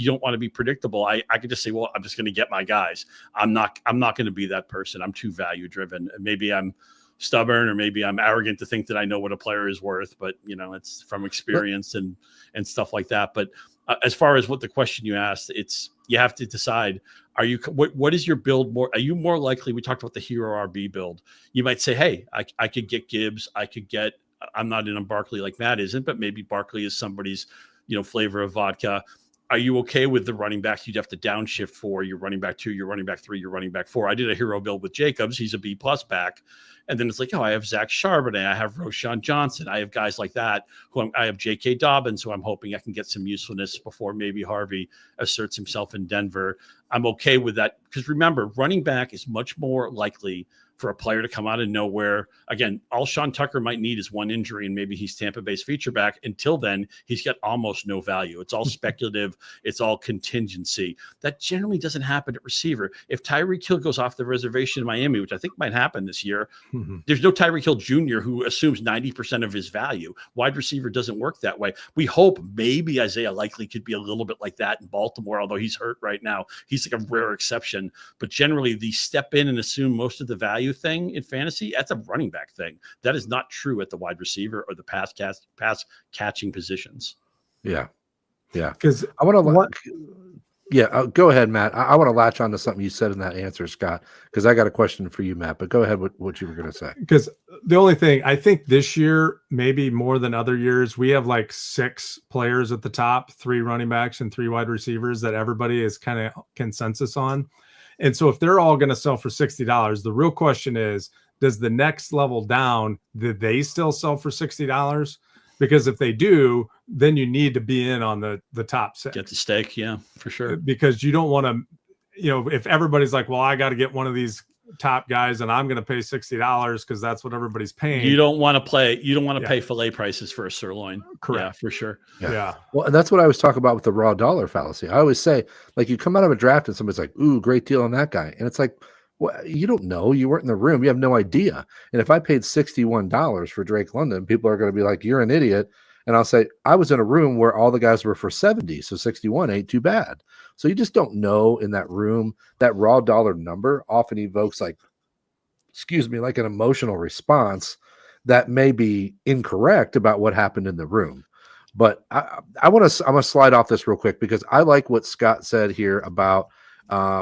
don't want to be predictable. I could just say, well, I'm just going to get my guys. I'm not going to be that person. I'm too value driven. Maybe I'm stubborn or maybe I'm arrogant to think that I know what a player is worth, but it's from experience and stuff like that. But as far as what the question you asked, you have to decide, what is your build more? Are you more likely, we talked about the hero RB build. You might say, hey, I could get Gibbs. I'm not in on Barkley like Matt isn't, but maybe Barkley is somebody's, flavor of vodka. Are you okay with the running backs you'd have to downshift for? Your running back 2, your running back 3, your running back 4. I did a hero build with Jacobs. He's a B+ back. And then it's like, I have Zach Charbonnet. I have Roshan Johnson. I have guys like that I have J.K. Dobbins, who I'm hoping I can get some usefulness before maybe Harvey asserts himself in Denver. I'm okay with that because remember, running back is much more likely for a player to come out of nowhere. Again, all Sean Tucker might need is one injury and maybe he's Tampa Bay's feature back. Until then, he's got almost no value. It's all speculative. It's all contingency. That generally doesn't happen at receiver. If Tyreek Hill goes off the reservation in Miami, which I think might happen this year, there's no Tyreek Hill Jr. who assumes 90% of his value. Wide receiver doesn't work that way. We hope maybe Isaiah Likely could be a little bit like that in Baltimore, although he's hurt right now. He's like a rare exception. But generally, the step in and assume most of the value thing in fantasy, that's a running back thing. That is not true at the wide receiver or the pass catching positions. Yeah. Because I want to go ahead, Matt. I want to latch on to something you said in that answer, Scott, because I got a question for you, Matt, but go ahead with what you were going to say. Because the only thing I think this year, maybe more than other years, we have like 6 players at the top, 3 running backs and 3 wide receivers that everybody is kind of consensus on. And so if they're all going to sell for $60, the real question is, does the next level down, did they still sell for $60? because if they do, then you need to be in on the top 6. Get the stake. Yeah, for sure. Because you don't want to, if everybody's like, well, I got to get one of these top guys and I'm going to pay $60 because that's what everybody's paying. You don't want to pay fillet prices for a sirloin. Correct. Yeah, for sure. Yeah. Well, and that's what I was talking about with the raw dollar fallacy. I always say, like, you come out of a draft and somebody's like, ooh, great deal on that guy. And it's like, well, you don't know. You weren't in the room. You have no idea. And if I paid $61 for Drake London, people are going to be like, you're an idiot. And I'll say, I was in a room where all the guys were for 70. So 61 ain't too bad. So you just don't know in that room. That raw dollar number often evokes like an emotional response that may be incorrect about what happened in the room. But I'm going to slide off this real quick because I like what Scott said here about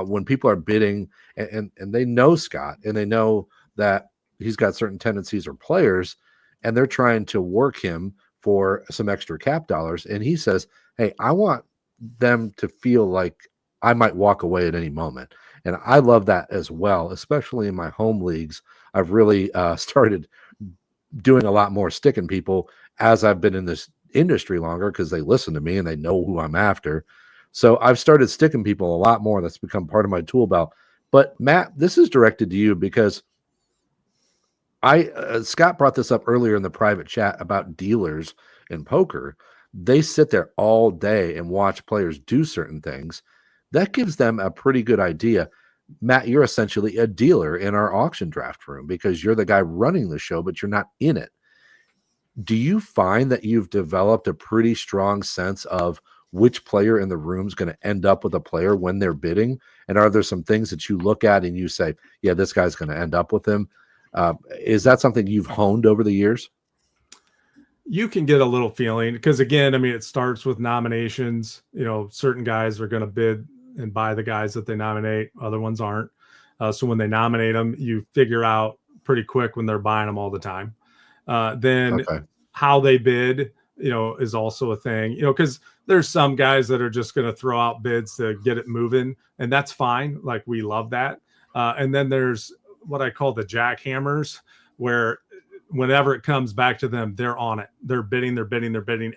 when people are bidding and they know Scott and they know that he's got certain tendencies or players and they're trying to work him for some extra cap dollars. And he says, hey, I want them to feel like I might walk away at any moment. And I love that as well, especially in my home leagues. I've really started doing a lot more sticking people as I've been in this industry longer because they listen to me and they know who I'm after. So I've started sticking people a lot more. That's become part of my tool belt. But Matt, this is directed to you because Scott brought this up earlier in the private chat about dealers in poker. They sit there all day and watch players do certain things. That gives them a pretty good idea. Matt, you're essentially a dealer in our auction draft room because you're the guy running the show, but you're not in it. Do you find that you've developed a pretty strong sense of which player in the room is going to end up with a player when they're bidding? And are there some things that you look at and you say, yeah, this guy's going to end up with him? Is that something you've honed over the years? You can get a little feeling because, again, I mean, it starts with nominations. Certain guys are going to bid and buy the guys that they nominate. Other ones aren't. So when they nominate them, you figure out pretty quick when they're buying them all the time. Then how they bid, is also a thing, because there's some guys that are just going to throw out bids to get it moving. And that's fine. Like, we love that. And then there's what I call the jackhammers, where whenever it comes back to them, they're on it. They're bidding.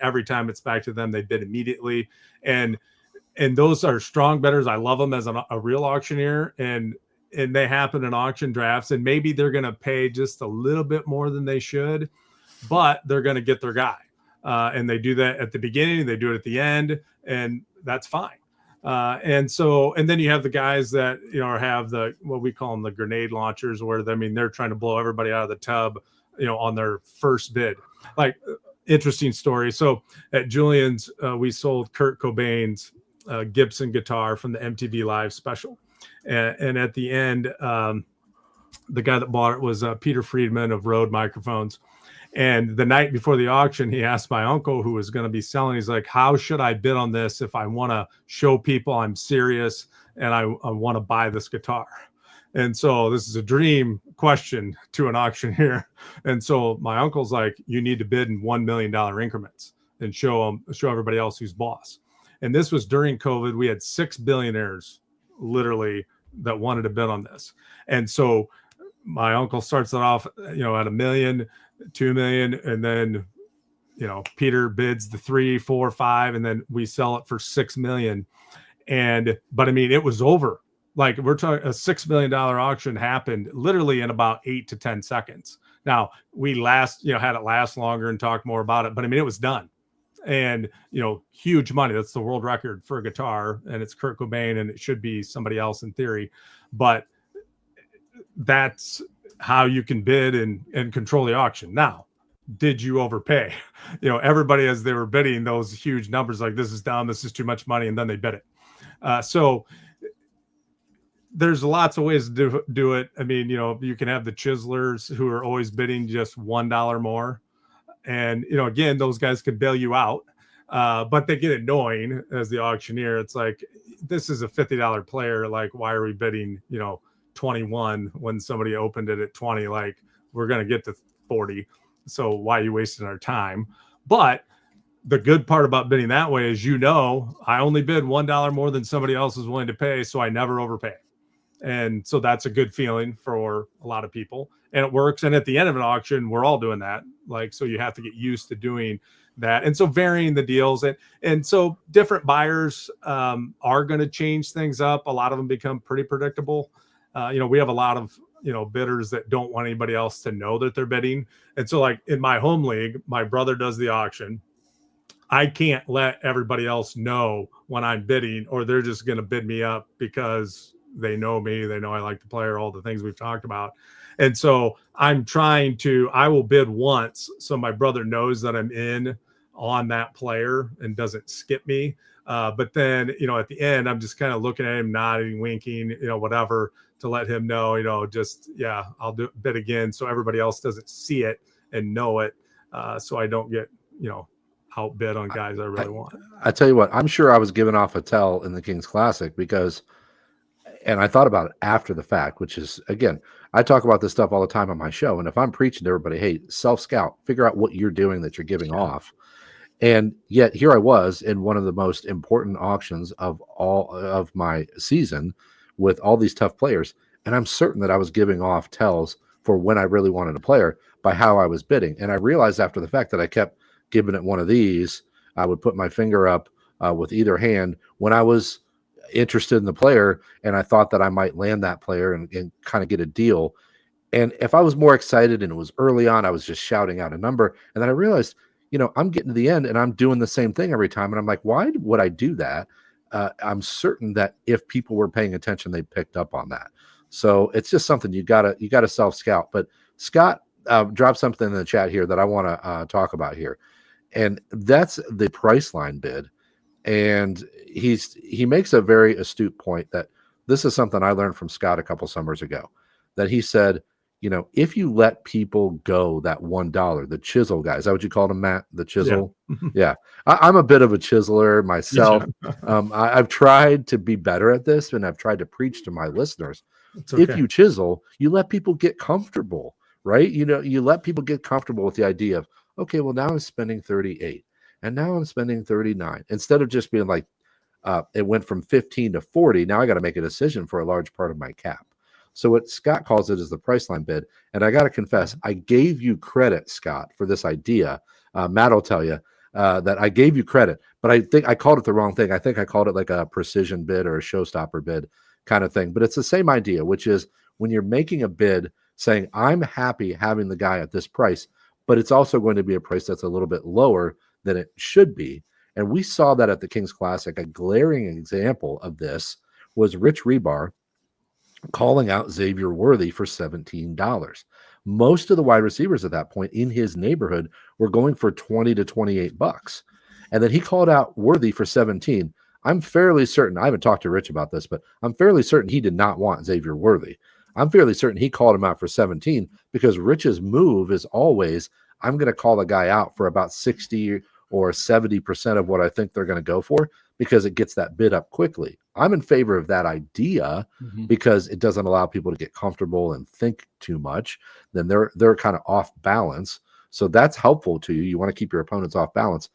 Every time it's back to them, they bid immediately. And those are strong bettors. I love them as a real auctioneer. And they happen in auction drafts. And maybe they're going to pay just a little bit more than they should, but they're going to get their guy. And they do that at the beginning. They do it at the end. And that's fine. And then you have the guys that, have what we call them the grenade launchers, where they're trying to blow everybody out of the tub, on their first bid. Like, interesting story. So at Julian's, we sold Kurt Cobain's Gibson guitar from the MTV Live special. And at the end, the guy that bought it was Peter Friedman of Rode Microphones. And the night before the auction, he asked my uncle, who was going to be selling, he's like, how should I bid on this if I want to show people I'm serious and I want to buy this guitar? And so this is a dream question to an auctioneer. And so my uncle's like, you need to bid in $1 million increments and show everybody else who's boss. And this was during COVID. We had 6 billionaires literally that wanted to bid on this. And so my uncle starts it off, at $1 million, 2 million. And then, Peter bids the 3, 4, 5, and then we sell it for 6 million. But I mean, it was over. Like, we're talking a $6 million auction happened literally in about 8 to 10 seconds. Now we had it last longer and talk more about it, but I mean, it was done. And, huge money. That's the world record for a guitar, and it's Kurt Cobain, and it should be somebody else in theory, but that's how you can bid and control the auction. Now, did you overpay? Everybody, as they were bidding those huge numbers, like, this is dumb, this is too much money, and then they bid it. So there's lots of ways to do it. I mean, you can have the chiselers who are always bidding just $1 more. And, again, those guys could bail you out, but they get annoying as the auctioneer. It's like, this is a $50 player. Like, why are we bidding, 21 when somebody opened it at 20? Like, we're going to get to 40. So why are you wasting our time? But the good part about bidding that way is, I only bid $1 more than somebody else is willing to pay. So I never overpay. And so that's a good feeling for a lot of people. and it works. And at the end of an auction, we're all doing that. Like, so you have to get used to doing that. And so varying the deals, and so different buyers are going to change things up. A lot of them become pretty predictable. We have a lot of, bidders that don't want anybody else to know that they're bidding. And so like in my home league, my brother does the auction. I can't let everybody else know when I'm bidding, or they're just going to bid me up because they know me. They know I like the player, all the things we've talked about. And so I will bid once, so my brother knows that I'm in on that player and doesn't skip me. But then, at the end, I'm just kind of looking at him, nodding, winking, whatever, to let him know, I'll bid again, so everybody else doesn't see it and know it. So I don't get, outbid on guys I really want. I tell you what, I'm sure I was giving off a tell in the Kings Classic and I thought about it after the fact, which is, again, I talk about this stuff all the time on my show. And if I'm preaching to everybody, hey, self-scout, figure out what you're doing that you're giving off. And yet here I was in one of the most important auctions of all of my season with all these tough players. And I'm certain that I was giving off tells for when I really wanted a player by how I was bidding. And I realized after the fact that I kept giving it one of these. I would put my finger up with either hand when I was interested in the player and I thought that I might land that player and kind of get a deal. And if I was more excited and it was early on, I was just shouting out a number. And then I realized, I'm getting to the end and I'm doing the same thing every time. And I'm like, why would I do that? I'm certain that if people were paying attention, they picked up on that. So it's just something you gotta self-scout. But Scott dropped something in the chat here that I want to talk about here. And that's the price line bid. And he makes a very astute point that this is something I learned from Scott a couple summers ago, that he said, if you let people go that $1, the chisel guy, is that what you called him, Matt? The chisel? Yeah. I'm a bit of a chiseler myself. I've tried to be better at this, and I've tried to preach to my listeners. Okay. If you chisel, you let people get comfortable, right? You let people get comfortable with the idea of, okay, well, now I'm spending 38 and now I'm spending 39, instead of just being like, it went from 15 to 40. Now I got to make a decision for a large part of my cap. So what Scott calls it is the price line bid. And I got to confess, I gave you credit, Scott, for this idea. Matt will tell you that I gave you credit, but I think I called it the wrong thing. I think I called it like a precision bid or a showstopper bid kind of thing. But it's the same idea, which is when you're making a bid saying, I'm happy having the guy at this price, but it's also going to be a price that's a little bit lower than it should be. And we saw that at the Kings Classic. A glaring example of this was Rich Rebar calling out Xavier Worthy for $17. Most of the wide receivers at that point in his neighborhood were going for 20 to 28 bucks. And then he called out Worthy for 17. I'm fairly certain, I haven't talked to Rich about this, but I'm fairly certain he did not want Xavier Worthy. I'm fairly certain he called him out for 17 because Rich's move is always, I'm going to call the guy out for about 60 or 70% of what I think they're going to go for, because it gets that bid up quickly. I'm in favor of that idea because it doesn't allow people to get comfortable and think too much. Then they're kind of off balance. So that's helpful to you. You want to keep your opponents off balance,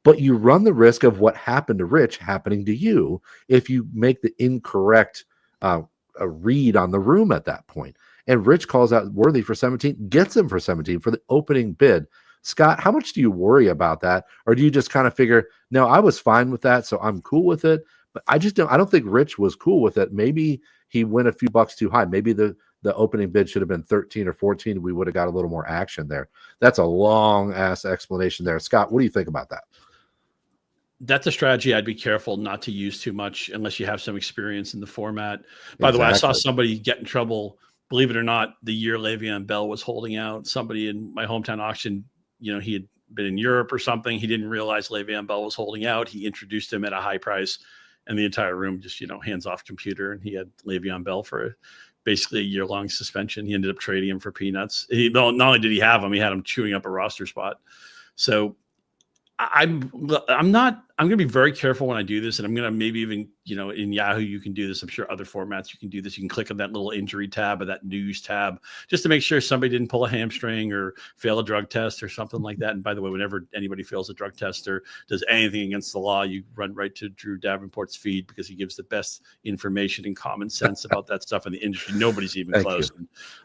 but you run the risk of what happened to Rich happening to you if you make the incorrect a read on the room at that point. And Rich calls out Worthy for 17, gets him for 17 for the opening bid. Scott, how much do you worry about that? Or do you just kind of figure, no, I was fine with that, so I'm cool with it? But I don't think Rich was cool with it. Maybe he went a few bucks too high. Maybe the opening bid should have been 13 or 14. We would have got a little more action there. That's a long ass explanation there. Scott, what do you think about that? That's a strategy I'd be careful not to use too much unless you have some experience in the format. By the way, I saw somebody get in trouble, believe it or not, the year Le'Veon Bell was holding out. Somebody in my hometown auction, he had been in Europe or something. He didn't realize Le'Veon Bell was holding out. He introduced him at a high price, and the entire room just, hands off computer. And he had Le'Veon Bell for basically a year-long suspension. He ended up trading him for peanuts. Not only did he have him, he had him chewing up a roster spot. So I'm not I'm going to be very careful when I do this, and I'm going to maybe even, in Yahoo, you can do this. I'm sure other formats you can do this. You can click on that little injury tab or that news tab just to make sure somebody didn't pull a hamstring or fail a drug test or something like that. And by the way, whenever anybody fails a drug test or does anything against the law, you run right to Drew Davenport's feed because he gives the best information and common sense about that stuff in the industry. Nobody's even close.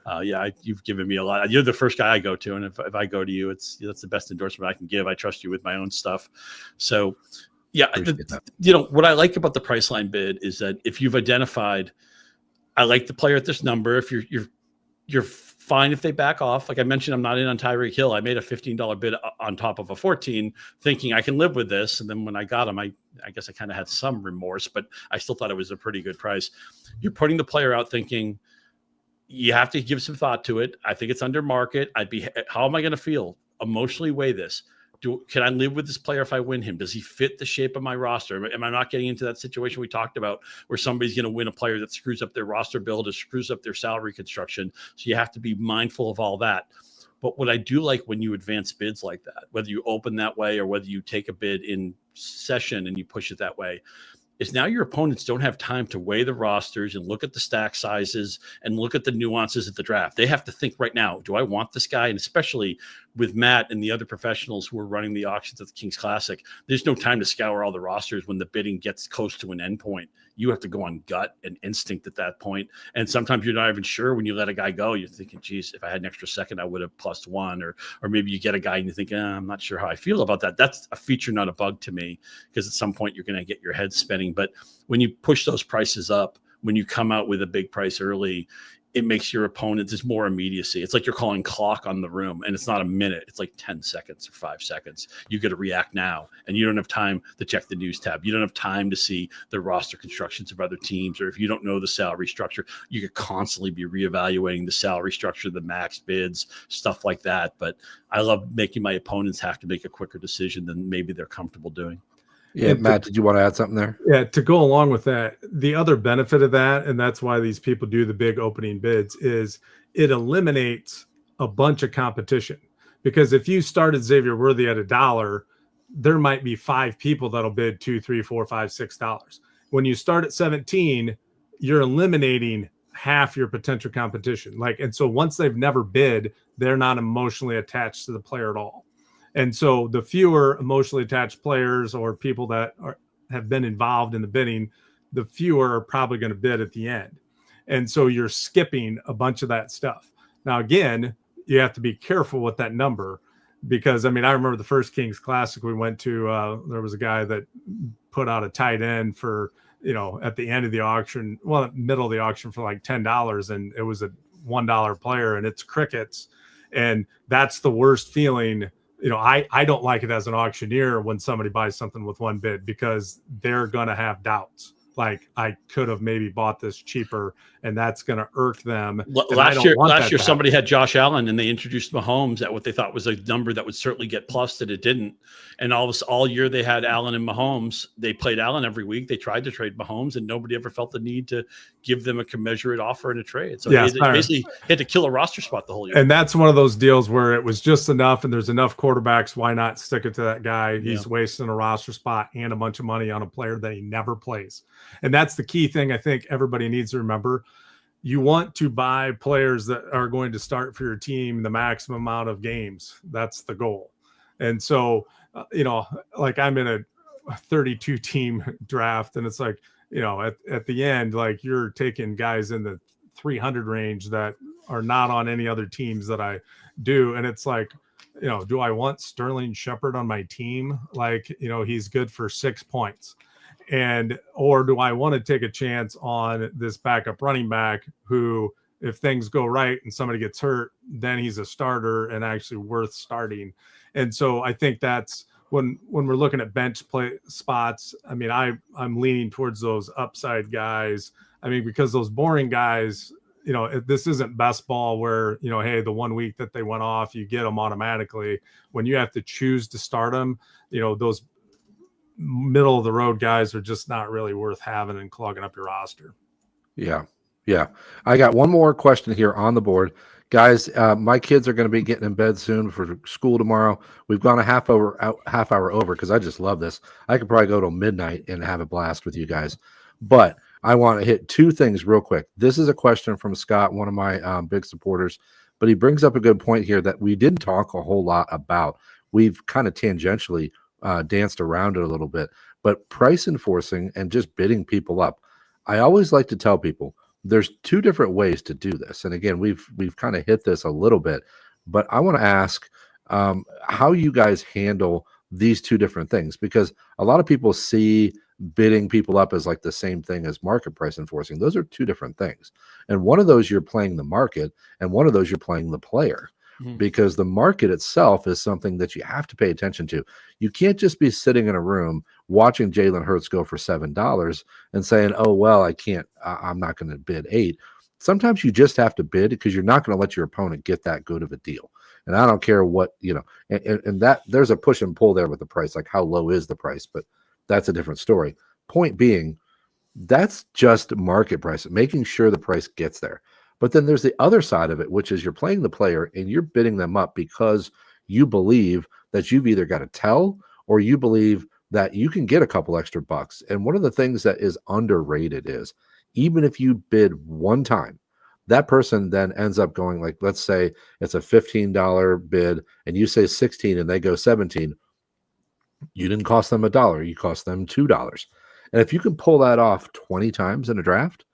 And, you've given me a lot. You're the first guy I go to, and if I go to you, that's the best endorsement I can give. I trust you with my own stuff. So, what I like about the Priceline bid is that if you've identified, I like the player at this number. If you're fine if they back off. Like I mentioned, I'm not in on Tyreek Hill. I made a $15 bid on top of a 14, thinking I can live with this. And then when I got him, I guess I kind of had some remorse, but I still thought it was a pretty good price. You're putting the player out thinking you have to give some thought to it. I think it's under market. How am I going to feel? Emotionally weigh this. Can I live with this player if I win him? Does he fit the shape of my roster? Am I not getting into that situation we talked about where somebody's going to win a player that screws up their roster build or screws up their salary construction? So you have to be mindful of all that. But what I do like when you advance bids like that, whether you open that way or whether you take a bid in session and you push it that way, is now your opponents don't have time to weigh the rosters and look at the stack sizes and look at the nuances of the draft. They have to think right now, do I want this guy? And especially with Matt and the other professionals who are running the auctions at the Kings Classic, there's no time to scour all the rosters when the bidding gets close to an endpoint. You have to go on gut and instinct at that point. And sometimes you're not even sure when you let a guy go. You're thinking, geez, if I had an extra second, I would have +1. Or maybe you get a guy and you think, I'm not sure how I feel about that. That's a feature, not a bug to me, because at some point you're going to get your head spinning. But when you push those prices up, when you come out with a big price early, it makes your opponent, there's more immediacy. It's like you're calling clock on the room, and it's not a minute. It's like 10 seconds or 5 seconds. You got to react now, and you don't have time to check the news tab. You don't have time to see the roster constructions of other teams, or if you don't know the salary structure, you could constantly be reevaluating the salary structure, the max bids, stuff like that. But I love making my opponents have to make a quicker decision than maybe they're comfortable doing. Yeah, Matt, did you want to add something there? Yeah, to go along with that, the other benefit of that, and that's why these people do the big opening bids, is it eliminates a bunch of competition. Because if you started Xavier Worthy at $1, there might be 5 people that'll bid $2, $3, $4, $5, $6. When you start at 17, you're eliminating half your potential competition. And so once they've never bid, they're not emotionally attached to the player at all. And so the fewer emotionally attached players or people that have been involved in the bidding, the fewer are probably going to bid at the end. And so you're skipping a bunch of that stuff. Now, again, you have to be careful with that number because, I remember the first Kings Classic we went to, there was a guy that put out a tight end for, at the end of the auction, middle of the auction for like $10, and it was a $1 player, and it's crickets. And that's the worst feeling. I don't like it as an auctioneer when somebody buys something with one bid because they're going to have doubts. Like, I could have maybe bought this cheaper, and that's going to irk them. Last year, somebody had Josh Allen, and they introduced Mahomes at what they thought was a number that would certainly get plus, and it didn't. And all year they had Allen and Mahomes. They played Allen every week. They tried to trade Mahomes, and nobody ever felt the need to give them a commensurate offer in a trade. So they basically had to kill a roster spot the whole year. And that's one of those deals where it was just enough, and there's enough quarterbacks. Why not stick it to that guy? He's wasting a roster spot and a bunch of money on a player that he never plays. And that's the key thing I think everybody needs to remember. You want to buy players that are going to start for your team the maximum amount of games. That's the goal. And so, like I'm in a 32 team draft, and it's like, at the end, like you're taking guys in the 300 range that are not on any other teams that I do. And it's like, do I want Sterling Shepard on my team? Like, he's good for 6 points. Or do I want to take a chance on this backup running back who, if things go right and somebody gets hurt, then he's a starter and actually worth starting. And so I think that's when we're looking at bench play spots. I'm leaning towards those upside guys. Because those boring guys, this isn't best ball where, hey, the 1 week that they went off, you get them automatically. When you have to choose to start them, those middle of the road guys are just not really worth having and clogging up your roster. Yeah. I got one more question here on the board. Guys, my kids are going to be getting in bed soon for school tomorrow. We've gone a half hour over because I just love this. I could probably go till midnight and have a blast with you guys. But I want to hit two things real quick. This is a question from Scott, one of my big supporters, but he brings up a good point here that we didn't talk a whole lot about. We've kind of tangentially danced around it a little bit, but price enforcing and just bidding people up. I always like to tell people there's two different ways to do this. And again, we've kind of hit this a little bit, but I want to ask how you guys handle these two different things, because a lot of people see bidding people up as like the same thing as market price enforcing. Those are two different things. And one of those you're playing the market, and one of those you're playing the player. Because the market itself is something that you have to pay attention to. You can't just be sitting in a room watching Jalen Hurts go for $7 and saying, oh, well, I'm not going to bid $8. Sometimes you just have to bid because you're not going to let your opponent get that good of a deal. And I don't care what, and that there's a push and pull there with the price, like how low is the price, but that's a different story. Point being, that's just market price, making sure the price gets there. But then there's the other side of it, which is you're playing the player and you're bidding them up because you believe that you've either got to tell or you believe that you can get a couple extra bucks. And one of the things that is underrated is even if you bid one time, that person then ends up going, like, let's say it's a $15 bid and you say 16 and they go 17. You didn't cost them $1. You cost them $2. And if you can pull that off 20 times in a draft,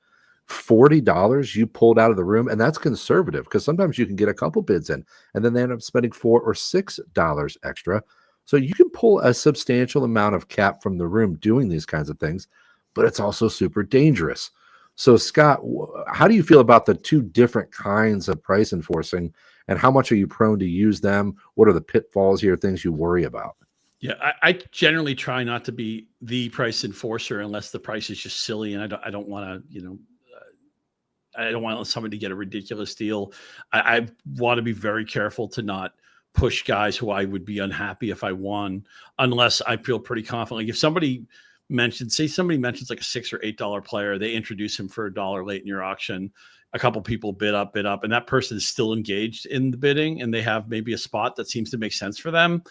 $40 you pulled out of the room, and that's conservative because sometimes you can get a couple bids in and then they end up spending $4 or $6 extra. So you can pull a substantial amount of cap from the room doing these kinds of things, but it's also super dangerous. So Scott, how do you feel about the two different kinds of price enforcing, and how much are you prone to use them? What are the pitfalls here, things you worry about? Yeah, I generally try not to be the price enforcer unless the price is just silly, and I don't want to, I don't want somebody to get a ridiculous deal. I want to be very careful to not push guys who I would be unhappy if I won, unless I feel pretty confident. Like if somebody mentions like a $6 or $8 player, they introduce him for $1 late in your auction. A couple people bid up, and that person is still engaged in the bidding, and they have maybe a spot that seems to make sense for them.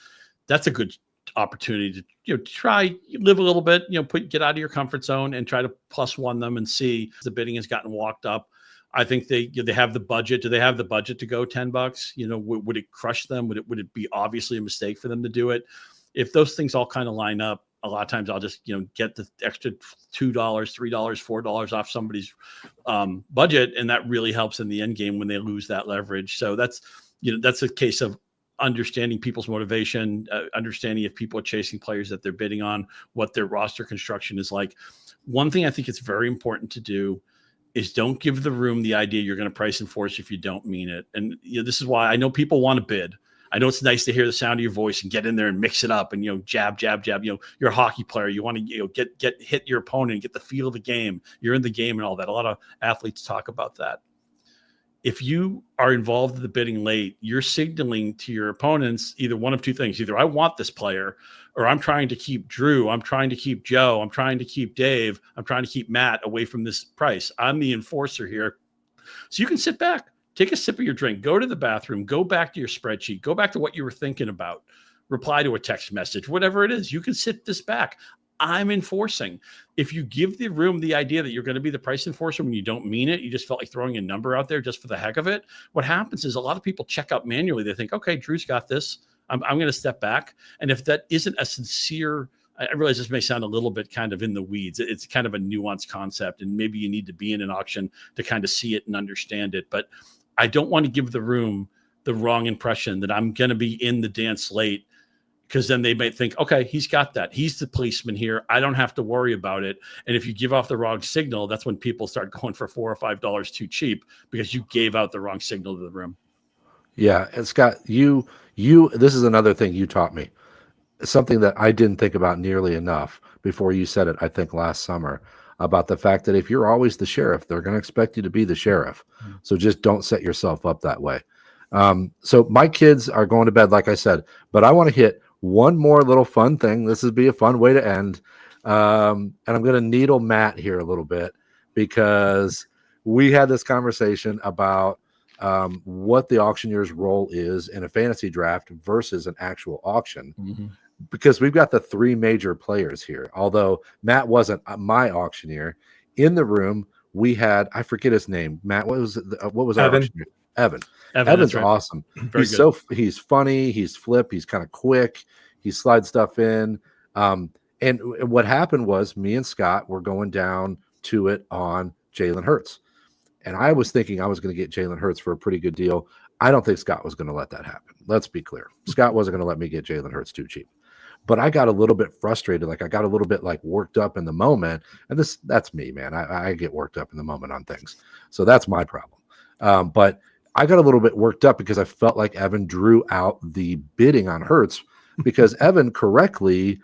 That's a good opportunity to try live a little bit, get out of your comfort zone and try to +1 them and see if the bidding has gotten walked up. I think they have the budget. Do they have the budget to go $10? Would it crush them? Would it be obviously a mistake for them to do it? If those things all kind of line up, a lot of times I'll just get the extra $2, $3, $4 off somebody's budget, and that really helps in the end game when they lose that leverage. So that's a case of understanding people's motivation, understanding if people are chasing players that they're bidding on, what their roster construction is like. One thing I think it's very important to do is don't give the room the idea you're going to price enforce if you don't mean it. And this is why I know people want to bid. I know it's nice to hear the sound of your voice and get in there and mix it up and jab. You're a hockey player. You want to get hit your opponent, get the feel of the game. You're in the game and all that. A lot of athletes talk about that. If you are involved in the bidding late, you're signaling to your opponents either one of two things. Either I want this player, or I'm trying to keep Drew, I'm trying to keep Joe, I'm trying to keep Dave, I'm trying to keep Matt away from this price. I'm the enforcer here. So you can sit back, take a sip of your drink, go to the bathroom, go back to your spreadsheet, go back to what you were thinking about, reply to a text message, whatever it is. You can sit this back. I'm enforcing. If you give the room the idea that you're going to be the price enforcer when you don't mean it, you just felt like throwing a number out there just for the heck of it. What happens is a lot of people check out manually. They think, okay, Drew's got this. I'm going to step back. And if that isn't a sincere, I realize this may sound a little bit kind of in the weeds. It's kind of a nuanced concept, and maybe you need to be in an auction to kind of see it and understand it. But I don't want to give the room the wrong impression that I'm going to be in the dance late, because then they might think, okay, he's got that. He's the policeman here. I don't have to worry about it. And if you give off the wrong signal, that's when people start going for $4 or $5 too cheap because you gave out the wrong signal to the room. Yeah. And Scott, this is another thing you taught me, something that I didn't think about nearly enough before you said it, I think last summer, about the fact that if you're always the sheriff, they're going to expect you to be the sheriff. So just don't set yourself up that way. So my kids are going to bed, like I said, but I want to hit one more little fun thing. This would be a fun way to end. And I'm going to needle Matt here a little bit, because we had this conversation about what the auctioneer's role is in a fantasy draft versus an actual auction. Because we've got the three major players here. Although Matt wasn't my auctioneer, in the room we had, I forget his name. Matt, what was our Evan. auctioneer? Evan. Evan, Evan's that's right. awesome. Very He's good. he's funny, he's flip, he's kind of quick, he slides stuff in. And what happened was me and Scott were going down to it on Jalen Hurts. And I was thinking I was going to get Jalen Hurts for a pretty good deal. I don't think Scott was going to let that happen. Let's be clear. Scott wasn't going to let me get Jalen Hurts too cheap. But I got a little bit frustrated. Like I got a little bit like worked up in the moment. And that's me, man. I get worked up in the moment on things. So that's my problem. But I got a little bit worked up because I felt like Evan drew out the bidding on Hurts because Evan correctly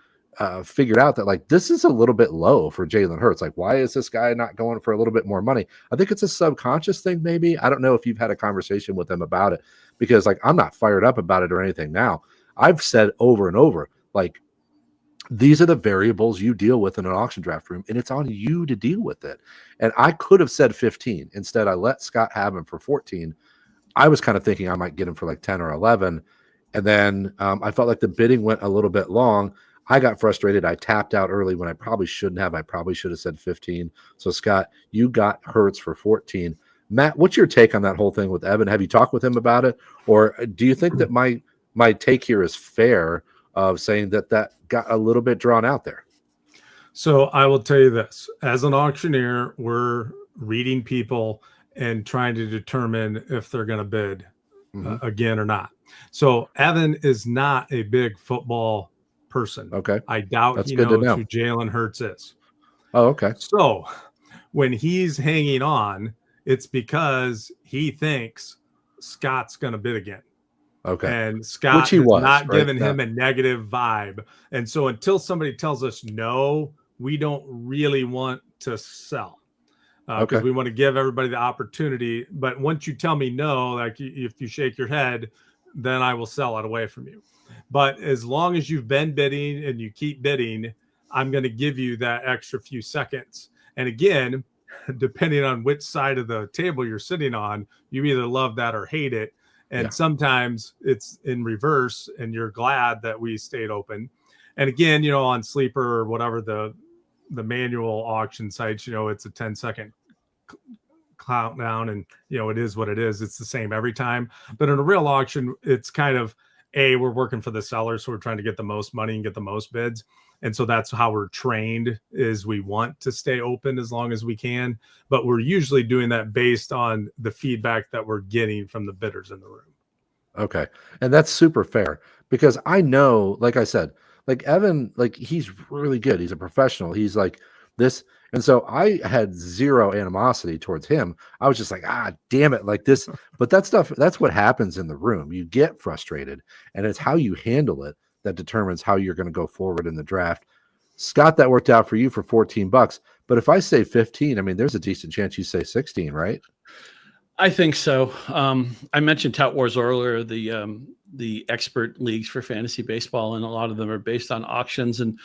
figured out that like this is a little bit low for Jalen Hurts. Like, why is this guy not going for a little bit more money? I think it's a subconscious thing, maybe. I don't know if you've had a conversation with him about it because like I'm not fired up about it or anything now. I've said over and over, like, these are the variables you deal with in an auction draft room, and it's on you to deal with it. And I could have said 15. Instead, I let Scott have him for 14. I was kind of thinking I might get him for like 10 or 11. And then I felt like the bidding went a little bit long. I got frustrated. I tapped out early when I probably shouldn't have. I probably should have said 15. So, Scott, you got Hurts for 14. Matt, what's your take on that whole thing with Evan? Have you talked with him about it? Or do you think that my take here is fair of saying that got a little bit drawn out there? So I will tell you this, as an auctioneer, we're reading people and trying to determine if they're going to bid again or not. So Evan is not a big football person. Okay. I doubt That's he good to knows know. who Jalen Hurts is. Oh, okay. So when he's hanging on, it's because he thinks Scott's going to bid again. Okay. And Scott Which he has was, not right? given him a negative vibe. And so until somebody tells us no, we don't really want to sell because we want to give everybody the opportunity. But once you tell me no, like if you shake your head, then I will sell it away from you. But as long as you've been bidding and you keep bidding, I'm going to give you that extra few seconds. And again, depending on which side of the table you're sitting on, you either love that or hate it. And sometimes it's in reverse and you're glad that we stayed open. And again, on Sleeper or whatever the manual auction sites, it's a 10-second countdown and, it is what it is. It's the same every time. But in a real auction, it's kind of, we're working for the seller. So we're trying to get the most money and get the most bids. And so that's how we're trained is we want to stay open as long as we can. But we're usually doing that based on the feedback that we're getting from the bidders in the room. Okay. And that's super fair because I know, like I said, like Evan, like he's really good. He's a professional. He's like this. And so I had zero animosity towards him. I was just like, damn it. Like this, but that stuff, that's what happens in the room. You get frustrated and it's how you handle it that determines how you're going to go forward in the draft. Scott, that worked out for you for $14. But if I say 15, I mean, there's a decent chance you say 16, right? I think so. I mentioned Tout Wars earlier, the expert leagues for fantasy baseball, and a lot of them are based on auctions. And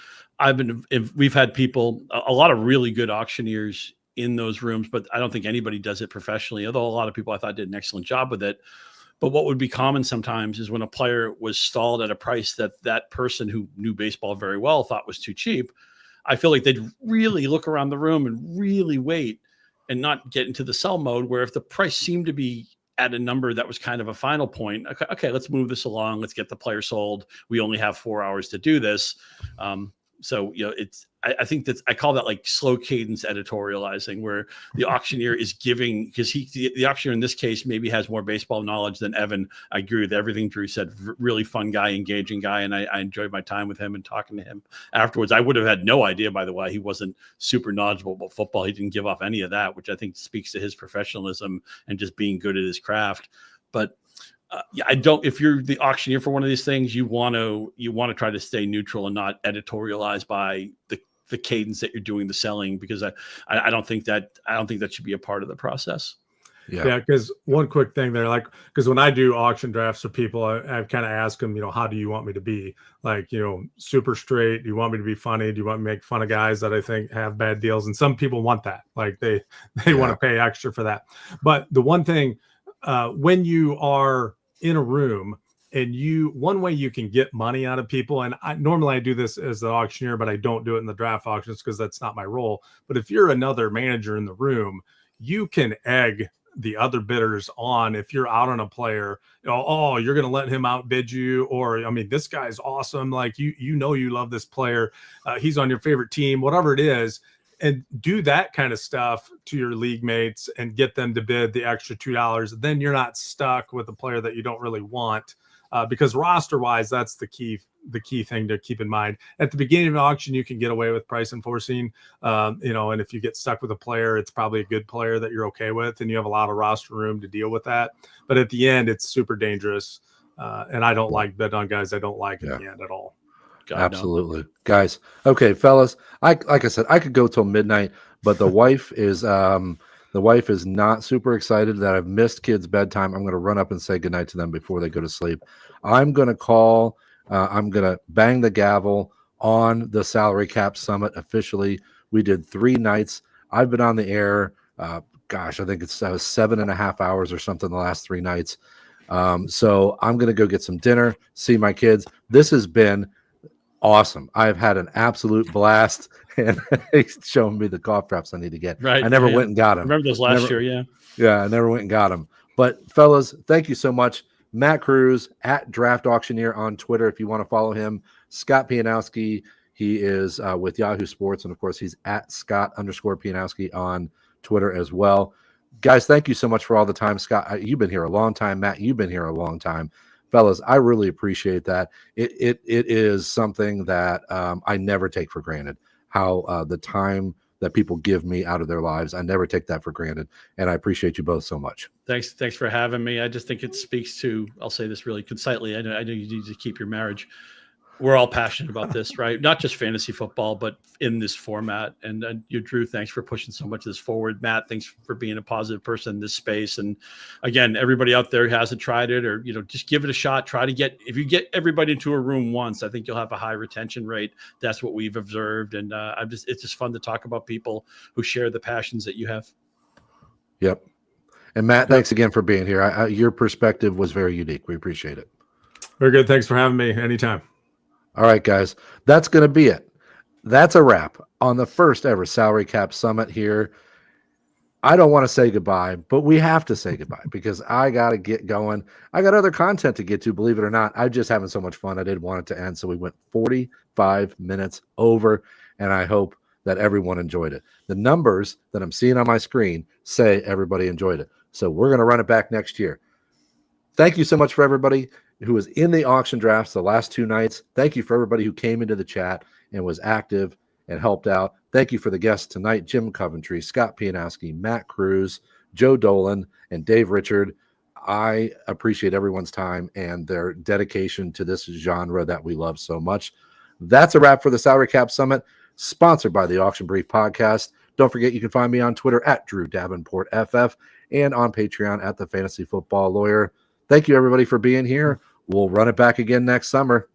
we've had people, a lot of really good auctioneers in those rooms, but I don't think anybody does it professionally. Although a lot of people I thought did an excellent job with it. But what would be common sometimes is when a player was stalled at a price that person who knew baseball very well thought was too cheap. I feel like they'd really look around the room and really wait and not get into the sell mode, where if the price seemed to be at a number that was kind of a final point, okay, let's move this along. Let's get the player sold. We only have 4 hours to do this. So, I think that I call that like slow cadence editorializing, where the auctioneer is giving, because the auctioneer in this case maybe has more baseball knowledge than Evan. I agree with everything Drew said. Really fun guy, engaging guy, and I enjoyed my time with him and talking to him afterwards. I would have had no idea, by the way, he wasn't super knowledgeable about football. He didn't give off any of that, which I think speaks to his professionalism and just being good at his craft. But I don't. If you're the auctioneer for one of these things, you want to try to stay neutral and not editorialize by the cadence that you're doing the selling, because I don't think that should be a part of the process. Yeah. Because one quick thing there, like, because when I do auction drafts for people, I kind of ask them, how do you want me to be? Like, super straight. Do you want me to be funny? Do you want me to make fun of guys that I think have bad deals? And some people want that. Like they want to pay extra for that. But the one thing when you are in a room and one way you can get money out of people, and normally I do this as the auctioneer, but I don't do it in the draft auctions because that's not my role. But if you're another manager in the room, you can egg the other bidders on. If you're out on a player, oh, you're going to let him outbid you, or I mean, this guy's awesome. Like you love this player. He's on your favorite team, whatever it is. And do that kind of stuff to your league mates and get them to bid the extra $2. Then you're not stuck with a player that you don't really want, because roster wise, that's the key thing to keep in mind. At the beginning of an auction, you can get away with price enforcing, and if you get stuck with a player, it's probably a good player that you're okay with, and you have a lot of roster room to deal with that. But at the end, it's super dangerous, and I don't like bet on guys I don't like at the end at all. God, absolutely, no. Guys. Okay, fellas. Like I said, I could go till midnight, but the wife is not super excited that I've missed kids' bedtime. I'm going to run up and say goodnight to them before they go to sleep. I'm going to call. I'm going to bang the gavel on the Salary Cap Summit officially. We did 3 nights. I've been on the air. I think it's 7.5 hours or something the last 3 nights. So I'm going to go get some dinner, see my kids. This has been awesome. I've had an absolute blast, and he's showing me the cough drops I need to get. Right. I never went and got them. Remember those last year? Yeah. Yeah. I never went and got them. But fellas, thank you so much. Matt Cruz at Draft Auctioneer on Twitter, if you want to follow him. Scott Pianowski, he is with Yahoo Sports, and of course he's at Scott_Pianowski on Twitter as well. Guys, thank you so much for all the time. Scott, you've been here a long time. Matt, you've been here a long time. Fellas, I really appreciate that. It is something that I never take for granted, how the time that people give me out of their lives. I never take that for granted, and I appreciate you both so much. Thanks for having me. I just think it speaks to, I'll say this really concisely, I know you need to keep your marriage. We're all passionate about this, right? Not just fantasy football, but in this format. And you, Drew, thanks for pushing so much of this forward. Matt, thanks for being a positive person in this space. And again, everybody out there who hasn't tried it, or just give it a shot. If you get everybody into a room once, I think you'll have a high retention rate. That's what we've observed. And it's just fun to talk about people who share the passions that you have. Yep. And Matt, thanks again for being here. Your perspective was very unique. We appreciate it. Very good. Thanks for having me. Anytime. All right, guys, that's going to be it. That's a wrap on the first ever Salary Cap Summit here. I don't want to say goodbye, but we have to say goodbye because I got to get going. I got other content to get to, believe it or not. I'm just having so much fun. I didn't want it to end, so we went 45 minutes over, and I hope that everyone enjoyed it. The numbers that I'm seeing on my screen say everybody enjoyed it, so we're going to run it back next year. Thank you so much for everybody who was in the auction drafts the last 2 nights. Thank you for everybody who came into the chat and was active and helped out. Thank you for the guests tonight, Jim Coventry, Scott Pianowski, Matt Cruz, Joe Dolan, and Dave Richard. I appreciate everyone's time and their dedication to this genre that we love so much. That's a wrap for the Salary Cap Summit, sponsored by the Auction Brief Podcast. Don't forget, you can find me on Twitter at Drew Davenport FF and on Patreon at the Fantasy Football Lawyer. Thank you, everybody, for being here. We'll run it back again next summer.